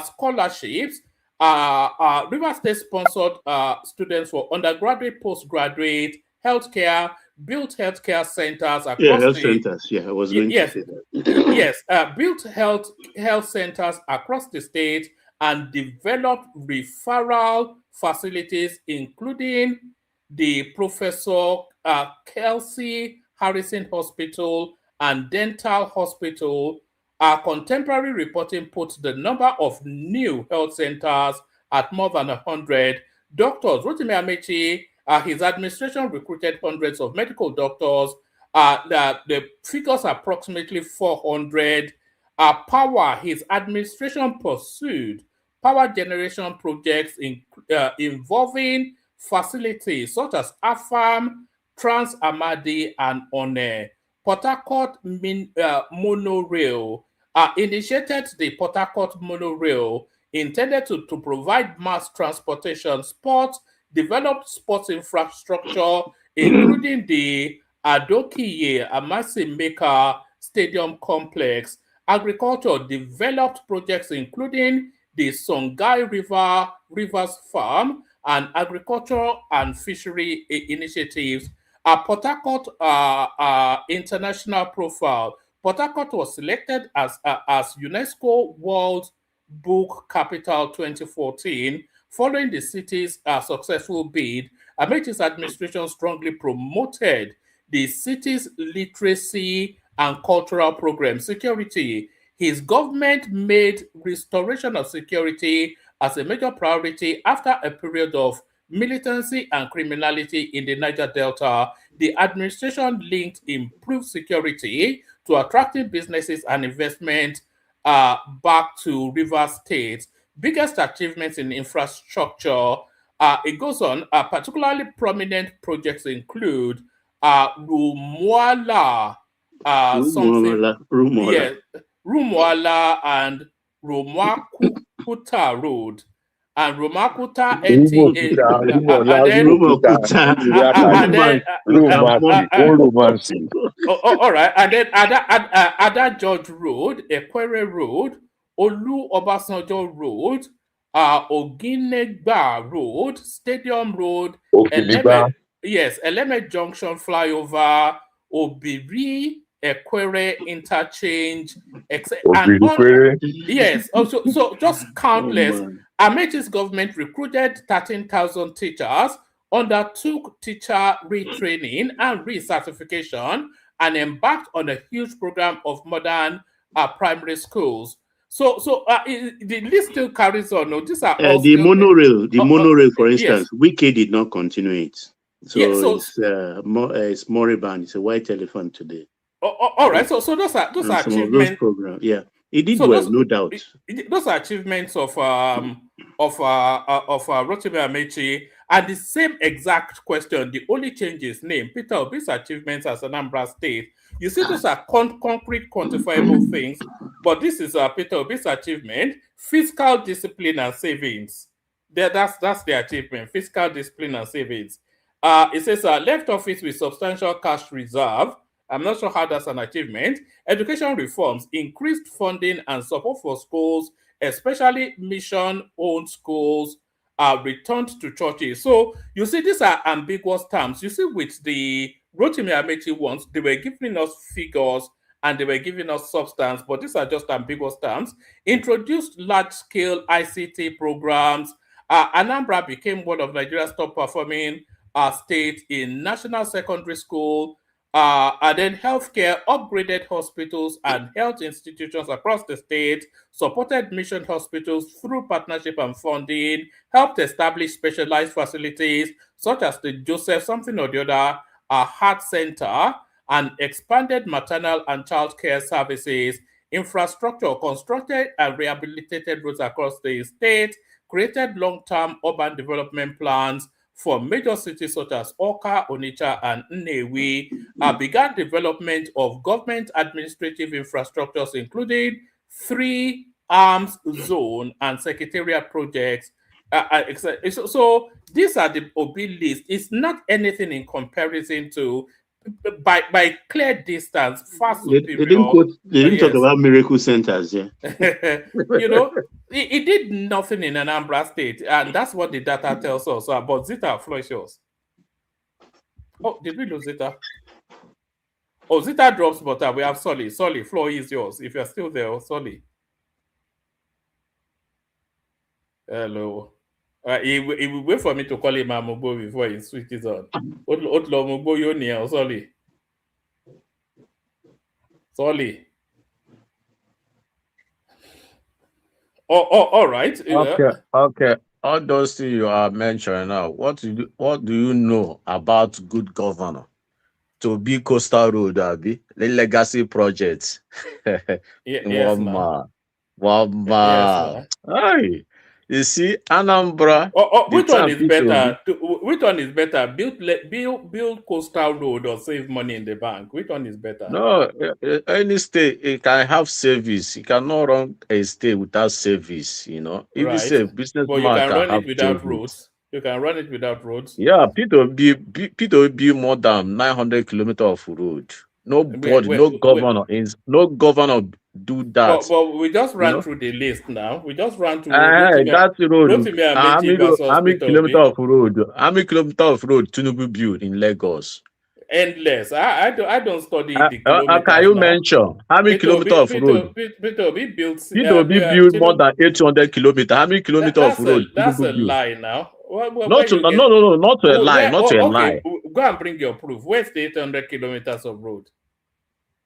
Scholarships. Rivers State sponsored students for undergraduate, postgraduate, healthcare, built healthcare centers across health centers. Yeah, I was going to say that. Yes, built health centers across the state and developed referral facilities, including the Professor Kelsey Harrison Hospital and Dental Hospital, Our contemporary reporting puts the number of new health centers at more than 100. Doctors, Rotimi Amechi, his administration recruited hundreds of medical doctors. The figures are approximately 400. Power, his administration pursued power generation projects involving facilities such as AFAM, Trans Amadi, and ONE. Port Harcourt monorail initiated the Port Harcourt monorail intended to provide mass transportation, sports, developed sports infrastructure, including the Adokiye Amasimeka Stadium Complex. Agriculture developed projects including the Songhai Rivers Farm and agriculture and fishery initiatives. Port Harcourt international profile. Port Harcourt was selected as UNESCO World Book Capital 2014 following the city's successful bid. Amechi's administration strongly promoted the city's literacy and cultural programs. Security. His government made restoration of security as a major priority after a period of militancy and criminality in the Niger Delta. The administration linked improved security to attracting businesses and investment back to Rivers State. Biggest achievements in infrastructure. It goes on. Particularly prominent projects include Rumuala, Rumuala and Romakuta Road. And Romakuta NTA, all right, and then Ada George Road, Ekwere Road, Olu Obasanjo Road, Oginegba Road, Stadium Road, Eleme Junction Flyover, Obiri Ekwere Interchange, so just countless. Amechi's government recruited 13,000 teachers, undertook teacher retraining and recertification, and embarked on a huge program of modern primary schools. So the list still carries on. No, these are all the monorail, for instance, Wike did not continue it. So it's moribund. It's a white elephant today. All right. So those are achievements. Yeah, it did well, no doubt. Those are achievements of Rotimi Amechi. And the same exact question, the only change is name. Peter Obi's achievements as Anambra State. You see, those are concrete, quantifiable things. But this is Peter Obi's achievement: fiscal discipline and savings. That's the achievement: fiscal discipline and savings. It says left office with substantial cash reserve. I'm not sure how that's an achievement. Education reforms, increased funding and support for schools, especially mission-owned schools, returned to churches. So you see, these are ambiguous terms. You see, with the Rotimi Amechi ones, they were giving us figures and they were giving us substance, but these are just ambiguous terms. Introduced large-scale ICT programs. Anambra became one of Nigeria's top-performing states in national secondary school. And then healthcare, upgraded hospitals and health institutions across the state, supported mission hospitals through partnership and funding, helped establish specialized facilities such as the Joseph something or the other Heart Center, and expanded maternal and child care services. Infrastructure, constructed and rehabilitated roads across the state, created long-term urban development plans for major cities such as Oka, Onitsha, and Nnewi, began development of government administrative infrastructures, including 3 arms zone and secretariat projects. So these are the OB list. It's not anything in comparison to, by clear distance, far superior. They didn't talk about miracle centers, yeah. You know, it did nothing in Anambra State, and that's what the data tells us. But Zita, floor is yours. Oh, did we lose Zita? Oh, Zita drops, but we have Solly. Solly, floor is yours. If you're still there, Solly. Hello. He will wait for me to call him Amubo before he switches on. Otlo Amubo Yoni, Solly. Solly. all right. Okay. All those things you are mentioning now, what do you know about good governor? To be Coastal Road, Abi, the legacy project. Yes, now. Yes, Wama. now. Aye. You see, Anambra, the Which one time is people better? Which one is better? Build Coastal Road or save money in the bank? Which one is better? no, any state it can have service. You cannot run a state without service. If it's Right. a But you businessman can can run have it without service. roads. You can run it without roads. Yeah, P2B more than 900 kilometers of road. Nobody, no governor do that. But we just You ran know, through the list now. We just ran through that road. Rotimi How Amechi versus many Peter kilometers Obi. of road? How many kilometers of road Tinubu built in Lagos? Endless. I don't study the Can kilometers you now. mention how many kilometers of road? Peter Obi built. P2B built more than 800 kilometers. How many kilometers of road That's Tinubu a built? lie now. Where Not to, you no, get? no, not to a lie, not to a Okay, lie. go and bring your proof. Where's the 800 kilometers of road?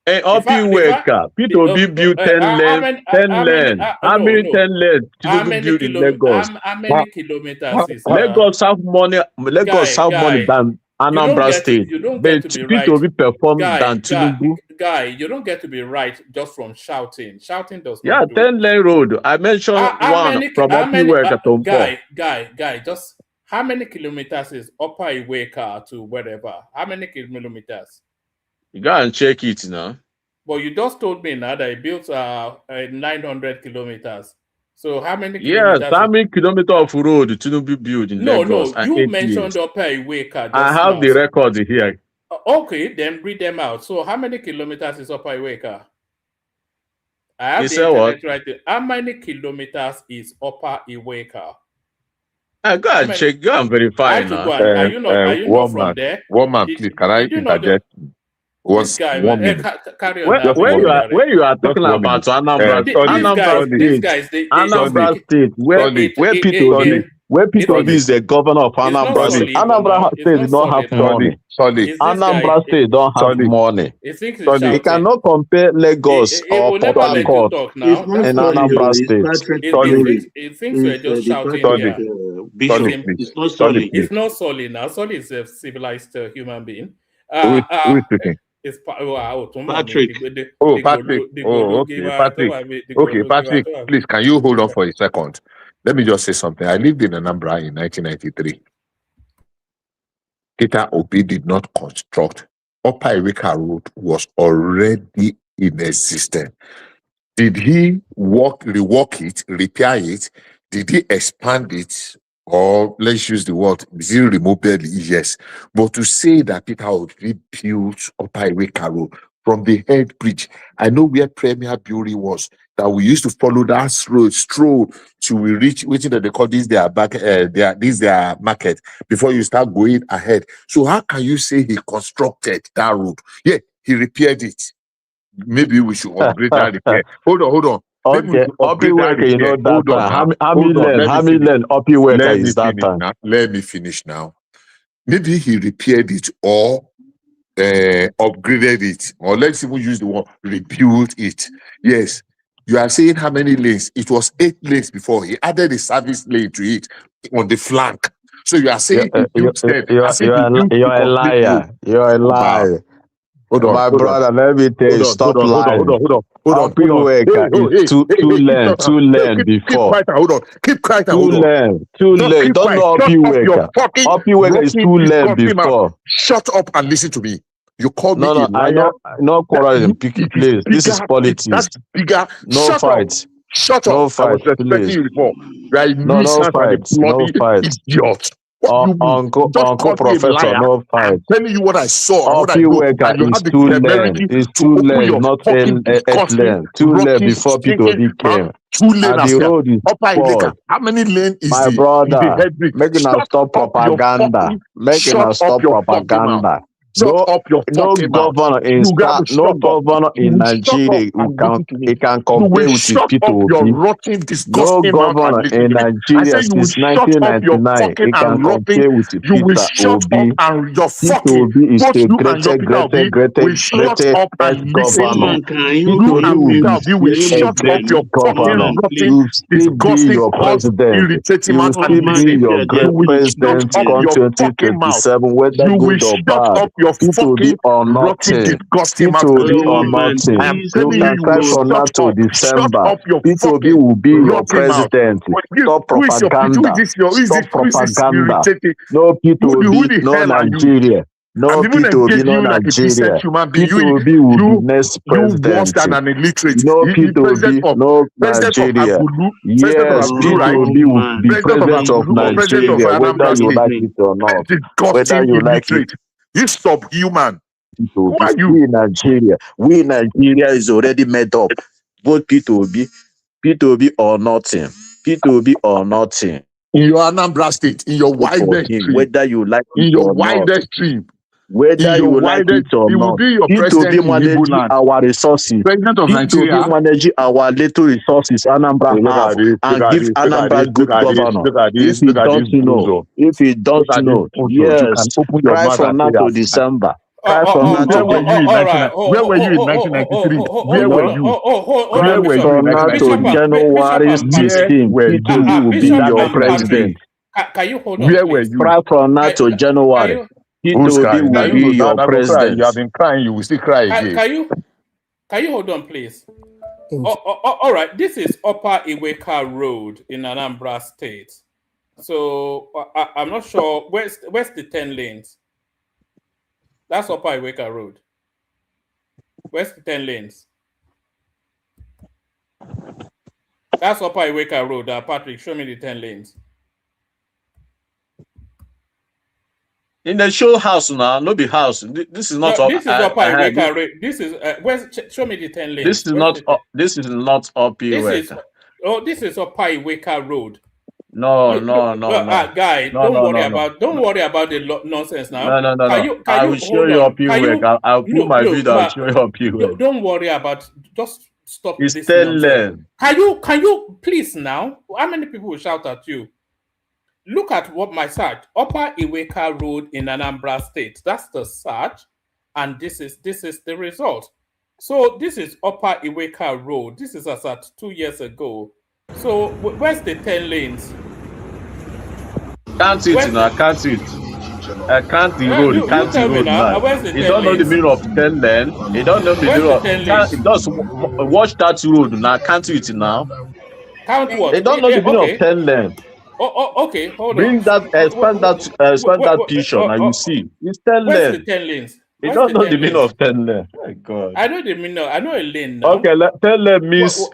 P2B built 10 lanes. 10 lanes. How many 10 lanes Tinubu built in Lagos? How many kilometers is Lagos have money guy? than You don't Anambra State. get to be right. P2B performed than Tinubu. Guy, you don't get to be right just from shouting. Shouting does Yeah, not do 10 lane road. I mentioned one from Opiweka to Mpo. Guy, just how many kilometers is Upper Iweka to whatever? How many kilometers? You go and check it now. But you just told me now that he built 900 kilometers. So how many Yes, kilometers? how many kilometers of road Tinubu built in Lagos? No, you mentioned Upper Iweka. I have the record here. Okay, then read them out. So how many kilometers is Upper Iweka? I have You the say internet what? right there. How many kilometers is Upper Iweka? Go and check, go and verify now. Are you not from there? One man, please, can I interject? This guy, 1 minute. Carry on. When you are talking about Anambra State, where P2B is the governor of Anambra State. Anambra State does not have money. Anambra State don't have money. He cannot compare Lagos or Port Harcourt and Anambra State. He thinks we're just shouting here. It's not solid. It's not Solly now. Solly is a civilized human being. Who is speaking? It's Patrick. Patrick. Okay, Patrick, please, can you hold on for a second? Let me just say something. I lived in Anambra in 1993. Peter Obi did not construct. Upper Iweka Road was already in existence. Did he rework it, repair it? Did he expand it? Or let's use the word, did he remove it? Yes. But to say that Peter Obi built Upper Iweka Road from the head bridge, I know where Premier Bury was, that we used to follow that road, stroll till we reach, waiting that they call this their market, before you start going ahead. So how can you say he constructed that road? Yeah, he repaired it. Maybe we should upgrade that repair. Hold on. Okay, Opiweka, you know that. How many lane Opiweka is that time? Let me finish now. Maybe he repaired it or upgraded it, or let's even use the word rebuilt it. Yes, you are saying how many lanes? It was 8 lanes before. He added a service lane to it on the flank. So you are saying you're a liar. You're a liar. Hold on, my brother. Let me tell you, stop lying. Hold on. Is two lane before. Keep quiet. Two lane. Don't know Opiweka. Opiweka is 2 lane before. Shut up and listen to me. You called me a liar. I know. No quarrel in place. This is politics. That's bigger. No fight. Shut up. No fight. I was respecting you before. Right? No fight. No fight. Idiot. Uncle Professor, no fight. I'm telling you what I saw. Opiweka is 2 lane. It's 2 lane, not 8 lane. 2 lane before P2B came. 2 lane. And the road is spoiled. How many lane is my brother? Making us stop propaganda. Making us stop propaganda. No, up your no fucking mouth. governor in You got to no shut up. governor You in will shut up Nigeria and listen to me. he can You compare will with his shut up your P2Obi. rotten, No disgusting mouth and governor listen in to me. I Nigeria said you will since shut up your 1999 fucking he can and rotten. compare with You will Peter shut up Obi. and your Peter fucking. Obi is Both the you and your Peter Obi will shut up and listen to ex-governor. me. Can You you Peter Obi and will Peter be Obi will still shut up your ex-governor. fucking rotten, You still be disgusting, your hot, president. irritating You will mouth still and be listen. your great You will shut president up come your fucking mouth. 2027, whether You will good or shut bad. up your Peter Obi fucking or rotten, nothing. disgusting mouth Peter and Obi listen or to me. nothing. I am You telling can you try will from now shut to up. Shut December. up your Peter Obi fucking will be your rotten mouth. president. Stop Who is your who propaganda. is this your Stop who is this propaganda. irritating? No Peter Who Obi, the no hell are you? Nigeria. I'm No even Peter Obi, engaging no you like a decent Nigeria. human being. Peter Obi will be next You worse president. than an illiterate. No You Peter president Obi, of no president of Nigeria. Agulu, president of Yes, Agulu, Peter right? Obi will be President of president of Agulu or president of Nigeria, whether Anambra you State. like it or not. Whether Disgusting you like it. illiterate. You subhuman. Peter Who Obi. are you? We in Nigeria. We in Nigeria is already made up. Both Peter Obi or nothing. Peter Obi or nothing. In your Anambra State, in your For widest him, dream, whether you like in it your or not. widest dream, Whether in your you like widest, it or he will not. be your Peter Obi president in Igbo manage land. our resources. President of Peter Obi Nigeria. manage our little resources Anambra have and give Anambra good governor. If you don't know, You can yes, open your cry mouth from and now say to that. December. Cry from now Where to were you in all right. 1990? Where were you in 1993? Where were you? Hold cry on, Where were Bishop. you in from now to Bishop 1993? January and Patrick. 16. Where Peter were Obi you will be Bishop your and Patrick. president. Can you hold on, Where were please? you? Cry from now to January. Peter Who's Obi crying? will Now be you your now go cry. You president. have been crying. You will still cry again. Can you hold on, please? All right. This is Upper Iweka Road in Anambra State. So I'm not sure where's the 10 lanes. That's Upper Iweka Road. Where's the 10 lanes? That's Upper Iweka Road. Patrick, show me the 10 lanes. In the show house now, no be house. This is not. No, this is Upper Iweka Road. This is show me the 10 lanes. This is not. This is not Upper Iweka. This is Upper Iweka Road. No. Guy, don't worry about the nonsense now. No. I will show you Upper Iweka. I'll put my video. I'll show you Upper Iweka. Don't worry about. Just stop it's this 10 nonsense. lane. Can you please now? How many people will shout at you? Look at what my search. Upper Iweka Road in Anambra State. That's the search, and this is the result. So this is Upper Iweka Road. This is as at 2 years ago. So where's the 10 lanes? Can't it now? Can't it? Can't the road? Can't the road now? You don't know the meaning of 10 lane. You don't know the meaning of. Just watch that road now. Can't it now? Count what? You don't know the meaning of 10 lane. Okay, hold on. Bring that, expand that picture now. You see, it's 10 lane. Where's the 10 lanes? You don't know the meaning of 10 lane. Oh God. I know the meaning. I know a lane now. Okay, 10 lane means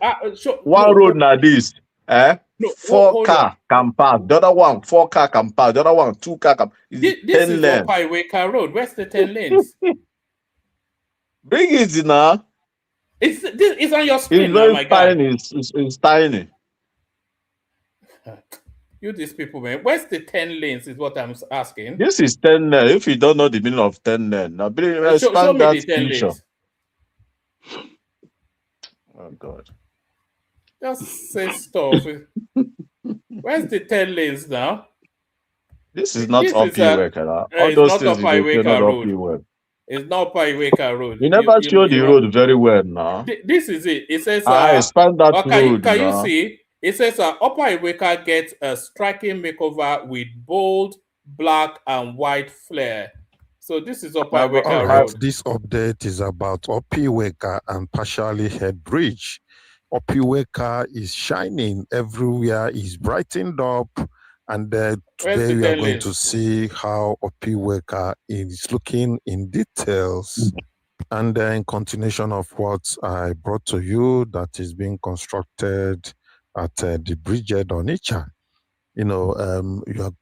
one road now this. 4 car can pass. The other one, 4 car can pass. The other one, 2 car can. This is Upper Iweka Road. Where's the 10 lanes? Bring it now. It's on your screen. It's very tiny. It's tiny. You these people, man. Where's the 10 lanes is what I'm asking. This is 10 lane. If you don't know the meaning of 10 lane, now show me the 10 picture. lanes. Oh God. Just say stuff. Where's the 10 lanes now? This is not Upper Iweka. All those things you do, not Upper Iweka. It's not Upper Iweka Road. You never show the road very well now. This is it. It says expand that road. Can you see? It says Upper Iweka gets a striking makeover with bold, black, and white flair. So this is Upper Iweka Road. This update is about Upper Iweka and partially Head Bridge. Upper Iweka is shining everywhere, is brightened up, and today we are going to see how Upper Iweka is looking in details. And in continuation of what I brought to you, that is being constructed at the bridgehead on Onitsha. You are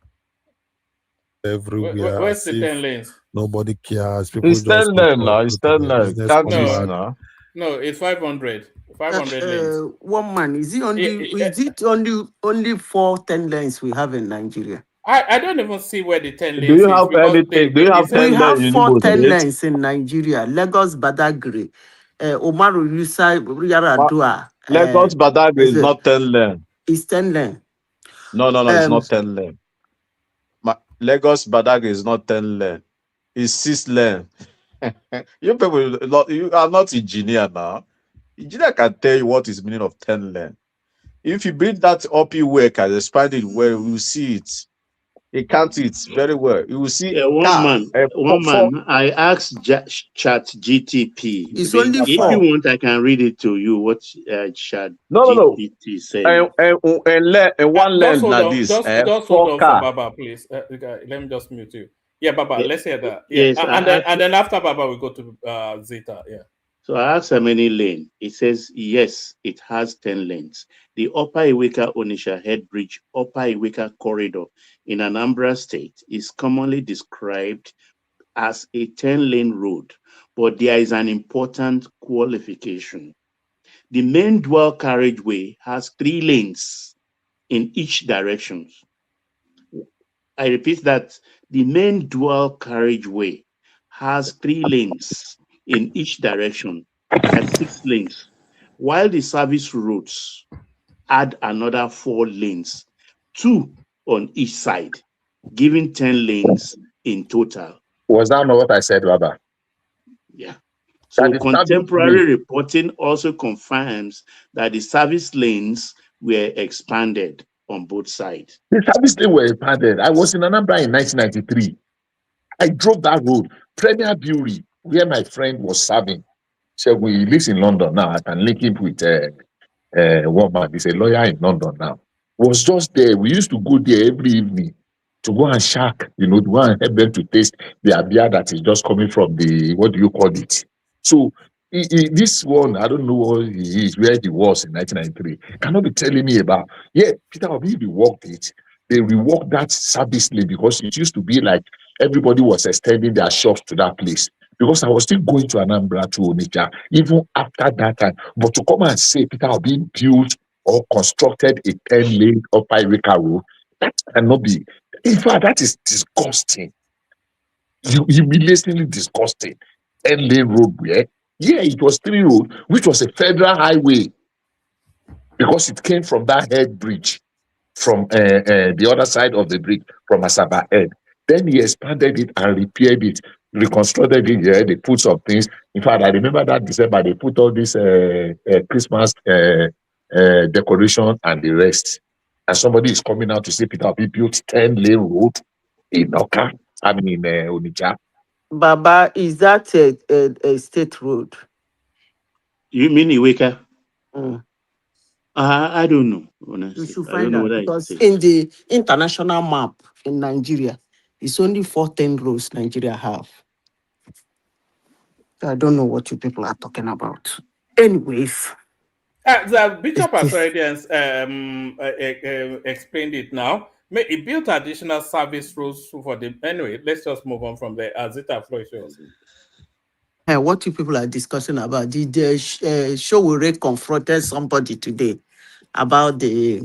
everywhere. Where's the 10 lanes? Nobody cares. People it's 10 lane now. It's 10 lane. No, it's 500. 500 lanes. One man, is it only 4 10 lanes we have in Nigeria? I don't even see where the 10 Do lanes you is have because anything? Do you have We 10 lane have in four Igbo 10 State? lanes in Nigeria. Lagos Badagry, Omaru Yusa Yaradua. Lagos Badagry is not 10 lane. It's 10 lane. No, it's not 10 lane. Lagos Badagry is not 10 lane. It's 6 lane. You people, you are not engineer now. Engineer can tell you what is meaning of 10 lane. If you bring that up your work and expand it well, you will see it. You count it very well. You will see One man. I asked Chat GTP. It's only If 4. you want, I can read it to you. What Chat No. GPT said. And one just lane hold like on, this. just hold 4 on for car. Baba, please. Let me just mute you. Yeah, Baba, let's hear that. Yeah, Yes, and then after Baba, we go to Zeta. Yeah. So I asked how many lanes. It says yes, it has 10 lanes. The Upper Iweka Onisha Head Bridge, Upper Iweka Corridor in Anambra State is commonly described as a 10-lane road, but there is an important qualification. The main dual carriageway has 3 lanes in each direction. I repeat that the main dual carriageway has 3 lanes in each direction. That's 6 lanes, while the service roads add another 4 lanes, 2 on each side, giving 10 lanes in total. Was that not what I said, Baba? Yeah. So That is contemporary reporting also confirms that the service lanes were expanded on both sides. the service they were expanded. I was in Anambra in 1993. I drove that road, Premier Brewery, where my friend was serving. So he lives in London now. I can link him with one man. He's a lawyer in London now. Was just there. We used to go there every evening to go and shack, to go and help them to taste the beer that is just coming from the, what do you call it? So this one, I don't know what he is, where he was in 1993. Cannot be telling me about. Yeah, Peter Obi reworked it. They reworked that service lane because it used to be like everybody was extending their shops to that place. Because I was still going to Anambra to Onitsha even after that time. But to come and say Peter Obi built or constructed a 10-lane Upper Iweka road, that cannot be. In fact, that is disgusting. Humiliatingly disgusting. 10-lane road where? Yeah, it was 3 road, which was a federal highway because it came from that head bridge from the other side of the bridge from Asaba Head. Then he expanded it and repaired it, reconstructed it. Yeah, they put some things. In fact, I remember that December they put all this Christmas decoration and the rest. And somebody is coming out to say Peter Obi built 10-lane road in Oka. I mean in Onitsha. Baba, is that a state road? You mean Iweka? Mm. I don't know, honestly. You should I don't find know out whether because it's in the international map in Nigeria, it's only 10 roads Nigeria have. I don't know what you people are talking about. Anyways. The Bishop has already explained it now. He built additional service roads for the. Anyway, let's just move on from there. Zita, floor is yours. What you people are discussing about, did Showore confronted somebody today about the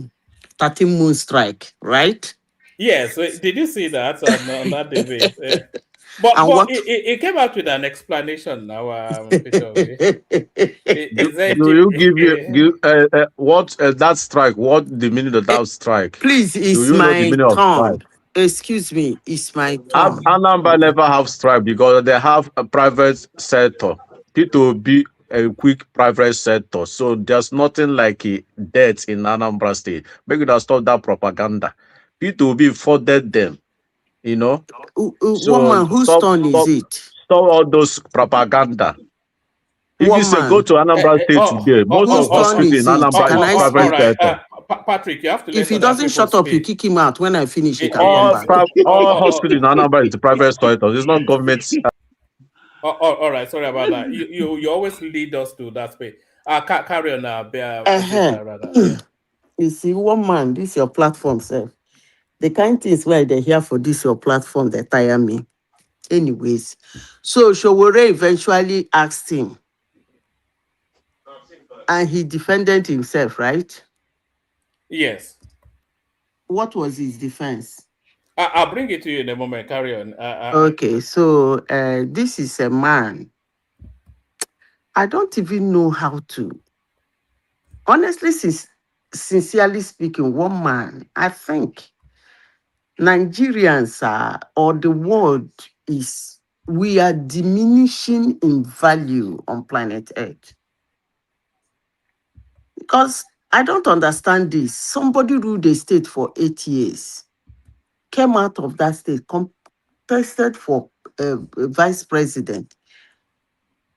13-moon strike, right? Yes, did you see that on that debate? But it came out with an explanation now, Bishop. Do you give what that strike? What the meaning of that strike? Please, Do it's you know the my meaning of turn. strike? Excuse me, it's my turn. Anambra never have strike because they have a private sector. P2B a quick private sector. So there's nothing like a debt in Anambra State. Make it stop that propaganda. P2B funded them, So Woman, whose turn is it? Stop all those propaganda. If you say go to Anambra State today, most of hospitals in Anambra is private sector. Patrick, you have to. If he doesn't shut up, you kick him out. When I finish, he can all come back. all hospitals in Anambra is private sector. It's not government. All right, sorry about that. You always lead us to that space. Carry on, rather. You see, woman, this your platform, sir. The kind things where they hear for this your platform, they tire me. Anyways, so Showore eventually asked him, and he defended himself, right? Yes. What was his defense? I'll bring it to you in a moment. Carry on. Okay, so this is a man. I don't even know how to. Honestly, sincerely speaking, one man, I think Nigerians are, or the world is, we are diminishing in value on planet Earth. Because I don't understand this. Somebody ruled a state for 8 years, came out of that state, contested for vice president.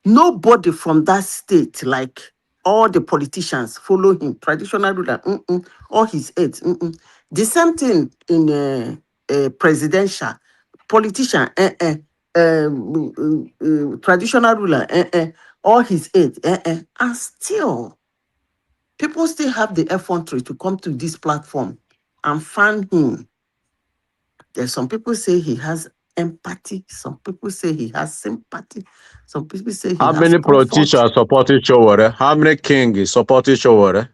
Nobody from that state, like all the politicians, follow him. Traditional ruler, all his aides. The same thing in presidential, politician, traditional ruler, all his aides, and still, people still have the effrontery to come to this platform and fan him. There's some people say he has empathy. Some people say he has sympathy. Some people say he How has many comfort. politicians supporting Showore? How many kings supporting Showore?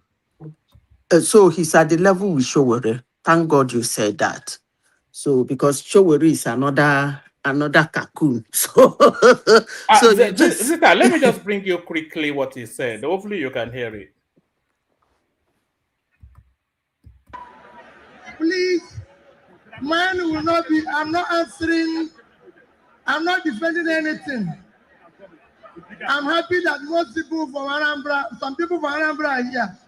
So he's at the level with Showore. Thank God you said that. So because Showore is another cocoon. So you just Zita, let me just bring you quickly what he said. Hopefully you can hear it. Please, man will not be, I'm not answering, I'm not defending anything. I'm happy that most people from Anambra, some people from Anambra are here.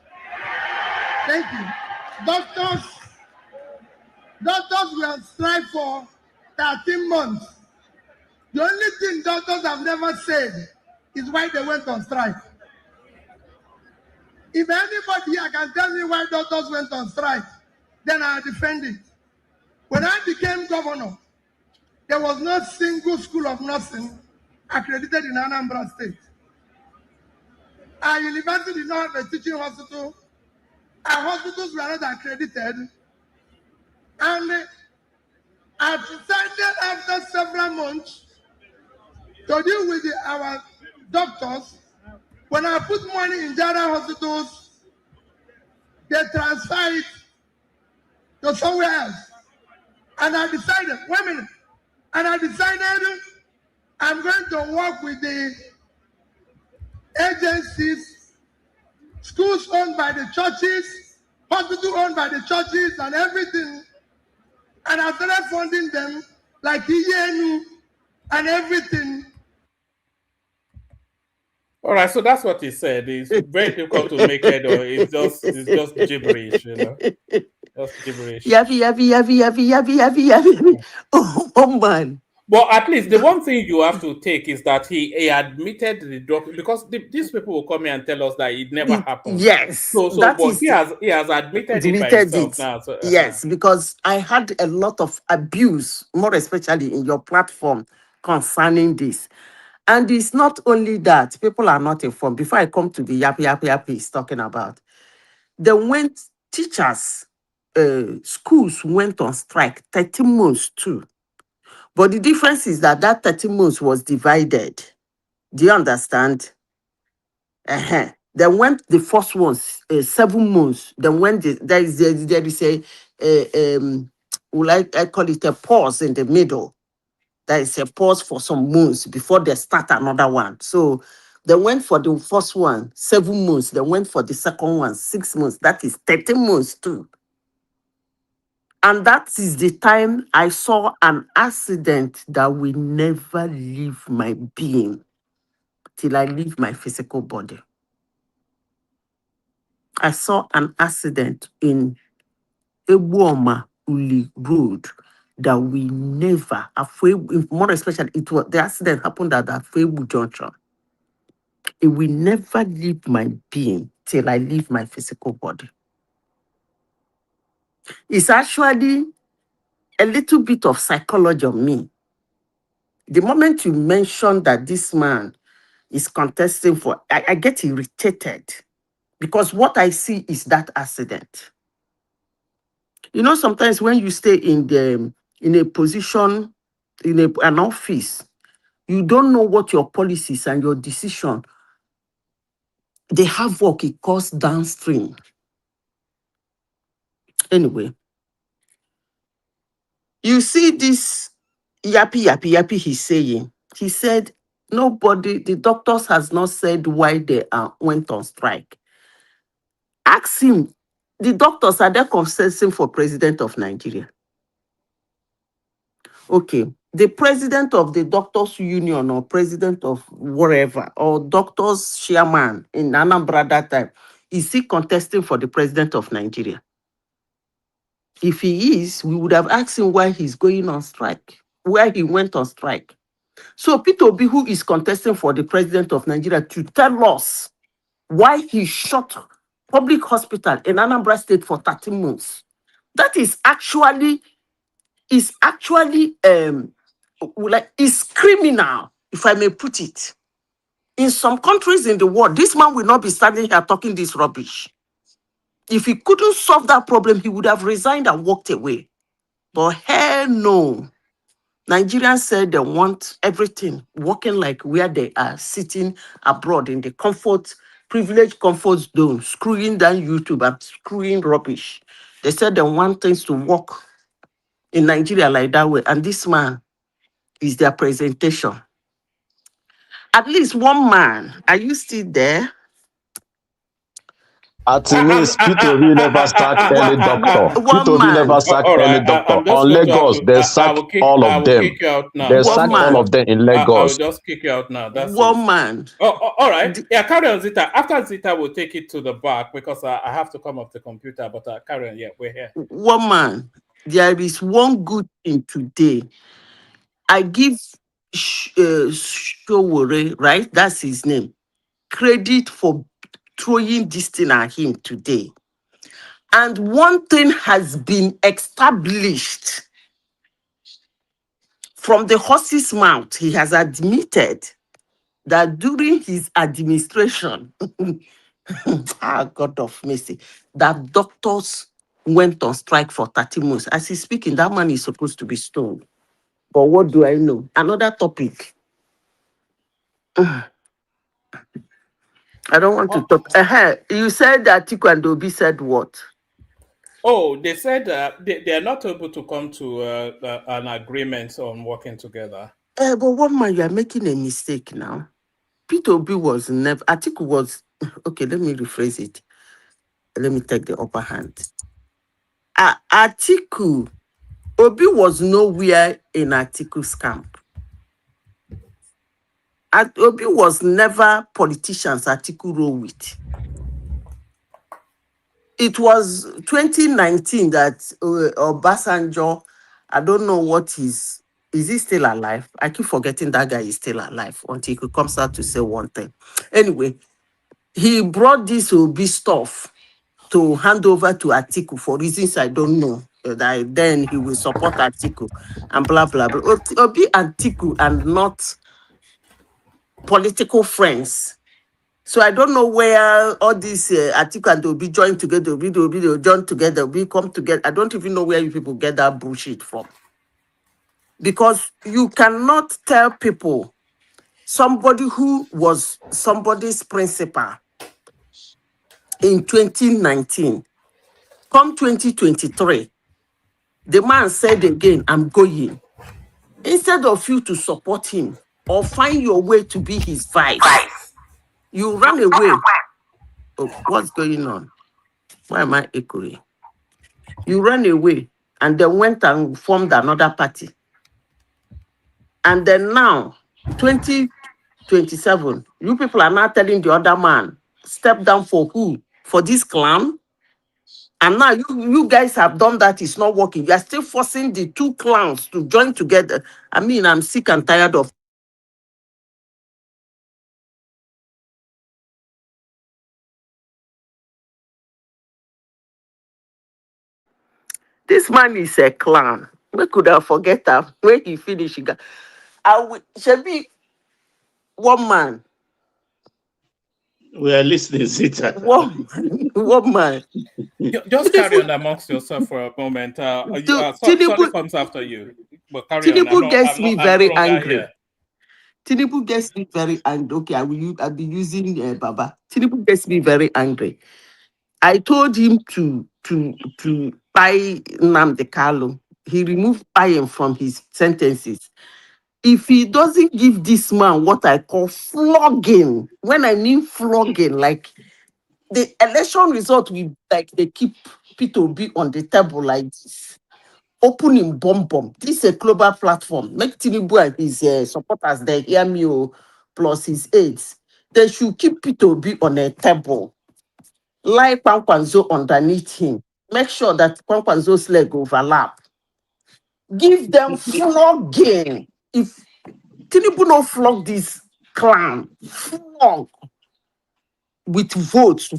Thank you. Doctors will strike for 13 months. The only thing doctors have never said is why they went on strike. If anybody here can tell me why doctors went on strike, then I defend it. When I became governor, there was no single school of nursing accredited in Anambra State. Our university did not have a teaching hospital. Our hospitals were not accredited. And I decided after several months to deal with our doctors. When I put money in general hospitals, they transfer it to somewhere else. And I decided, wait a minute, and I decided I'm going to work with the agencies, schools owned by the churches, hospitals owned by the churches and everything. And I started funding them like Iyenu and everything. All right, so that's what he said. It's very difficult to make head or it's just gibberish, you know. Just gibberish. Yavi. Oh man. But at least the one thing you have to take is that he admitted the drug because these people will come here and tell us that it never happened. Yes, So that but is he has admitted it by admitted himself it. now. So, Yes, because I had a lot of abuse, more especially in your platform concerning this. And it's not only that, people are not informed. Before I come to the yappy he's talking about, teachers, schools went on strike 13 months too. But the difference is that 13 months was divided. Do you understand? Then went the first ones 7 months. Then when there is I call it a pause in the middle. There is a pause for some months before they start another one. So they went for the first one 7 months. They went for the second one 6 months. That is 13 months too. And that is the time I saw an accident that will never leave my being till I leave my physical body. I saw an accident in Ebuoma Uli Road that we never, more especially, the accident happened at Afebu Junction. It will never leave my being till I leave my physical body. It's actually a little bit of psychology of me. The moment you mention that this man is contesting for, I get irritated because what I see is that accident. You know, sometimes when you stay in a position, in an office, you don't know what your policies and your decision, the havoc it causes downstream. Anyway, You see this yappy he's saying. He said nobody, the doctors has not said why they went on strike. Ask him, the doctors, are they consenting for president of Nigeria? Okay, the president of the doctors union or president of whatever, or doctors chairman in Anambra that time, is he contesting for the president of Nigeria? If he is, we would have asked him why he's going on strike, why he went on strike. So Peter Obi, who is contesting for the president of Nigeria, to tell us why he shut public hospital in Anambra State for 13 months. That is actually like, is criminal, if I may put it. In some countries in the world, this man will not be standing here talking this rubbish. If he couldn't solve that problem, he would have resigned and walked away. But hell no. Nigerians said they want everything working like where they are sitting abroad in the privileged comfort zone, screwing down YouTube and screwing rubbish. They said they want things to work in Nigeria like that way. And this man is their presentation. At least one man. Are you still there? At least Peter Obi never sacked any doctor. Peter Obi never sacked any doctor. I'm just On going to have Lagos, to. they sacked all I of will them. kick you out now. They sacked all of them in I will Lagos. just kick you out now. That's one it. man. All right. Yeah, carry on, Zita. After Zita, we'll take it to the back because I have to come off the computer. But carry on. Yeah, we're here. One man. There is one good thing today. I give Showore, right? That's his name. Credit for throwing this thing at him today. And one thing has been established from the horse's mouth. He has admitted that during his administration, God of mercy, that doctors went on strike for 30 months. As he's speaking, that man is supposed to be stoned. But what do I know? Another topic. I don't want to talk. You said that Atiku and Obi said what? Oh, they said they are not able to come to an agreement on working together. But one man, you are making a mistake now. Peter Obi was never. Atiku was. Okay, let me rephrase it. Let me take the upper hand. Atiku, Obi was nowhere in Atiku's camp. Obi was never politicians Atiku roll with. It was 2019 that Obasanjo, I don't know what is he still alive? I keep forgetting that guy is still alive until he comes out to say one thing. Anyway, he brought this Obi stuff to hand over to Atiku for reasons I don't know. That then he will support Atiku and blah, blah, blah. Obi and Atiku are not political friends. So I don't know where all these Atiku and Obi join together, Obi join together, Obi come together. I don't even know where you people get that bullshit from. Because you cannot tell people somebody who was somebody's principal in 2019, come 2023, the man said again, I'm going. Instead of you to support him or find your way to be his vice, you run away. Oh, what's going on? Why am I echoing? You ran away and then went and formed another party. And then now, 2027, you people are now telling the other man, step down for who? For this clan? And now you guys have done that, it's not working. You are still forcing the two clans to join together. I mean, I'm sick and tired of this man is a clown. We could have forget that when he finished. Should be one man. We are listening, Zita. One man. Just carry on amongst yourself for a moment. Sorry comes after you. But carry on. Tinubu gets me very angry. Here. Tinubu gets me very angry. Okay, I'll be using Baba. Tinubu gets me very angry. I told him to buy Nnamdi Kanu. he removed iron from his sentences. If he doesn't give this man what I call flogging, when I mean flogging, like the election result will like they keep P2B on the table like this. Opening bomb. This is a global platform. Make Tinubu and his supporters they hear me plus his aides. They should keep P2B on a table. Lie Kwankwanzo underneath him. Make sure that Kwankwanzo's leg overlap. Give them flogging. If Tinubu no flog this clown, flog with votes,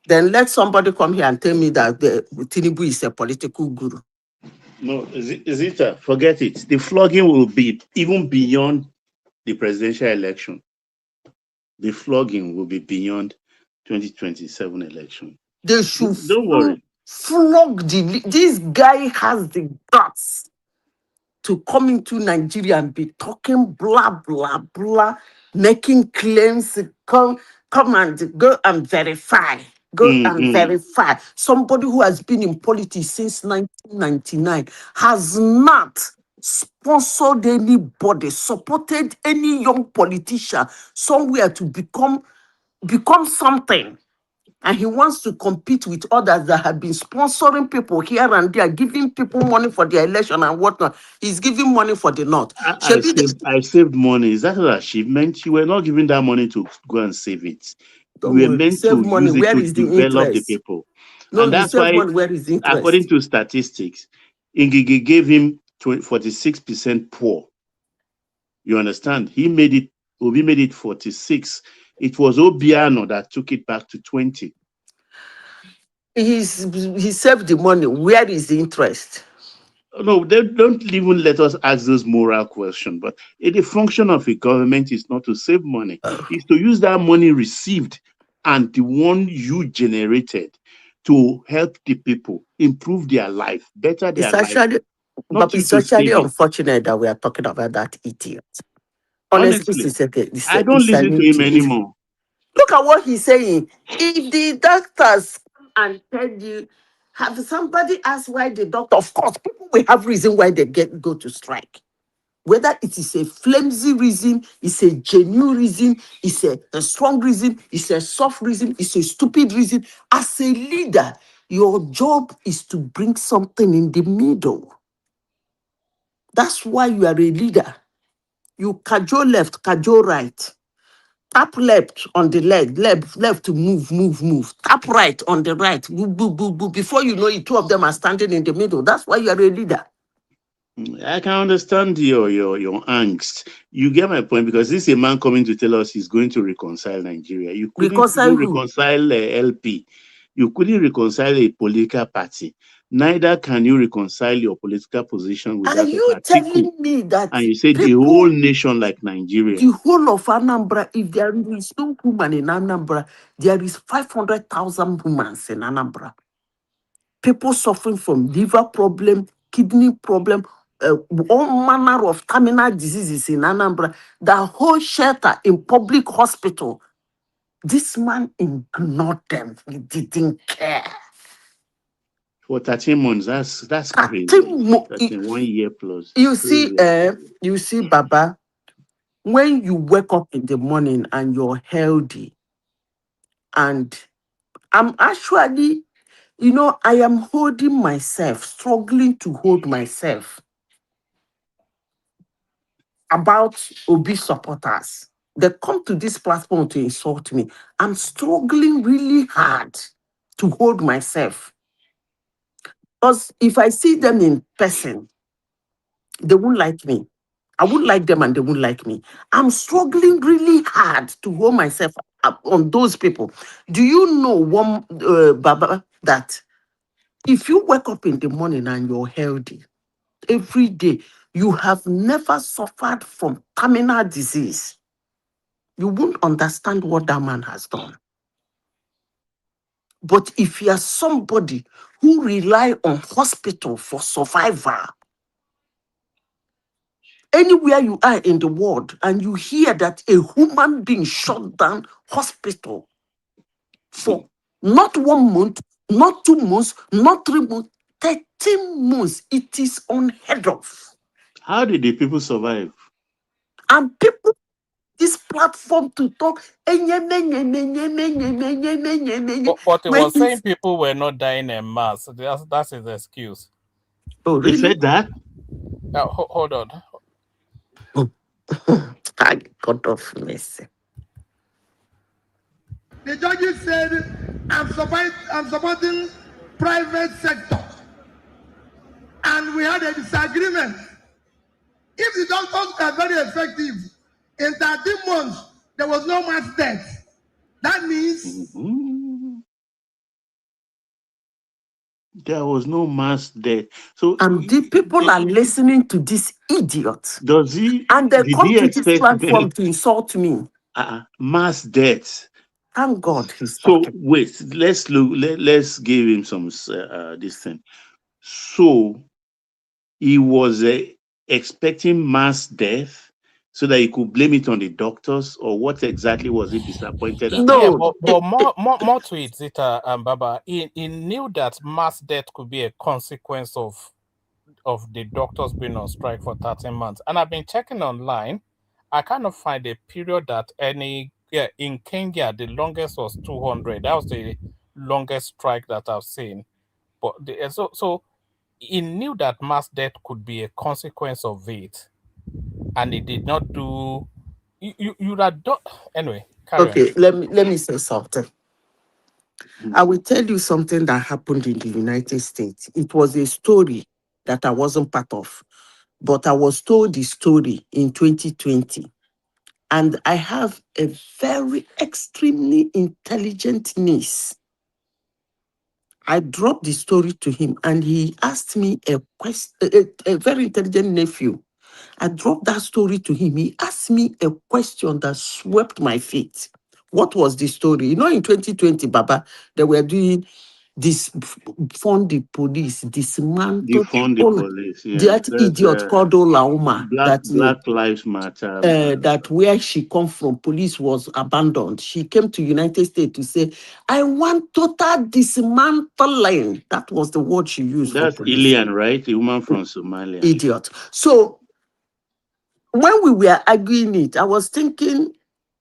then let somebody come here and tell me that the Tinubu is a political guru. No, Zita, forget it. The flogging will be even beyond the presidential election. The flogging will be beyond 2027 election. They should Don't worry. flog this guy has the guts to come into Nigeria and be talking blah blah blah, making claims. Come and go and verify. Go and verify. Somebody who has been in politics since 1999 has not sponsored anybody, supported any young politician somewhere to become something. And he wants to compete with others that have been sponsoring people here and there, giving people money for their election and whatnot. He's giving money for the North. I saved money. Is that an achievement? You were not giving that money to go and save it. You were meant to use it to develop the people. No, and that's why, money, where is the interest? According to statistics, Ngigi gave him 46% poor. You understand? Obi made it 46. It was Obiano that took it back to 20. He saved the money. Where is the interest? No, they don't even let us ask those moral questions. But the function of a government is not to save money. It's to use that money received and the one you generated to help the people improve their life, better their life. It's actually unfortunate that we are talking about that idiot. Honestly, I don't listen to him anymore. Look at what he's saying. If the doctors and tell you, have somebody asked why the doctor? Of course, people will have reason why they go to strike. Whether it is a flimsy reason, it's a genuine reason, it's a strong reason, it's a soft reason, it's a stupid reason. As a leader, your job is to bring something in the middle. That's why you are a leader. You cajole left, cajole right. Tap left on the leg, left to move. Tap right on the right, boo. Before you know it, two of them are standing in the middle. That's why you are a leader. I can understand your angst. You get my point, because this is a man coming to tell us he's going to reconcile Nigeria. You couldn't reconcile LP. You couldn't reconcile a political party. Neither can you reconcile your political position with that of Atiku. Are you telling me that? And you said the whole nation like Nigeria. The whole of Anambra, if there is no woman in Anambra, there is 500,000 women in Anambra. People suffering from liver problem, kidney problem, all manner of terminal diseases in Anambra. The whole shelter in public hospital. This man ignored them. He didn't care. For 13 months, that's crazy. 1 year plus. You see, Baba, when you wake up in the morning and you're healthy, and I'm actually, I am holding myself, struggling to hold myself about Obi supporters. They come to this platform to insult me. I'm struggling really hard to hold myself. Because if I see them in person, they won't like me. I won't like them and they won't like me. I'm struggling really hard to hold myself up on those people. Do you know, Baba, that if you wake up in the morning and you're healthy, every day, you have never suffered from terminal disease, you won't understand what that man has done. But if you are somebody who rely on hospital for survival, anywhere you are in the world and you hear that a human being shut down hospital for not 1 month, Not 2 months, not 3 months, 13 months. It is unheard of. How did the people survive? And people, this platform to talk. But it When was saying people were not dying en masse. That's his excuse. oh, He really? said that? Hold on. I got off mercy. The judges said, I'm supporting private sector. And we had a disagreement. If the doctors are very effective, in 13 months, there was no mass death. That means there was no mass death. So and the people are listening to this idiot. does he? And they Did come he to this expect platform to insult me. mass death? Thank God he's So talking. wait, let's look. Let's give him some this thing. So he was expecting mass death so that he could blame it on the doctors, or what exactly was he disappointed about? Yeah, but more to it, Zita and Baba, he knew that mass death could be a consequence of the doctors being on strike for 13 months. And I've been checking online. I cannot find a period that in Kenya, the longest was 200. That was the longest strike that I've seen. But so he knew that mass death could be a consequence of it, and he did not do. You had done anyway. Carry on. Okay, let me say something. I will tell you something that happened in the United States. It was a story that I wasn't part of, but I was told the story in 2020. And I have a very extremely intelligent niece. I dropped the story to him and he asked me a question, a very intelligent nephew. I dropped that story to him. He asked me a question that swept my feet. What was the story? You know, in 2020, Baba, they were doing this fund the police, dismantle. Defund the police. Yeah, That idiot called Olauma Black Lives Matter. that where she come from, police was abandoned. She came to United States to say, I want total dismantling. That was the word she used for That's police. Ilian, right? The woman from Somalia. Idiot. So when we were arguing it, I was thinking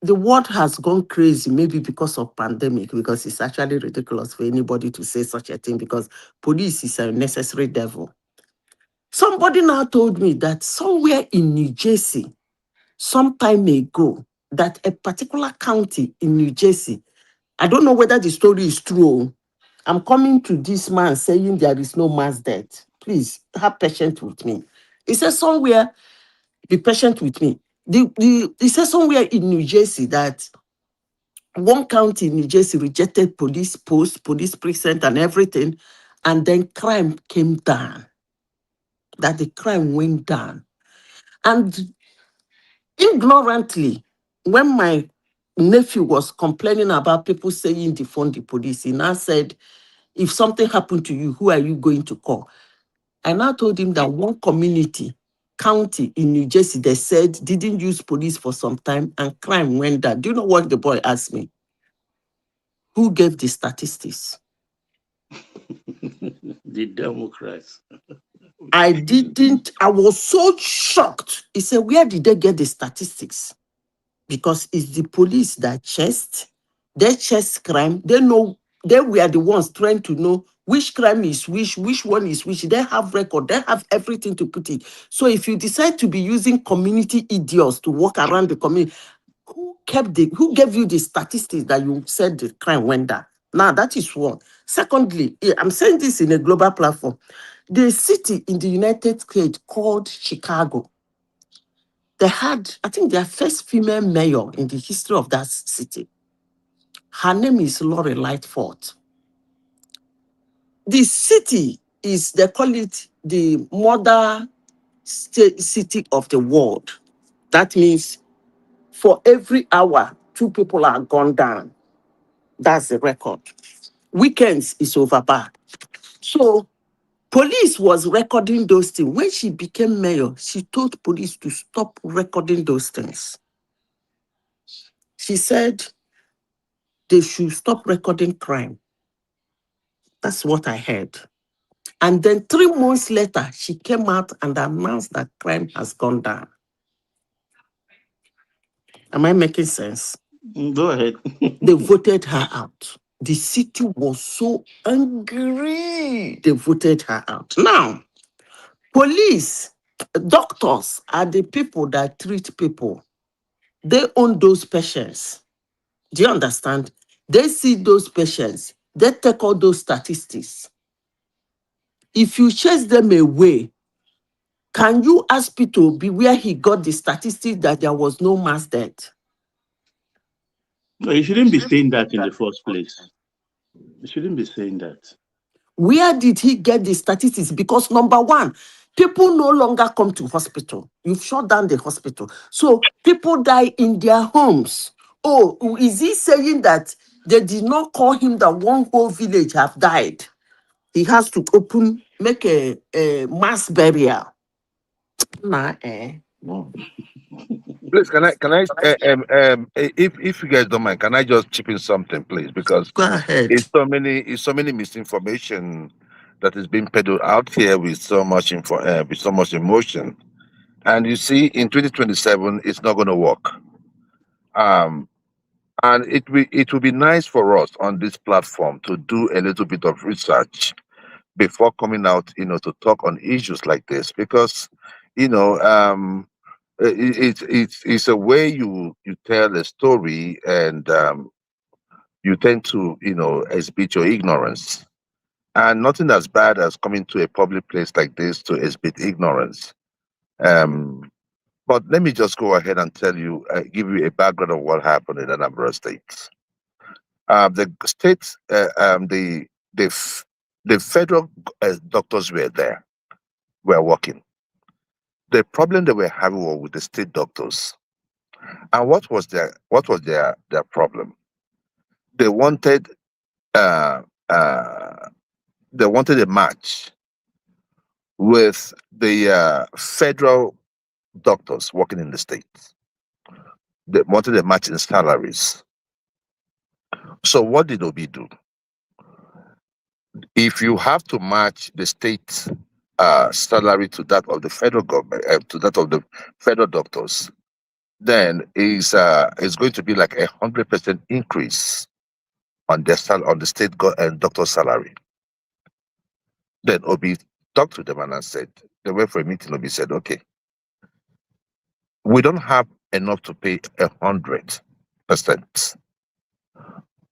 the world has gone crazy, maybe because of pandemic, because it's actually ridiculous for anybody to say such a thing because police is a necessary devil. Somebody now told me that somewhere in New Jersey, some time ago, that a particular county in New Jersey, I don't know whether the story is true. I'm coming to this man saying there is no mass death. Please have patience with me. He says somewhere, be patient with me. He says somewhere in New Jersey that one county in New Jersey rejected police post, police precinct and everything, and then crime came down. That the crime went down. And ignorantly, when my nephew was complaining about people saying defund the police, he now said, if something happened to you, who are you going to call? I now told him that one county in New Jersey, they said didn't use police for some time and crime went down. Do you know what the boy asked me? Who gave the statistics? The Democrats. I was so shocked. He said, where did they get the statistics? Because it's the police that they chest crime. They know, they were the ones trying to know which crime is which one is which. They have record, they have everything to put it. So if you decide to be using community idiots to walk around the community, who gave you the statistics that you said the crime went down? Now that is one. Secondly, I'm saying this in a global platform. The city in the United States called Chicago, they had, I think, their first female mayor in the history of that city. Her name is Lori Lightfoot. The city is, they call it the mother city of the world. That means for every hour, 2 people are gone down. That's the record. Weekends is over bad. So police was recording those things. When she became mayor, she told police to stop recording those things. She said they should stop recording crime. That's what I heard. And then 3 months later, she came out and announced that crime has gone down. Am I making sense? Go ahead. They voted her out. The city was so angry. They voted her out. Now, police, doctors are the people that treat people. They own those patients. Do you understand? They see those patients. They take all those statistics. If you chase them away, can you ask Peter be where he got the statistics that there was no mass death? No, you shouldn't be saying that in the first place. You shouldn't be saying that. Where did he get the statistics? Because number one, people no longer come to hospital. You've shut down the hospital. So people die in their homes. Oh, is he saying that they did not call him that one whole village have died? He has to make a mass burial. Nah, no. Please, if you guys don't mind, can I just chip in something, please? Because go ahead. It's so many misinformation that is being peddled out here with so much with so much emotion, and you see, in 2027, it's not going to work. And it will be nice for us on this platform to do a little bit of research before coming out, to talk on issues like this, because, it's a way you tell a story, and you tend to exhibit your ignorance, and nothing as bad as coming to a public place like this to exhibit ignorance. But let me just go ahead and tell you, give you a background of what happened in Anambra State. The state, the federal doctors were there, were working. The problem they were having was with the state doctors. And what was their problem? They wanted uh, uh, they wanted a match with the federal doctors working in the states. They wanted a match in salaries. So what did Obi do? If you have to match the state salary to that of the federal government, to that of the federal doctors, then it's going to be like 100% increase on the state doctor salary. Then Obi talked to them and said, they went for a meeting. Obi said, okay, we don't have enough to pay 100%,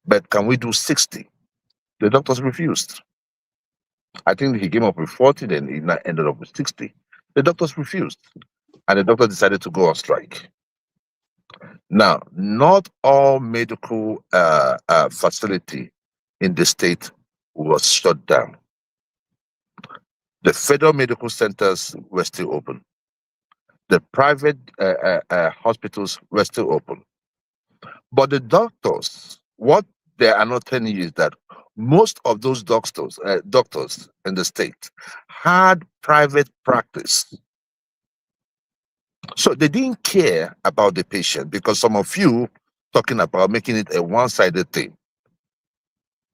but can we do 60? The doctors refused. I think he came up with 40, then he ended up with 60. The doctors refused, and the doctor decided to go on strike. Now, not all medical facility in the state was shut down. The federal medical centers were still open. The private hospitals were still open. But the doctors, what they are not telling you is that most of those doctors in the state had private practice. So they didn't care about the patient, because some of you talking about making it a one-sided thing.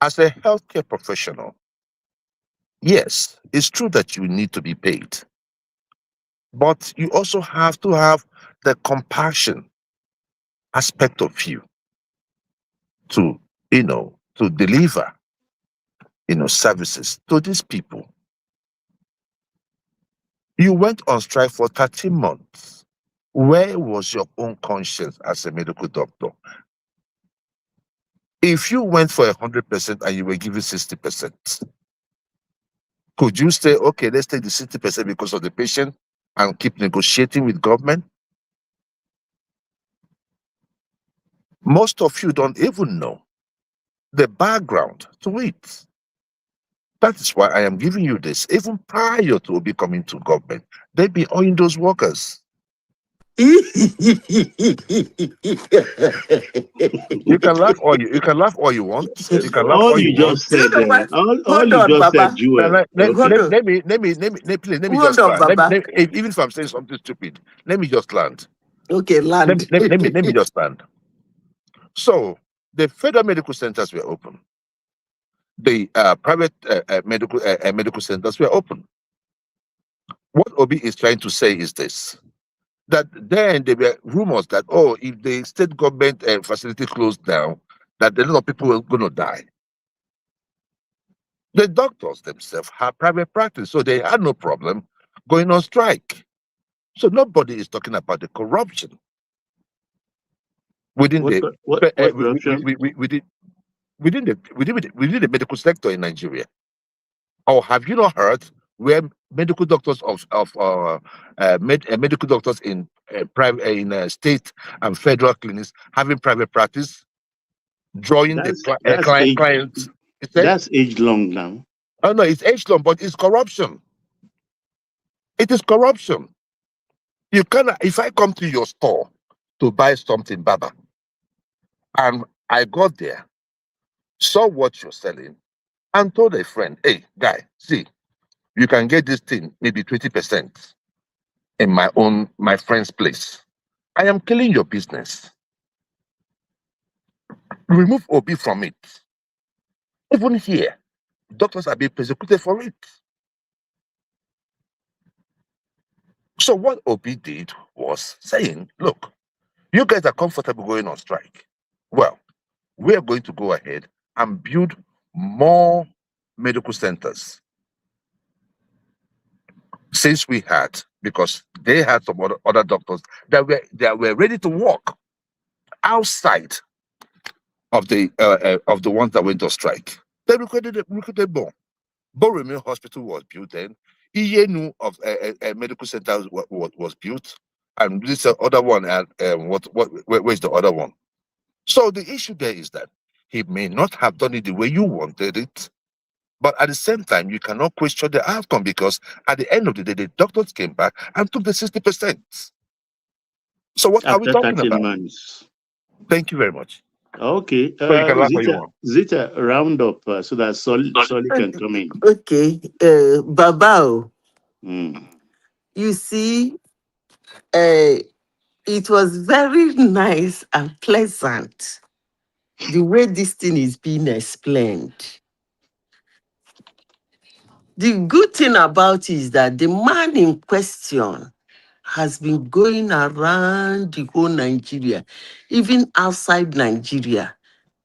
As a healthcare professional, yes, it's true that you need to be paid, but you also have to have the compassion aspect of you to, to deliver, services to these people. You went on strike for 13 months. Where was your own conscience as a medical doctor? If you went for 100% and you were given 60%, could you say, okay, let's take the 60% because of the patient and keep negotiating with government? Most of you don't even know the background to it. That is why I am giving you this. Even prior to Obi coming to government, they've been owing those workers. You can laugh all you want. You can laugh all you want. Said, all you just said, Joel. Let me just land. Even if I'm saying something stupid, let me just land. Okay, land. Let me just land. So the federal medical centers were open. the private medical centers were open. What Obi is trying to say is this: that then there were rumors that, oh, if the state government facility closed down, that a lot of people were going to die. The doctors themselves have private practice, so they had no problem going on strike. So nobody is talking about the corruption within What the corruption? within the medical sector in Nigeria. Or have you not heard where medical doctors medical doctors in private state and federal clinics having private practice, drawing the clients? That's age long now. Oh no, it's age long, but it's corruption. It is corruption. You cannot. If I come to your store to buy something, Baba, and I got there, saw what you're selling, and told a friend, "Hey, guy, see, you can get this thing maybe 20% in my friend's place. I am killing your business. Remove Obi from it. Even here, doctors are being persecuted for it." So what Obi did was saying, look, you guys are comfortable going on strike. Well, we are going to go ahead and build more medical centers. Since we had, because they had some other doctors that were ready to work outside of the ones that went on strike. They recruited more. Boromir Hospital was built then. Iyenu of medical center was built, and this other one. Where's the other one? So the issue there is that he may not have done it the way you wanted it, but at the same time, you cannot question the outcome, because at the end of the day, the doctors came back and took the 60%. So what are we After talking 13 about? months. Thank you very much. Okay. So you can laugh what you want. Zita, round up so that Solly can come in. Okay. Babao, you see, it was very nice and pleasant the way this thing is being explained. The good thing about it is that the man in question has been going around the whole Nigeria, even outside Nigeria,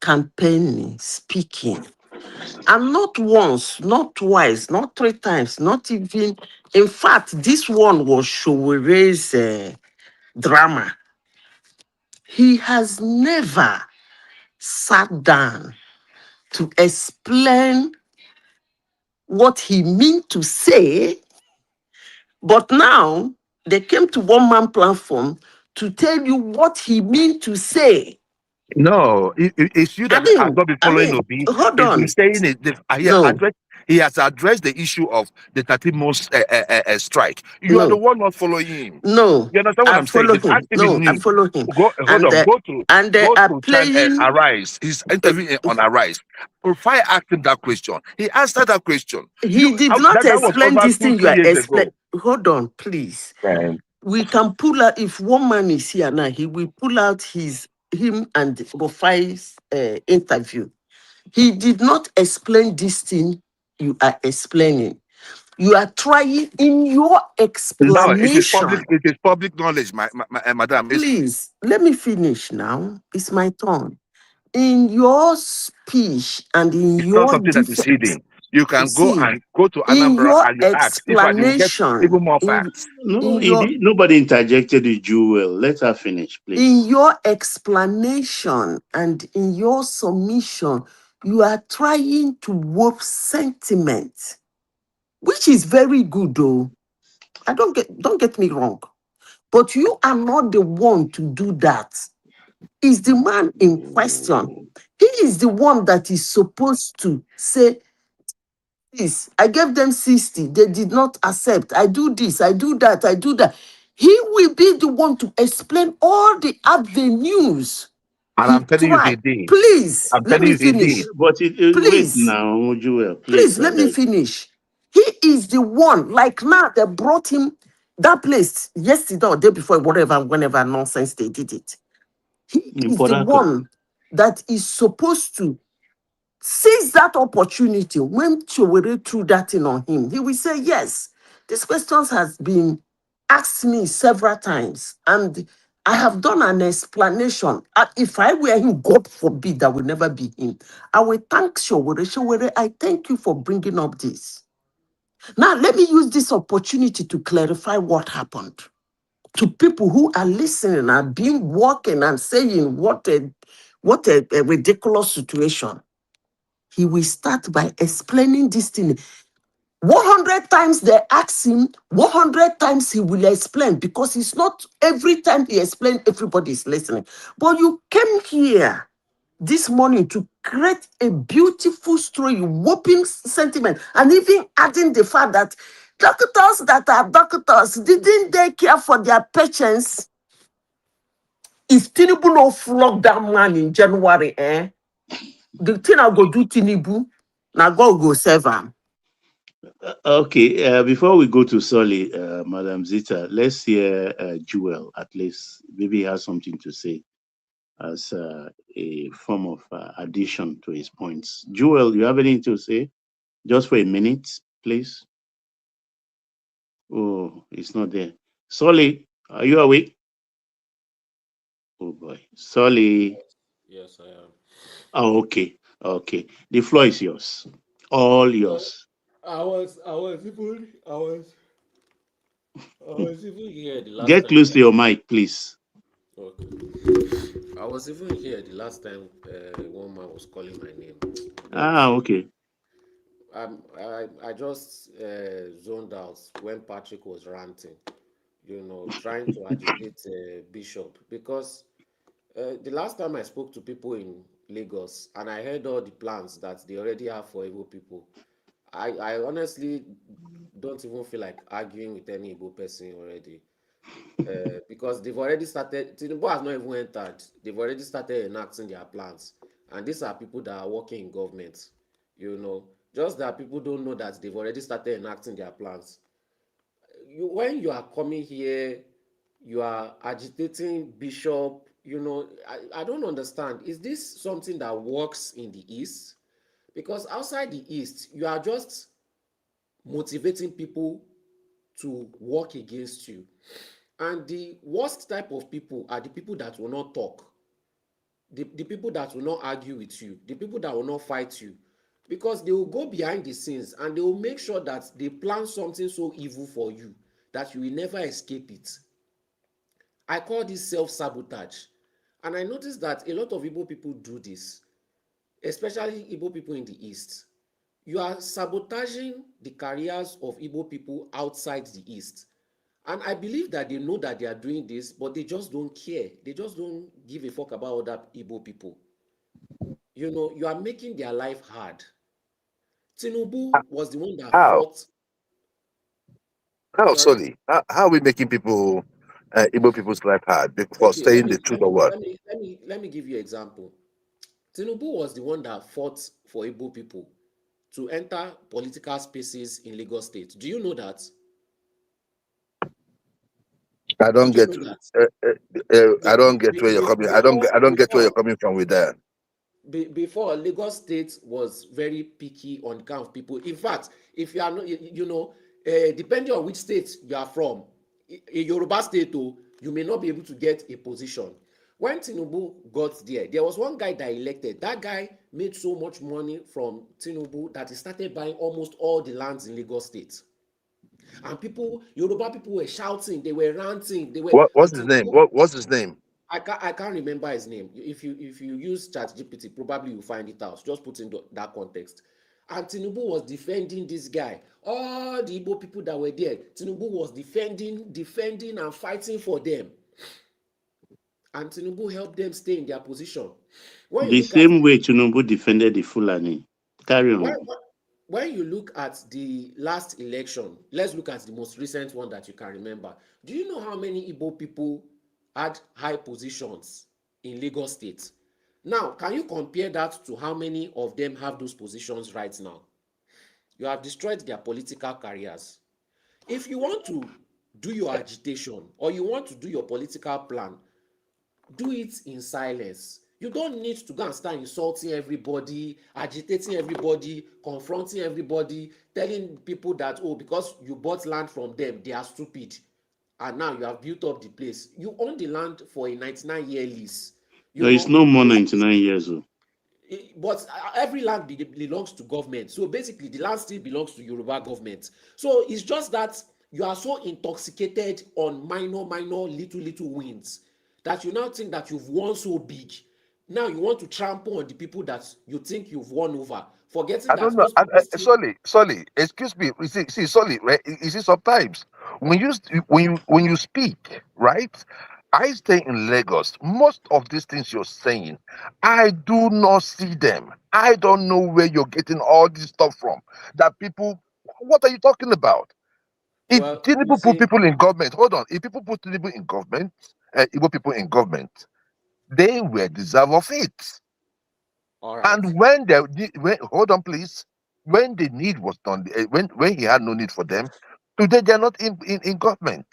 campaigning, speaking. And not once, not twice, not 3 times, not even. In fact, this one was Showere's drama. He has never sat down to explain what he meant to say, but now they came to one man platform to tell you what he meant to say. No, it's you that has not been following Obi. Hold He's on. been saying it. No. He has addressed the issue of the 13-month strike. You are the No. one not following him. No, You understand what I I'm saying? follow They've him. asked him in No, I news. follow him. Hold on. And they Go are to playing. Arise. He's interviewing on Arise. Rufai asked him that question. He answered that question. He did not that was explain over this thing you 2-3 are years explaining. ago. Hold on, please. Man. We can pull out, if one man is here now, he will pull out him and Rufai's interview. He did not explain this thing you are explaining. You are trying in your explanation. No, it is public knowledge, madam. Please, let me finish now. It's my turn. In your speech and in it's your not something that is hidden. You can go to Anambra and you ask. If I will get even more facts. Nobody interjected the jewel. Let her finish, please. In your explanation and in your submission, you are trying to warp sentiment, which is very good, though. Don't get me wrong, but you are not the one to do that. It's the man in question. He is the one that is supposed to say, this, I gave them 60, they did not accept. I do this, I do that, I do that. He will be the one to explain all the avenues. And I'm telling you, he did. Please, let me finish. But please, wait now, Joel. Please, let me finish. He is the one, like now they brought him that place yesterday or day before, whenever nonsense they did it. He is the one that is supposed to seize that opportunity when Chiwere threw that thing on him. He will say, yes, this question has been asked me several times, and I have done an explanation. If I were him, God forbid, that will never be him. I will thank Chiwere. Chiwere, I thank you for bringing up this. Now, let me use this opportunity to clarify what happened to people who are listening and being walking and saying what a ridiculous situation. He will start by explaining this thing. 100 times they ask him, 100 times he will explain, because it's not every time he explains, everybody is listening. But you came here this morning to create a beautiful story, whopping sentiment, and even adding the fact that doctors that are doctors, didn't they care for their patients? If Tinubu no flog that man in January, the thing I go do Tinubu, now God go serve him. Okay, before we go to Solly, Madam Zita, let's hear Jewel at least. Maybe he has something to say as a form of addition to his points. Jewel, you have anything to say? Just for a minute, please. Oh, it's not there. Solly, are you awake? Oh boy, Solly. Yes, I am. Oh, okay, okay. The floor is yours, all yours. I was even here the last Get time. close to your mic, please. Okay. I was even here the last time one man was calling my name, but Ah, okay. I just zoned out when Patrick was ranting, trying to agitate Bishop, because the last time I spoke to people in Lagos and I heard all the plans that they already have for Igbo people, I honestly don't even feel like arguing with any Igbo person already. Because they've already started, Tinubu has not even entered, they've already started enacting their plans. And these are people that are working in government, just that people don't know that they've already started enacting their plans. When you are coming here, you are agitating Bishop, I don't understand. Is this something that works in the East? Because outside the East, you are just motivating people to work against you. And the worst type of people are the people that will not talk, the people that will not argue with you, the people that will not fight you, because they will go behind the scenes and they will make sure that they plan something so evil for you that you will never escape it. I call this self-sabotage. And I noticed that a lot of Igbo people do this, especially Igbo people in the East. You are sabotaging the careers of Igbo people outside the East. And I believe that they know that they are doing this, but they just don't care. They just don't give a fuck about other Igbo people. You are making their life hard. Tinubu was the one that How? fought. How, Sorry? sorry? How are we making people, Igbo people's life hard for Okay, let saying the me truth let or me what? let me let me let me give you an example. Tinubu was the one that fought for Igbo people to enter political spaces in Lagos State. Do you know that? I don't Did you get, know that? I Yeah, don't get where you're coming. I don't get where you're coming from with that. before Lagos State was very picky on the kind of people. In fact, if you are not, depending on which state you are from, in Yoruba state, you may not be able to get a position. When Tinubu got there, there was one guy that elected. That guy made so much money from Tinubu that he started buying almost all the lands in Lagos State. And Yoruba people were shouting, they were ranting, What's and his name? Tinubu, What's his name? I can't remember his name. If you use ChatGPT, probably you'll find it out. Just put in that context. And Tinubu was defending this guy. All the Igbo people that were there, Tinubu was defending and fighting for them. And Tinubu helped them stay in their position. When you The look at same way Tinubu defended the Fulani. Carry when, on. when you look at the last election, let's look at the most recent one that you can remember. Do you know how many Igbo people had high positions in Lagos State? Now, can you compare that to how many of them have those positions right now? You have destroyed their political careers. If you want to do your agitation or you want to do your political plan, do it in silence. You don't need to go and start insulting everybody, agitating everybody, confronting everybody, telling people that, oh, because you bought land from them, they are stupid. And now you have built up the place. You own the land for a 99-year lease. You There is know, no more 99 years old. but every land belongs to government. So basically, the land still belongs to Yoruba government. So it's just that you are so intoxicated on minor, little wins that you now think that you've won so big. Now you want to trample on the people that you think you've won over, forgetting I don't that know. those people still. Sorry, excuse me. Sorry, right? You see, sometimes when you speak, right? I stay in Lagos. Most of these things you're saying, I do not see them. I don't know where you're getting all this stuff from. That people, what are you talking about? If Well, you Tinubu put see, people in government, hold on. If people put Tinubu in government, Igbo people in government, they were deserve of it. all right, And when they hold on, please, when the need was done, when he had no need for them, today they're not in government.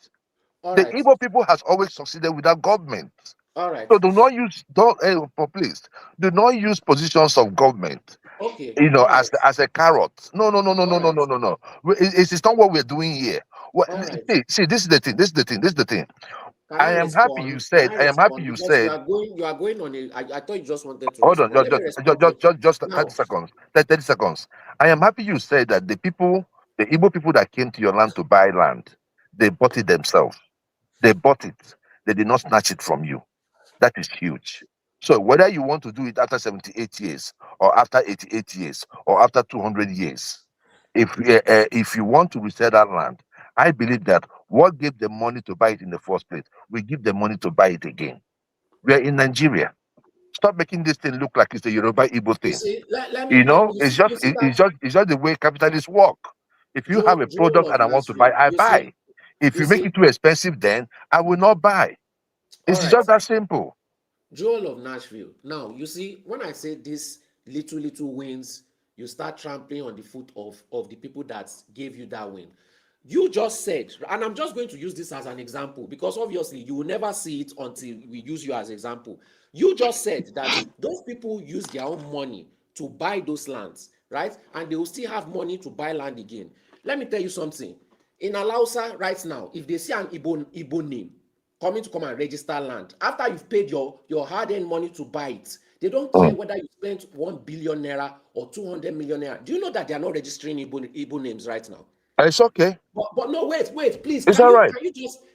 all The right, Igbo people has always succeeded without government. all right. So do not use please do not use positions of government, Okay, all right, as a carrot. No, no, no, no, all no, no, right, no, no, no. It's not what we're doing here. What, all right. see, this is the thing. This is the thing. This is the thing. Can I I am happy you respond? Can said. I I am happy respond? you Because said. you are going on a. I thought you just wanted to Hold on, respond. Let me respond to just now. 30 seconds. 30 seconds. I am happy you said that the Igbo people that came to your land to buy land, they bought it themselves. They bought it. They did not snatch it from you. That is huge. So whether you want to do it after 78 years, or after 88 years, or after 200 years, if you want to resell that land, I believe that what gave them money to buy it in the first place will give them money to buy it again. We are in Nigeria. Stop making this thing look like it's a Yoruba Igbo You thing. see, let me you see, that It's just the way capitalists work. If you have a Joel product of and I want to buy, Nashville. I buy. If You you make see, it too expensive, then I will not buy. all It's right. just that simple. Joel of Nashville. Now, you see, when I say these little wins, you start trampling on the foot of the people that gave you that win. You just said, and I'm just going to use this as an example because obviously you will never see it until we use you as example. You just said that those people use their own money to buy those lands, right? And they will still have money to buy land again. Let me tell you something. In Alausa right now, if they see an Igbo name coming to come and register land, after you've paid your hard-earned money to buy it, they don't care whether you spent 1 billion naira or 200 million naira. Do you know that they are not registering Igbo names right now? It's okay. But no, wait, please. It's all right.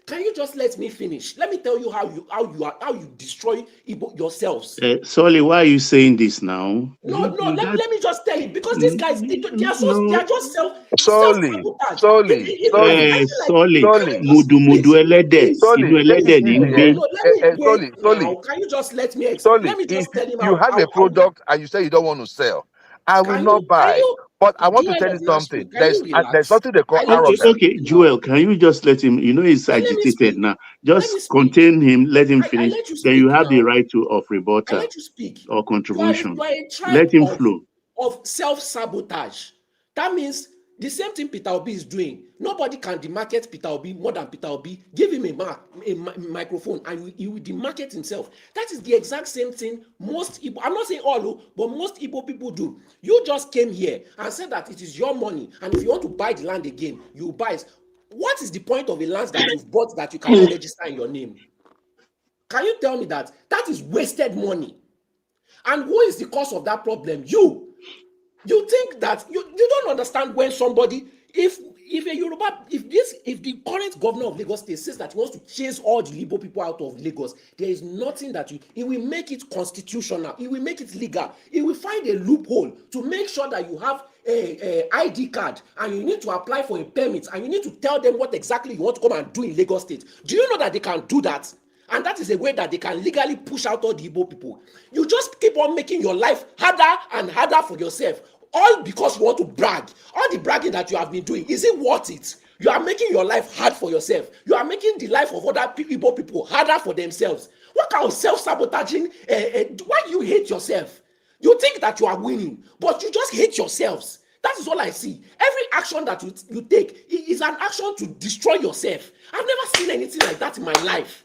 Can you just let me finish? Let me tell you how you destroy Igbo yourselves. Solly, why are you saying this now? No, let me just tell you because these guys they No. are just Solely, self-sabotage. solely, solely, I feel like Solly, can you solely, just mudu ẹlẹ́dẹ̀, please inú solely. Take it ẹlẹ́dẹ̀ ní easy, ń gbé. no, let me wait solely, now. Can you just let solely. me If just tell him you have a how product and you say you don't want to sell, I will not buy. But I want to tell Joel you of Nashville, something. can you There's relax? something they call I let you Okay, arrogance. okay, speak now. Joel, can you just let him, he's Let me agitated speak. now. Let me Just speak. contain him, let him I finish. let you Then you speak have the now. right of I rebuttal let you speak. or contribution. You are a tribe Let him flow. of self-sabotage. That means the same thing Peter Obi is doing. Nobody can demarket Peter Obi more than Peter Obi. Give him a microphone and he will demarket himself. That is the exact same thing most Igbo, I'm not saying all, but most Igbo people do. You just came here and said that it is your money, and if you want to buy the land again, you buy it. What is the point of a land that you've bought that you cannot register in your name? Can you tell me that? That is wasted money. And who is the cause of that problem? You think that you don't understand when somebody, if a Yoruba, if the current governor of Lagos State says that he wants to chase all the Igbo people out of Lagos, there is nothing that he will make it constitutional, he will make it legal, he will find a loophole to make sure that you have a ID card and you need to apply for a permit and you need to tell them what exactly you want to come and do in Lagos State. Do you know that they can do that? And that is a way that they can legally push out all the Igbo people. You just keep on making your life harder and harder for yourself, all because you want to brag. All the bragging that you have been doing, is it worth it? You are making your life hard for yourself. You are making the life of other Igbo people harder for themselves. What kind of self-sabotaging? Why do you hate yourself? You think that you are winning, but you just hate yourselves. That is all I see. Every action that you take is an action to destroy yourself. I've never seen anything like that in my life.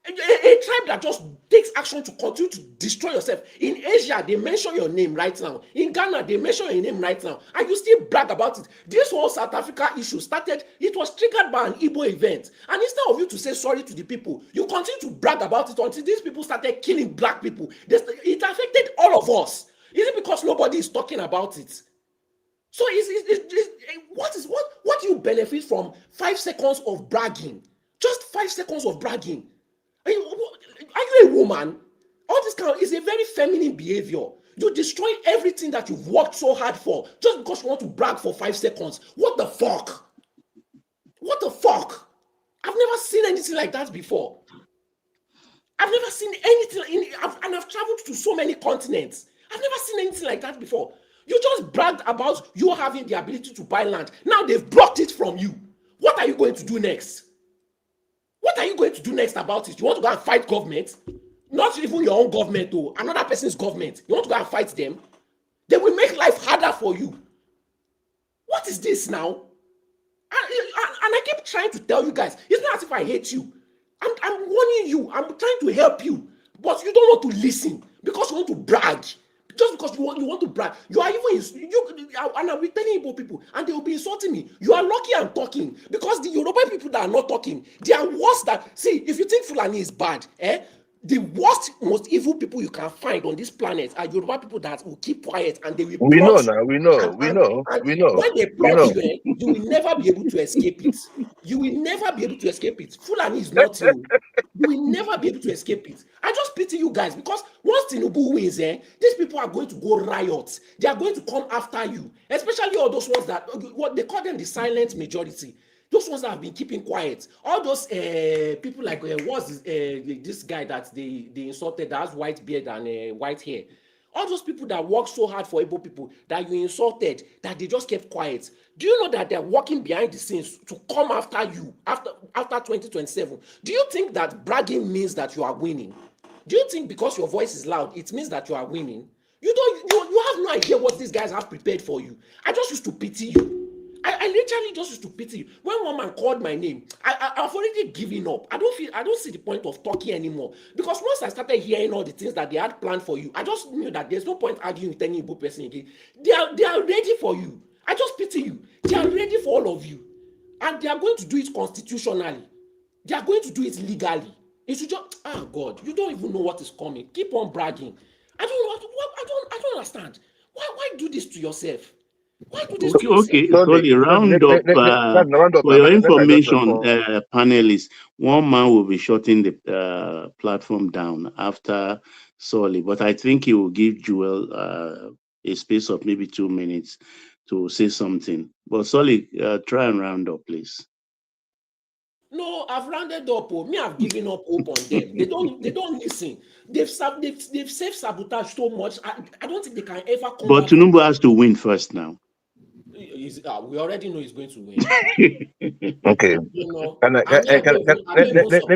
A tribe that just takes action to continue to destroy yourself. In Asia, they mention your name right now. In Ghana, they mention your name right now. And you still brag about it. This whole South Africa issue started, it was triggered by an Igbo event. And instead of you to say sorry to the people, you continue to brag about it until these people started killing black people. It affected all of us. Is it because nobody is talking about it? So what do you benefit from 5 seconds of bragging? Just 5 seconds of bragging. Are you a woman? All this kind of is a very feminine behavior. You destroy everything that you've worked so hard for just because you want to brag for 5 seconds. What the fuck? What the fuck? I've never seen anything like that before. I've never seen anything and I've traveled to so many continents. I've never seen anything like that before. You just bragged about you having the ability to buy land. Now they've blocked it from you. What are you going to do next? What are you going to do next about it? You want to go and fight government? Not even your own government, though. Another person's government. You want to go and fight them? They will make life harder for you. What is this now? And I keep trying to tell you guys, it's not as if I hate you. I'm warning you. I'm trying to help you. But you don't want to listen because you want to brag. Just because you want to brag. You are even, and I'll be telling Igbo people, and they will be insulting me. You are lucky I'm talking. Because the Yoruba people that are not talking, they are worse than, see, if you think Fulani is bad, the worst, most evil people you can find on this planet are Yoruba people that will keep quiet and they will We know plot now. you. We know. And, We and, know. and We know. when they We plot know. you, you will never be able to escape it. You will never be able to escape it. Fulani is nothing. You will never be able to escape it. I just pity you guys because once Tinubu wins, these people are going to go riot. They are going to come after you, especially all those ones that what they call them the silent majority. Those ones that have been keeping quiet. All those people like this guy that they insulted that has white beard and white hair. All those people that work so hard for Igbo people that you insulted, that they just kept quiet. Do you know that they're working behind the scenes to come after you after 2027? Do you think that bragging means that you are winning? Do you think because your voice is loud, it means that you are winning? You have no idea what these guys have prepared for you. I just used to pity you. I literally just used to pity you. When one man called my name, I've already given up. I don't see the point of talking anymore. Because once I started hearing all the things that they had planned for you, I just knew that there's no point arguing with any Igbo person again. They are ready for you. I just pity you. They are ready for all of you. And they are going to do it constitutionally. They are going to do it legally. It should just, God, you don't even know what is coming. Keep on bragging. I don't understand. Why do this to yourself? Why do this to yourself? Okay. Sorry, round up. For your information, panelists, one man will be shutting the platform down after Solly, but I think he will give Joel a space of maybe 2 minutes to say something. But Solly, try and round up, please. No, I've rounded up. Me, I've given up hope on them. They don't listen. They've self-sabotage so much. I don't think they can ever come But back. Tinubu has to win first now. We already know he's going to win. Okay. You know, let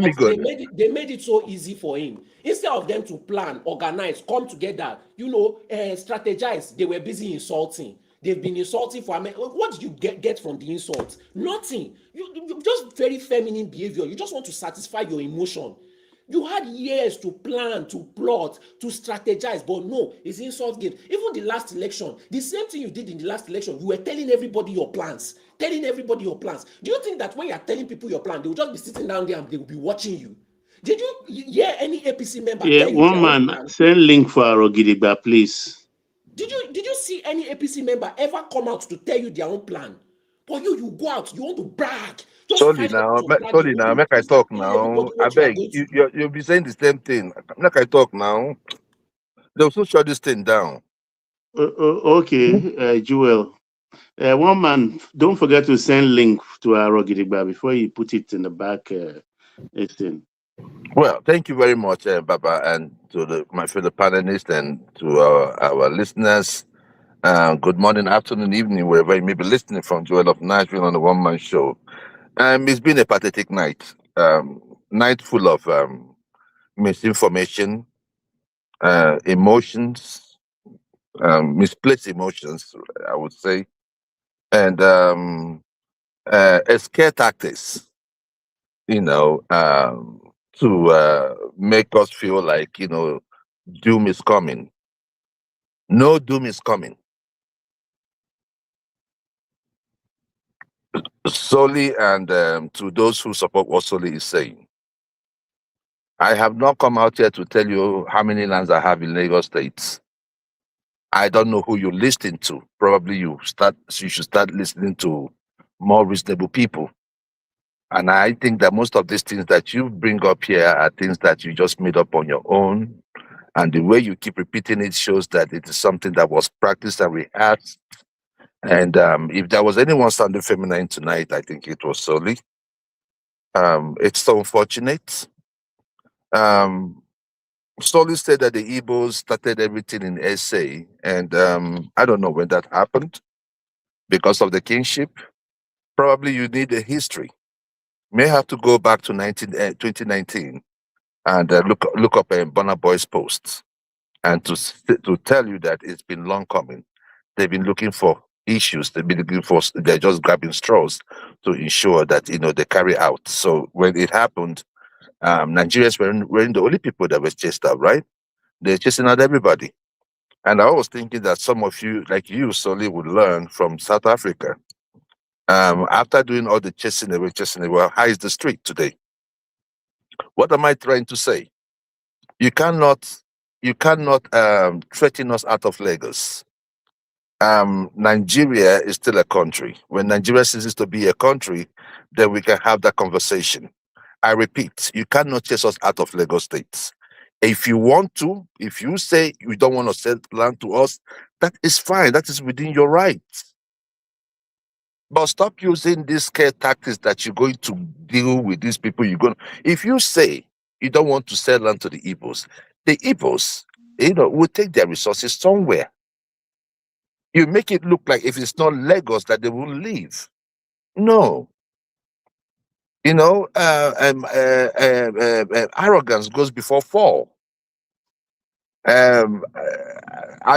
me go. They made it so easy for him. Instead of them to plan, organize, come together, strategize, they were busy insulting. They've been insulting for what did you get from the insult? Nothing. You just very feminine behavior. You just want to satisfy your emotion. You had years to plan, to plot, to strategize, but no, it's insult game. Even the last election, the same thing you did in the last election, you were telling everybody your plans. Do you think that when you're telling people your plan, they will just be sitting down there and they will be watching you? Did you hear any APC member tell you one man, send link for Arogidigba, please. Did you see any APC member ever come out to tell you their own plan? But you go out, you want to brag. Sorry now, make I talk now. I beg, you'll be saying the same thing. Make I talk now. They'll soon shut this thing down. Okay, Joel. One man, don't forget to send link to Arogidigba before you put it in the back. Well, thank you very much, Baba, and to my fellow panelists and to our listeners. Good morning, afternoon, evening, wherever you may be listening from. Joel of Nashville on the One Man Show. It's been a pathetic night. Night full of misinformation, emotions, misplaced emotions, I would say, and scare tactics. to make us feel like, doom is coming. No doom is coming. Solely and to those who support what Solely is saying, I have not come out here to tell you how many lands I have in Lagos State. I don't know who you're listening to. Probably you should start listening to more reasonable people. And I think that most of these things that you bring up here are things that you just made up on your own. And the way you keep repeating it shows that it is something that was practiced and rehearsed. And if there was anyone sounding feminine tonight, I think it was Solely. It's so unfortunate. Solely said that the Igbos started everything in SA, and I don't know when that happened because of the kinship. Probably you need a history. May have to go back to 2019 and look up Burna Boy's posts, and to tell you that it's been long coming. They've been looking for issues. They've been looking for. They're just grabbing straws to ensure that they carry out. So when it happened, Nigerians weren't the only people that were chased out, right? They're chasing out everybody. And I was thinking that some of you, like you, Solly, would learn from South Africa. After doing all the chasing away, how is the street today? What am I trying to say? You cannot threaten us out of Lagos. Nigeria is still a country. When Nigeria ceases to be a country, then we can have that conversation. I repeat, you cannot chase us out of Lagos State. If you want to, if you say you don't want to sell land to us, that is fine. That is within your rights. But stop using these scare tactics that you're going to deal with these people. If you say you don't want to sell land to the Igbos will take their resources somewhere. You make it look like if it's not Lagos that they will leave. No. Arrogance goes before fall. I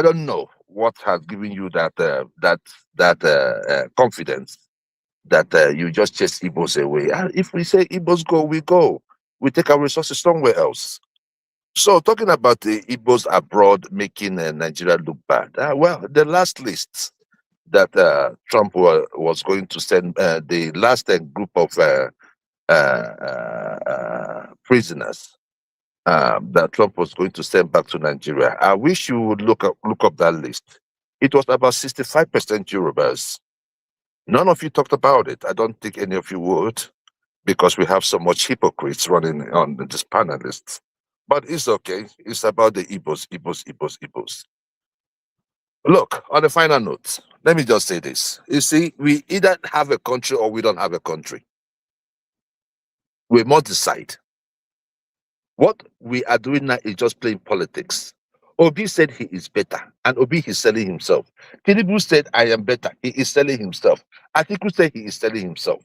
don't know what has given you that confidence that you just chase Igbos away. And if we say Igbos go, we go. We take our resources somewhere else. So talking about the Igbos abroad making Nigeria look bad. Well, the last list that Trump was going to send, the last group of prisoners that Trump was going to send back to Nigeria. I wish you would look up that list. It was about 65% Yorubas. None of you talked about it. I don't think any of you would, because we have so much hypocrites running on this panelists. But it's okay. It's about the Igbos. Look, on a final note, let me just say this. You see, we either have a country or we don't have a country. We must decide. What we are doing now is just playing politics. Obi said he is better, and Obi is selling himself. Tinubu said, I am better. He is selling himself. Atiku said he is selling himself.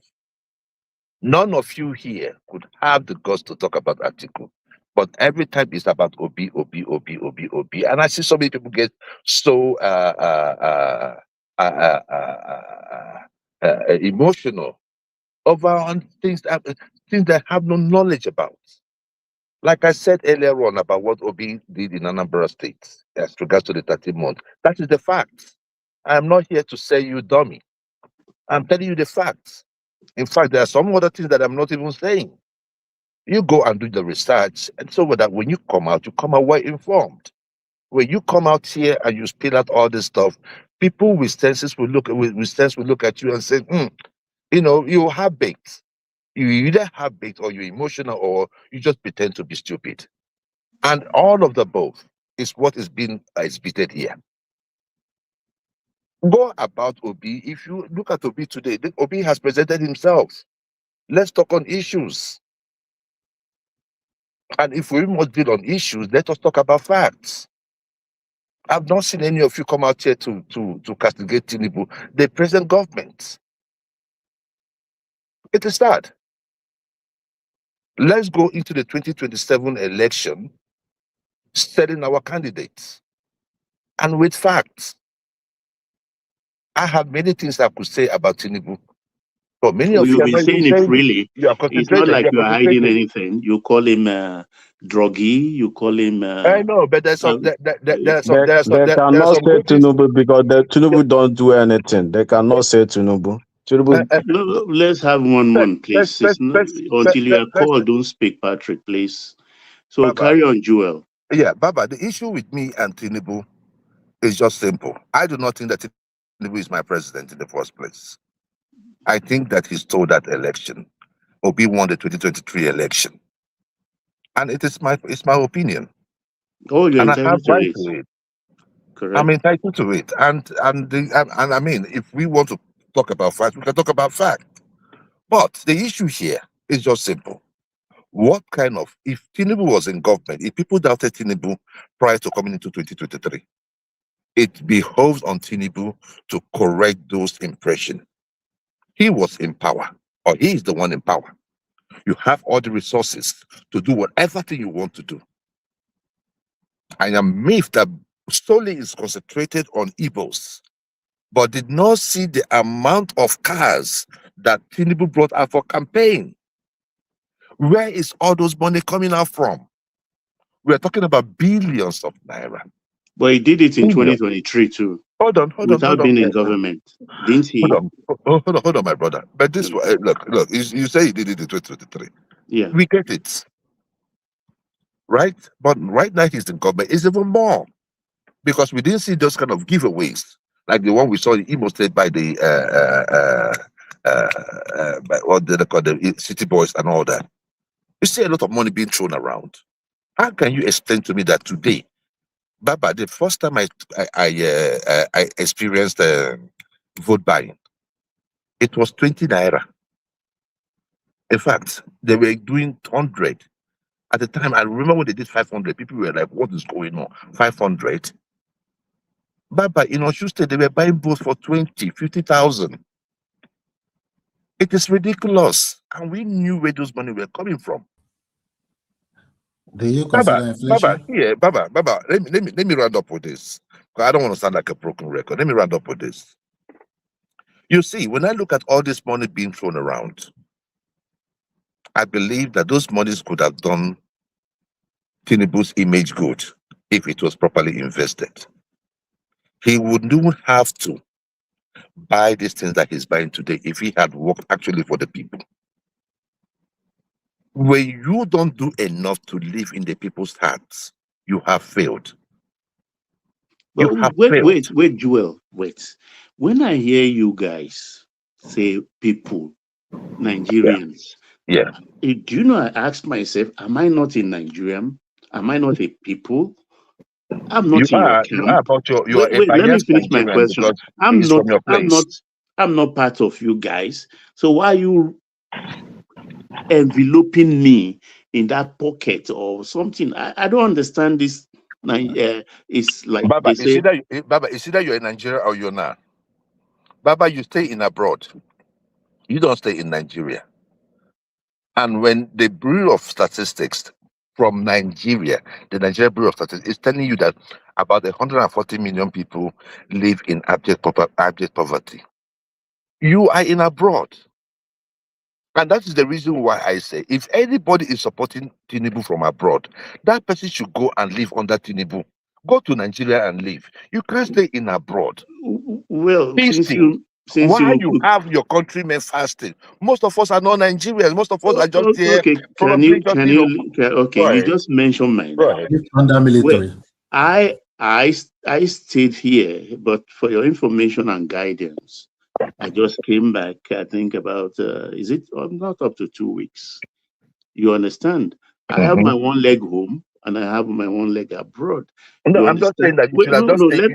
None of you here could have the guts to talk about Atiku. But every time it's about Obi. And I see so many people get so emotional over things that have no knowledge about. Like I said earlier on about what Obi did in Anambra State as regards to the 13 months. That is the facts. I am not here to say you dummy. I'm telling you the facts. In fact, there are some other things that I'm not even saying. You go and do the research, and so that when you come out well informed. When you come out here and you spill out all this stuff, people with senses will look at you and say, you have baked. You either have baked or you're emotional or you just pretend to be stupid. And all of the both is what is being exhibited here. Go about Obi. If you look at Obi today, Obi has presented himself. Let's talk on issues. And if we must deal on issues, let us talk about facts. I've not seen any of you come out here to castigate Tinubu, the present government. It is sad. Let's go into the 2027 election setting our candidates and with facts. I have many things I could say about Tinubu. But many of You've you are been not even saying it saying it. freely. You are It's not concentrated. like You are you are hiding concentrated. anything. You call him druggy. You call him. I know, but there's some Um, They there are cannot some say coaches. Tinubu because the Tinubu don't do anything. They cannot say Tinubu. Tinubu. no, let's have one, please. Until you are called, don't speak, Patrick, please. So Baba, carry on, Joel. yeah, Baba. The issue with me and Tinubu is just simple. I do not think that Tinubu is my president in the first place. I think that he stole that election. Obi won the 2023 election, and it's my opinion, Oh, you're and I have entitled to right it. to it. Correct. I'm entitled to it, and I mean, if we want to talk about facts, we can talk about facts. But the issue here is just simple. What kind of, if Tinubu was in government, if people doubted Tinubu prior to coming into 2023, it behoves on Tinubu to correct those impressions. He was in power, or he is the one in power. You have all the resources to do whatever thing you want to do. I am miffed that solely is concentrated on Igbos, but did not see the amount of cars that Tinubu brought out for campaign. Where is all those money coming out from? We are talking about billions of naira. But he did it in Billions. 2023 too. Hold on. Without being in government, didn't he? Hold on, my brother. But this, look. You say you did it in 2023. Yeah. We get it, right? But right now he's in government. It's even more because we didn't see those kind of giveaways like the one we saw in Imo State by the by what they call the city boys and all that. You see a lot of money being thrown around. How can you explain to me that today, Baba, the first time I experienced vote buying, it was 20 naira. In fact, they were doing 100. At the time, I remember when they did 500, people were like, what is going on? 500? Baba, in Oshu State, they were buying votes for 20, 50,000. It is ridiculous. And we knew where those money were coming from. Do you consider inflation? Baba, let me round up with this. Because I don't want to sound like a broken record. Let me round up with this. You see, when I look at all this money being thrown around, I believe that those monies could have done Tinubu's image good if it was properly invested. He wouldn't have to buy these things that he's buying today if he had worked actually for the people. When you don't do enough to live in the people's hearts, you have failed. But wait, Joel, wait. When I hear you guys say people, Nigerians, yeah. Do you know, I asked myself, am I not a Nigerian? Am I not a people? I'm not in your camp. Wait, Let me finish my Nigerian question. I'm not part of you guys. So why are you enveloping me in that pocket or something? I don't understand this. It's like Baba, they say, it's either you're in Nigeria or you're not. Baba, you stay in abroad. You don't stay in Nigeria. And when the Bureau of Statistics from Nigeria, the Nigeria Bureau of Statistics, is telling you that about 140 million people live in abject poverty. You are in abroad. And that is the reason why I say, if anybody is supporting Tinubu from abroad, that person should go and live under Tinubu. Go to Nigeria and live. You can't stay in abroad. Well, since Why you you have your countrymen fasting? Most of us are not Nigerians. Most of us are just here. Okay, you just mentioned my name. Under military. Well, I stayed here, but for your information and guidance, I just came back. I think about not up to 2 weeks. You understand? I have my one leg home and I have my one leg abroad. No, You I'm just saying understand? that you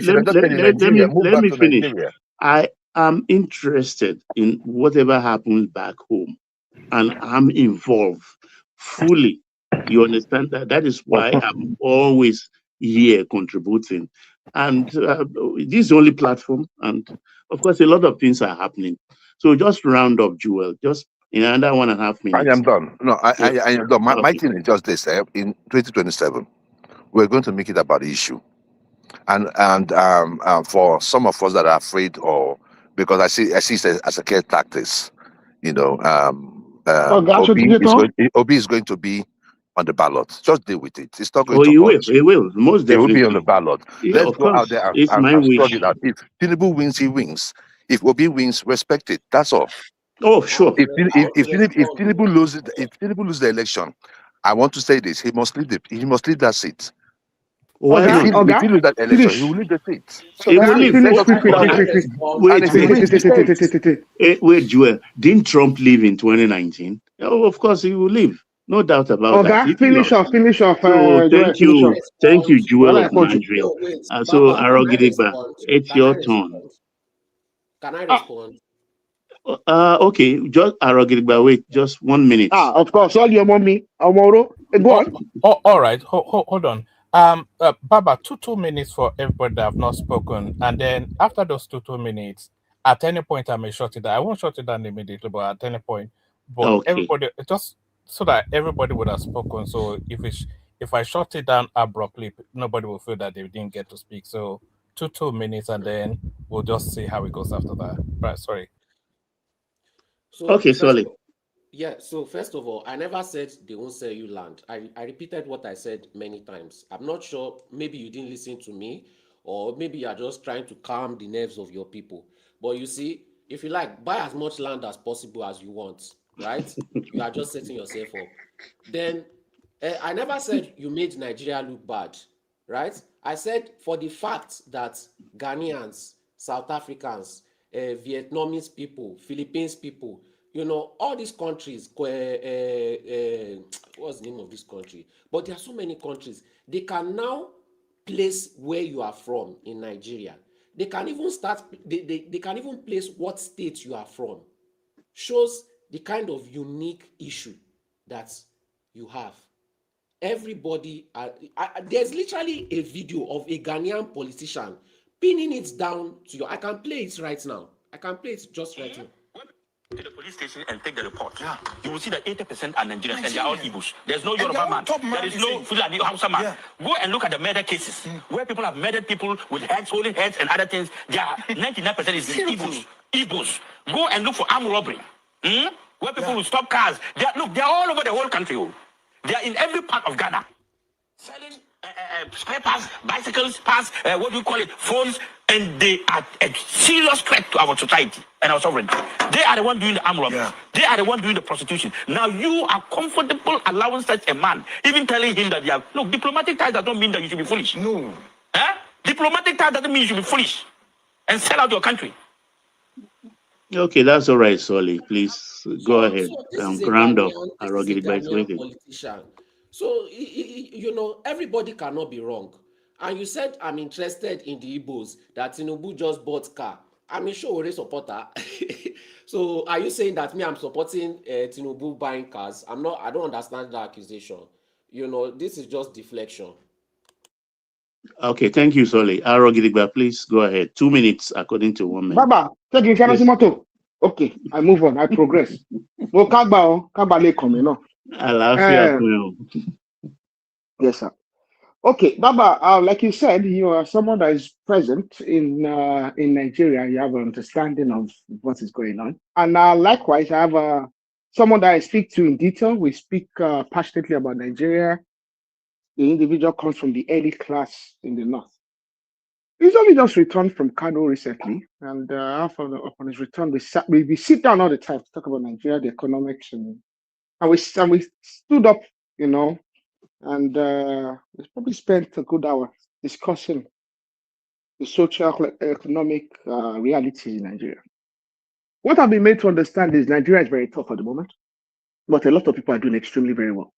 should have just stayed in Nigeria. Move Let back me to finish. Nigeria. I am interested in whatever happens back home, and I'm involved fully. You understand that? That is why I'm always here contributing. And this is the only platform. And of course, a lot of things are happening. So just round up, Joel, just in under 1.5 minutes. I am done. No, I am done. My thing is just this. In 2027, we're going to make it about the issue. And for some of us that are afraid, or because I see it as a care tactics, you know, Oga, Obi is going to be on the ballot. Just deal with it. It's not going Oh, to he will. hurt. He will. Most He will be on the definitely. ballot. Yeah, Let's of go out course. there It's my and wish. struggle that if Tinubu wins, he wins. If Obi wins, respect it. That's all. Oh, sure. If Tinubu loses the election, I want to say this: he must leave that seat. Why not? If he lose that election, he will leave the seat. So He that's will it. leave. Let us put it out there. And if he wins, he stays. Wait, Joel. Didn't Trump leave in 2019? Oh, of course he will leave. No doubt about that. Oga, If he finish lost. off. So Joel, finish off. thank you, Joel Well, of Nigeria. No, wait, So Baba, can I Arogidigba, respond? it's Can I your turn. respond? Can I respond? Okay, just Arogidigba, wait, just 1 minute. Of course, all your mommy, Omoro. Go on. All right. Hold on. Baba, 2 minutes for everybody that have not spoken, and then after those 2 minutes, at any point I may shut it down. I won't shut it down immediately, but at any point, but Okay. everybody just so that everybody would have spoken. So if I shut it down abruptly, nobody will feel that they didn't get to speak. So 2 minutes, and then we'll just see how it goes after that. Right? Sorry. So Okay, sorry. Yeah, so first of all, I never said they won't sell you land. I repeated what I said many times. I'm not sure, maybe you didn't listen to me, or maybe you are just trying to calm the nerves of your people. But you see, if you like, buy as much land as possible as you want, right? You are just setting yourself up. Then I never said you made Nigeria look bad, right? I said for the fact that Ghanaians, South Africans, Vietnamese people, Philippines people, all these countries, what's the name of this country? But there are so many countries. They can now place where you are from in Nigeria. They can even they can even place what state you are from. Shows the kind of unique issue that you have. Everybody, there's literally a video of a Ghanaian politician pinning it down to you. I can play it right now. I can play it just right now. To the police station and take the report. Yeah. You will see that 80% are Nigerians and they are all Igbos. There's no Yoruba man. There is no Fulani Hausa man. Yeah. Go and look at the murder cases where people have murdered people with heads, holding heads, and other things. They are 99% is Igbos. Igbos. Go and look for armed robbery. Where people will stop cars. They are all over the whole country. They are in every part of Ghana. Selling spare parts, bicycles, parts, what do you call it, phones, and they are a serious threat to our society and our sovereignty. They are the one doing the armed robbery. Yeah. They are the one doing the prostitution. Now you are comfortable allowing such a man, even telling him that you have, look, diplomatic ties does not mean that you should be foolish. No. Diplomatic ties doesn't mean you should be foolish and sell out your country. Okay, that's all right, Solly. Please go ahead. Round up. Politician. So, everybody cannot be wrong. And you said, I'm interested in the Igbos, that Tinubu just bought car. I'm a Showore supporter. So, are you saying that I'm supporting Tinubu buying cars? I don't understand the accusation. This is just deflection. Okay, thank you, Solly. Arogidigba, please go ahead. 2 minutes according to 1 minute. Baba, take yes. Okay, I move on. I progress. Well, Kagba come, Yes, sir. Okay, Baba, like you said, you are someone that is present in Nigeria. You have an understanding of what is going on. And likewise, I have someone that I speak to in detail. We speak passionately about Nigeria. The individual comes from the early class in the north. He's only just returned from Kano recently, and upon his return, we sit down all the time to talk about Nigeria, the economics, and we stood up, and we probably spent a good hour discussing the social economic realities in Nigeria. What I've been made to understand is Nigeria is very tough at the moment, but a lot of people are doing extremely very well.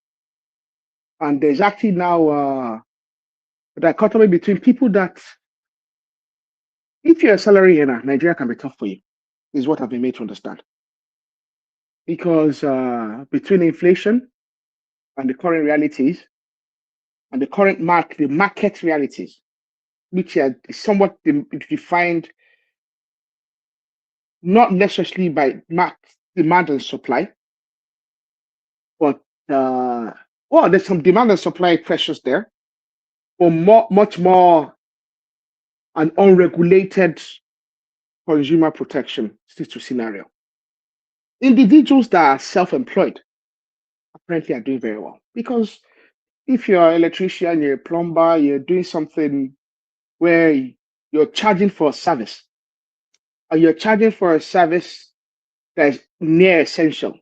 And there's actually now a dichotomy between people that, if you're a salary earner, Nigeria can be tough for you, is what I've been made to understand. Because between inflation and the current realities, and the current market realities, which are somewhat defined not necessarily by demand and supply, but there's some demand and supply pressures there, but much more an unregulated consumer protection scenario. individuals that are self-employed apparently are doing very well. Because if you're an electrician, you're a plumber, you're doing something where you're charging for a service, or you're charging for a service that's near essential,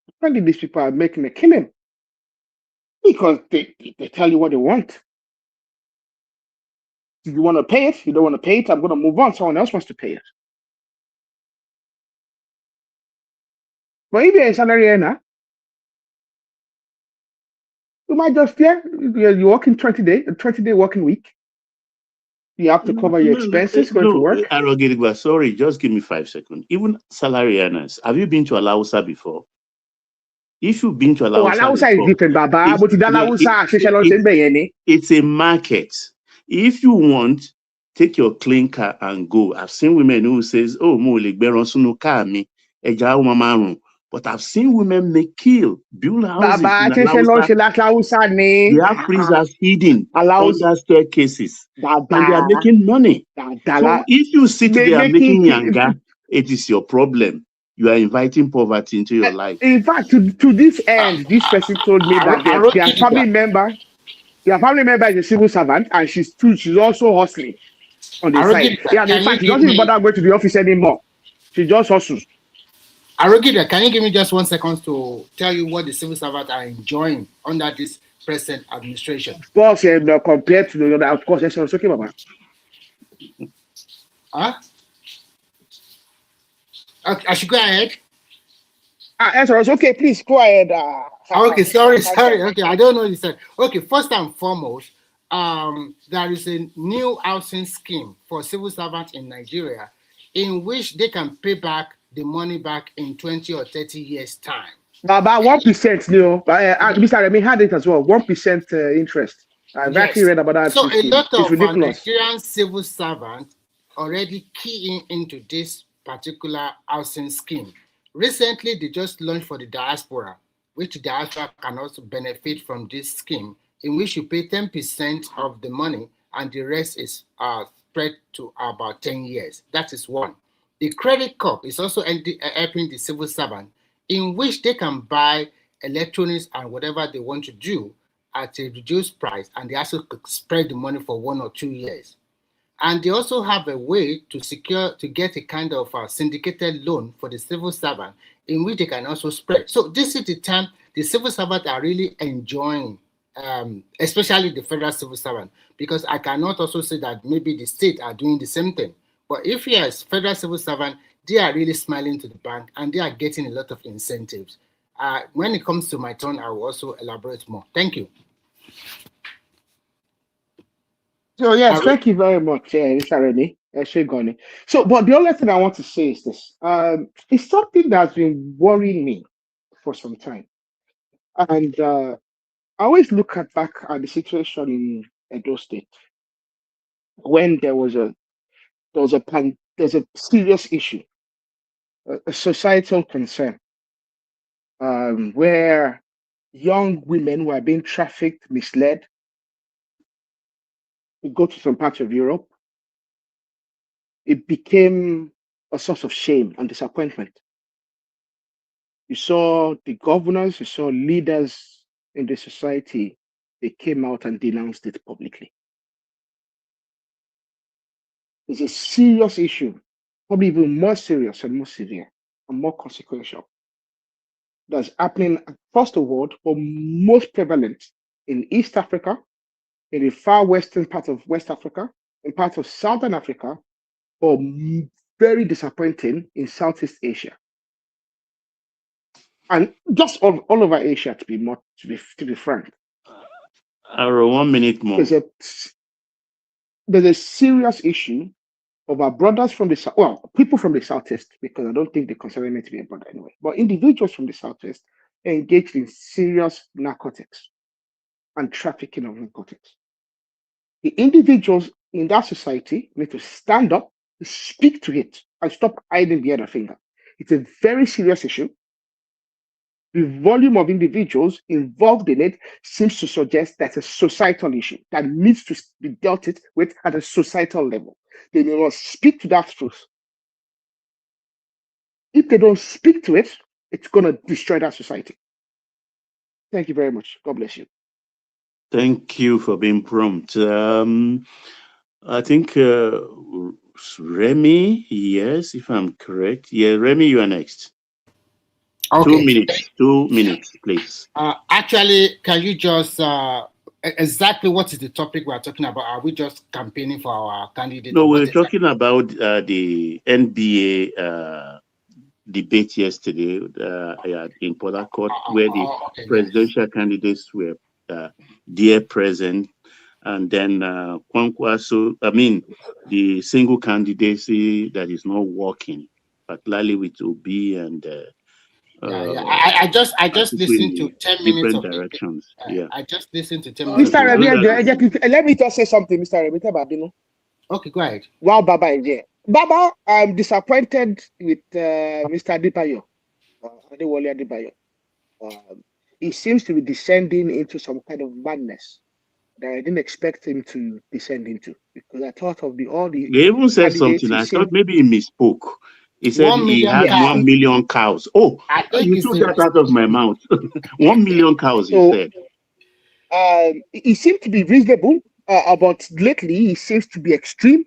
apparently these people are making a killing because they tell you what they want. You want to pay it, you don't want to pay it, I'm going to move on. Someone else wants to pay it. But if you're a salary earner, you might just, you're working 20-day working week. You have to cover your expenses going to work. Arrogant, sorry, just give me 5 seconds. Even salary earners, have you been to Alausa before? If you've been to Alausa Alausa is before, different, Baba. But it's a market. If you want, take your clean car and go. I've seen women who says, "Oh, mo le gberan sunu car mi, eja o mama run." But I've seen women make kill, build houses Baba, in Alausa. They have freezers hidden under staircases, and they are making money. So if you sit there making yanga, it is your problem. You are inviting poverty into your life. In fact, to this end, this person told me that their family member is a civil servant, and she's also hustling on the side. Yeah, in fact, she doesn't even bother going to the office anymore. She just hustles. Arugida, can you give me just 1 second to tell you what the civil servants are enjoying under this present administration? Of course, compared to the other, of course, that's what I was talking about. Huh? I should go ahead. Answer us. Okay, please go ahead. Okay, sorry. Okay, I don't know what you said. Okay, first and foremost, there is a new housing scheme for civil servants in Nigeria in which they can pay back the money back in 20 or 30 years' time. About 1%, Leo. Mr. Remy had it as well. 1% interest. I've actually read about that. So a lot of ridiculous. Nigerian civil servants already keying into this particular housing scheme. Recently, they just launched for the diaspora, which the diaspora can also benefit from this scheme, in which you pay 10% of the money and the rest is spread to about 10 years. That is one. The credit corp is also helping the civil servant, in which they can buy electronics and whatever they want to do at a reduced price, and they also spread the money for 1 or 2 years. And they also have a way to get a kind of syndicated loan for the civil servant, in which they can also spread. So this is the time the civil servants are really enjoying, especially the federal civil servant, because I cannot also say that maybe the state are doing the same thing. But if you are a federal civil servant, they are really smiling to the bank and they are getting a lot of incentives. When it comes to my turn, I will also elaborate more. Thank you. So yes, thank you very much, Mr. Remy. So, but the only thing I want to say is this: it's something that's been worrying me for some time, and I always look back at the situation in Edo State when there's a serious issue, a societal concern, where young women were being trafficked, misled. We go to some parts of Europe. It became a source of shame and disappointment. You saw the governors, you saw leaders in the society, they came out and denounced it publicly. It's a serious issue, probably even more serious and more severe and more consequential. That's happening across the world, but most prevalent in East Africa, in the far western part of West Africa, in parts of Southern Africa, or very disappointing in Southeast Asia. And just all over Asia, to be frank. 1 minute more. There's a serious issue of our brothers from the south, well, people from the southeast, because I don't think they consider me to be a brother anyway, but individuals from the southeast engaged in serious narcotics and trafficking of narcotics. The individuals in that society need to stand up, speak to it, and stop hiding behind a finger. It's a very serious issue. The volume of individuals involved in it seems to suggest that's a societal issue that needs to be dealt with at a societal level. They must speak to that truth. If they don't speak to it, it's going to destroy that society. Thank you very much. God bless you. Thank you for being prompt. I think Remy, yes, if I'm correct. Yeah, Remy, you are next. Okay. 2 minutes. 2 minutes, please. Actually, can you just exactly what is the topic we are talking about? Are we just campaigning for our candidate? No, we're talking about the NBA debate yesterday in Port Harcourt, where the presidential candidates were there present, and then Kwankwaso, the single candidacy that is not working, particularly with Obi and I just listened to 10 minutes different of directions. Yeah, I just listened to 10 minutes. Mr. Remy, let me just say something, Mr. Remy. Okay, go ahead. Wow, Baba is here. Baba, I'm disappointed with Mr. Adebayo. Adewale Adebayo. He seems to be descending into some kind of madness that I didn't expect him to descend into, because I thought of all the. He even said something. I thought maybe he misspoke. He said he had 1 million cows. Oh, you took that out of my mouth. 1 million cows, he said. He seemed to be reasonable, but lately he seems to be extreme.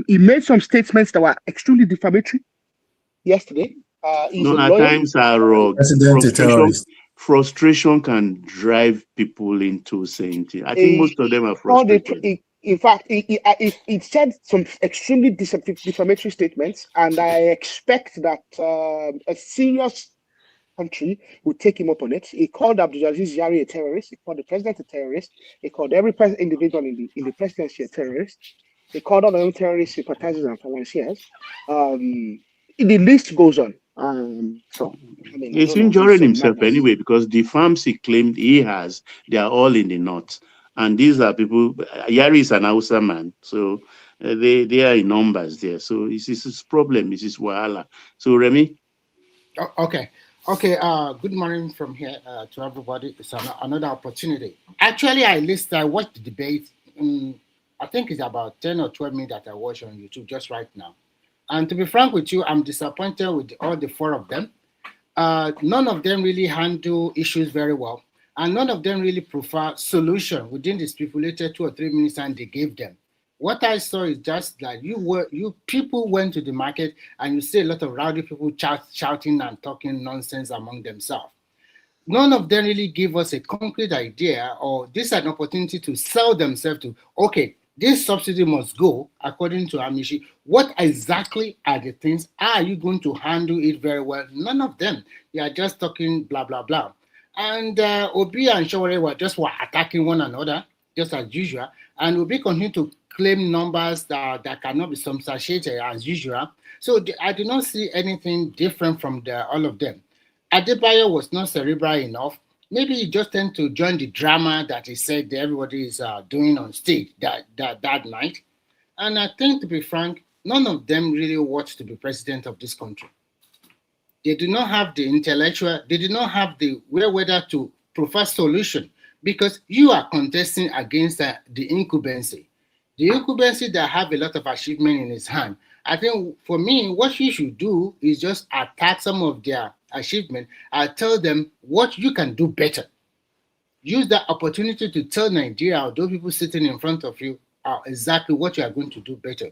He made some statements that were extremely defamatory yesterday. No, at times frustration can drive people into saying things. I think most of them are frustrated. In fact, he said some extremely defamatory statements, and I expect that a serious country will take him up on it. He called Abdulaziz Yari a terrorist. He called the president a terrorist. He called every individual in the presidency a terrorist. He called all the own terrorist sympathizers and financiers. The list goes on. He's injuring himself anyway, because the farms he claimed he has, they are all in the north. And these are people, Yari is an Hausa man, so they are in numbers there. So it's his problem, it's his wahala. So Remy? Okay. Good morning from here to everybody. It's another opportunity. Actually, I watched the debate. I think it's about 10 or 12 minutes that I watched on YouTube just right now. And to be frank with you, I'm disappointed with all the 4 of them. None of them really handle issues very well. And none of them really prefer solution within the stipulated 2 or 3 minutes and they gave them. What I saw is just like you people went to the market and you see a lot of rowdy people shouting and talking nonsense among themselves. None of them really give us a concrete idea, or this is an opportunity to sell themselves to, okay, this subsidy must go according to Amishi. What exactly are the things? Are you going to handle it very well? None of them. They are just talking blah, blah, blah. And Obi and Shawari were attacking one another, just as usual. And Obi continued to claim numbers that cannot be substantiated as usual. So I do not see anything different from all of them. Adebayo was not cerebral enough. Maybe he just tend to join the drama that he said that everybody is doing on stage that night. And I think, to be frank, none of them really want to be president of this country. They do not have the intellectual, they do not have the wherewithal to provide solution, because you are contesting against the incumbency. The incumbency that have a lot of achievement in his hand. I think for me, what you should do is just attack some of their achievement and tell them what you can do better. Use that opportunity to tell Nigeria or those people sitting in front of you exactly what you are going to do better.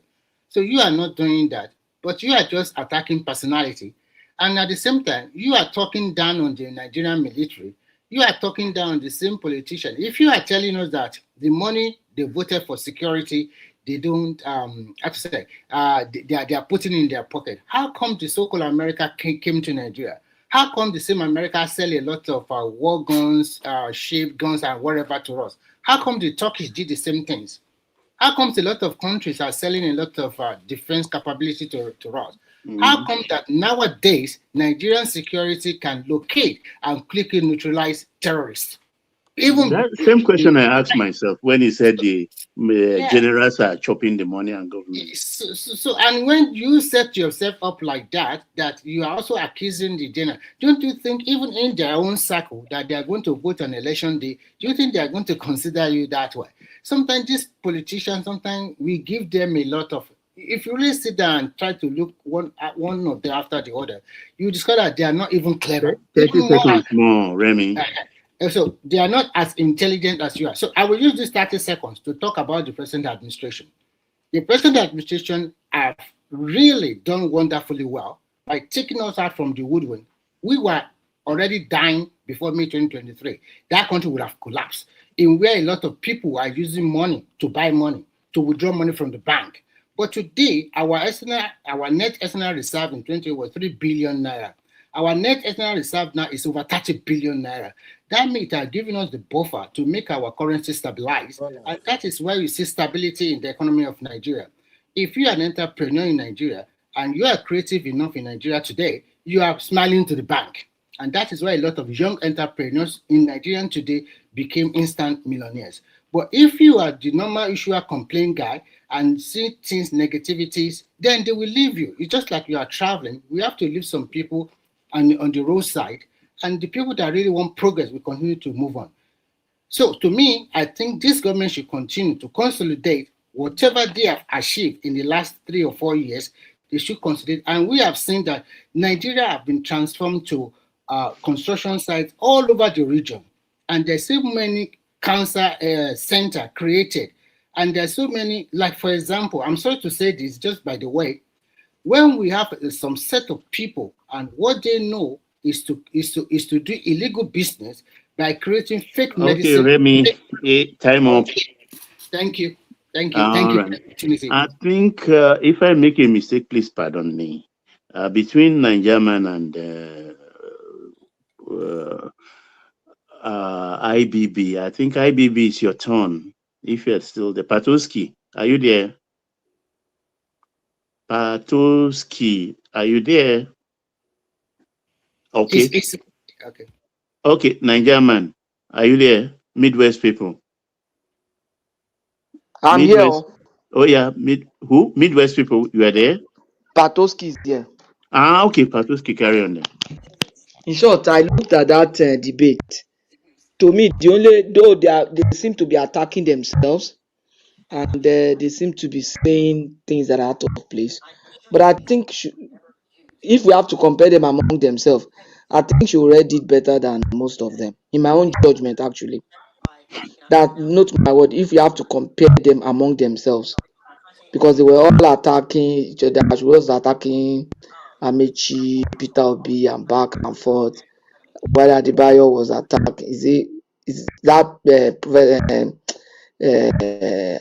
So you are not doing that, but you are just attacking personality. And at the same time, you are talking down on the Nigerian military. You are talking down on the same politician. If you are telling us that the money they voted for security, they don't, they are putting in their pocket. How come the so-called America came to Nigeria? How come the same America sell a lot of war guns, ship guns, and whatever to us? How come the Turkish did the same things? How come a lot of countries are selling a lot of defense capability to us? How come that nowadays Nigerian security can locate and quickly neutralize terrorists? Even that same question I asked myself when he said the generals are chopping the money and government. So and when you set yourself up like that you are also accusing the general, don't you think even in their own circle that they are going to vote on election day, do you think they are going to consider you that way? Sometimes these politicians, sometimes we give them a lot of if you really sit down and try to look one of them after the other, you discover that they are not even clever. 30 Even more, seconds more, Remy. so they are not as intelligent as you are. So I will use these 30 seconds to talk about the present administration. The present administration have really done wonderfully well by taking us out from the woodwind. We were already dying before May 2023. That country would have collapsed. In where a lot of people are using money to buy money, to withdraw money from the bank. But today, our net external reserve in 2020 was 3 billion naira. Our net external reserve now is over 30 billion naira. That means it has given us the buffer to make our currency stabilize. And that is where you see stability in the economy of Nigeria. If you are an entrepreneur in Nigeria and you are creative enough in Nigeria today, you are smiling to the bank. And that is why a lot of young entrepreneurs in Nigeria today became instant millionaires. But if you are the normal issuer complaint guy and see things negativities, then they will leave you. It's just like you are traveling. We have to leave some people on the roadside, and the people that really want progress will continue to move on. So to me, I think this government should continue to consolidate whatever they have achieved in the last 3 or 4 years. They should consolidate. And we have seen that Nigeria have been transformed to construction sites all over the region. And there's so many cancer center created. And there's so many, like for example, I'm sorry to say this just by the way, when we have some set of people and what they know is to do illegal business by creating fake medicine. Okay, Remy, time up. Thank you. Thank you. All right. I think if I make a mistake, please pardon me. Between Nigerian and IBB, I think IBB is your turn. If you're still there, Patoski, are you there? Patoski, are you there? Okay. Okay. Okay, Nigerian, are you there? Midwest people. I'm Midwest. here. Oh yeah, who? Midwest people, you are there? Patoski is here. Ah, okay, Patoski, carry on then. In short, I looked at that debate. To me, they seem to be attacking themselves, and they seem to be saying things that are out of place. But I think if we have to compare them among themselves, I think she already did better than most of them, in my own judgment, actually. That, not my word, if you have to compare them among themselves, because they were all attacking each other. She was attacking Amechi, Peter Obi, and back and forth. While Adebayo was attacked,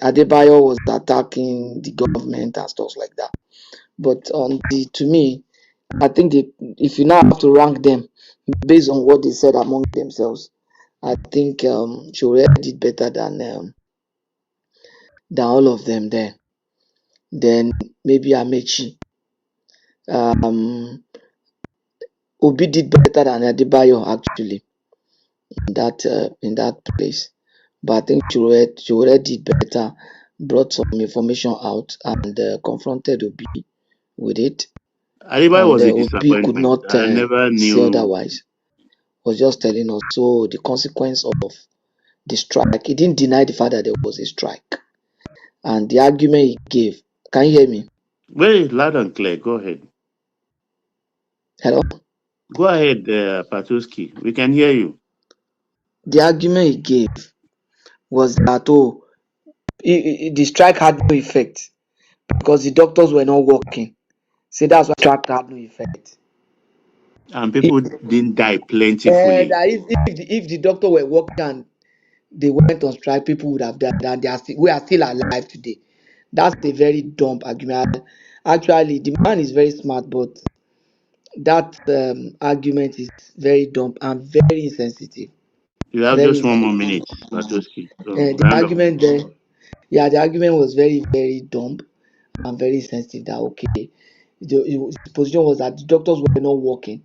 Adebayo was attacking the government and stuff like that. But to me, I think if you now have to rank them based on what they said among themselves, I think she already did better than all of them there. Then maybe Amechi. Obi did better than Adebayo actually in that place. But I think she already did better, brought some information out and confronted Obi with it. Adebayo was a Obi disappointment. could not I never say knew. otherwise. Was just telling us so the consequence of the strike. He didn't deny the fact that there was a strike. And the argument he gave, can you hear me? Very loud and clear. Go ahead. Hello? Go ahead, Patoski. We can hear you. The argument he gave was that, the strike had no effect because the doctors were not working. So that's why the strike had no effect. And people didn't die plentifully. That if the doctor were working and they went on strike, people would have died, and we are still alive today. That's a very dumb argument. Actually, the man is very smart, but that argument is very dumb and very insensitive. You have Very just one more insensitive. minute, Patoski. So The round up. argument there, the argument was very, very dumb and very sensitive. That okay, the position was that the doctors were not working,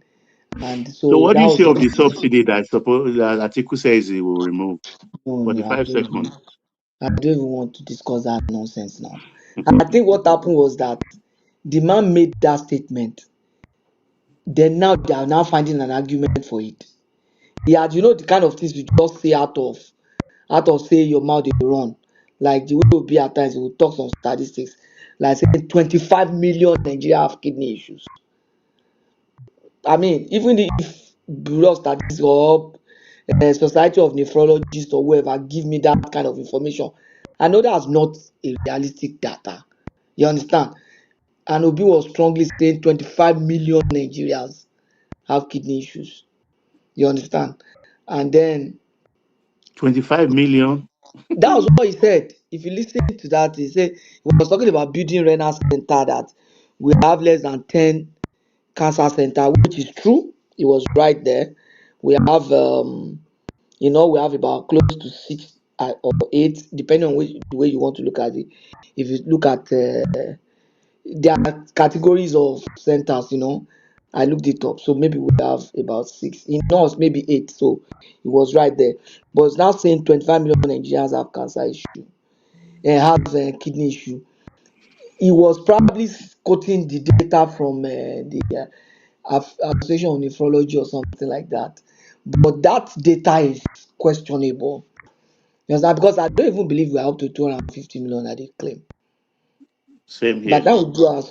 and So what do that you was say of the subsidy that Atiku says he will remove? no, 45 seconds. I don't even want to discuss that nonsense now. I think what happened was that the man made that statement. Then now they are now finding an argument for it. He had, the kind of things you just say out of say your mouth they run. Like the way it will be at times, we will talk some statistics. like saying 25 million Nigeria have kidney issues. I mean, even if Bureau of Statistics or Society of Nephrologists or whoever give me that kind of information, I know that's not a realistic data. You understand? And Obi was strongly saying 25 million Nigerians have kidney issues. You understand? And then 25 million. That was what he said. If you listen to that, he said he was talking about building renal center, that we have less than 10 cancer center, which is true. He was right there. We have we have about close to 6 or 8, depending on the way you want to look at it. If you look at there are categories of centers, I looked it up. So maybe we have about 6. In us, maybe 8. So he was right there. But it's now saying 25 million Nigerians have cancer issue and have a kidney issue. He was probably quoting the data from the Association of Nephrology or something like that. But that data is questionable. You understand? Because I don't even believe we are up to 250 million that they claim. Same here. But that would do our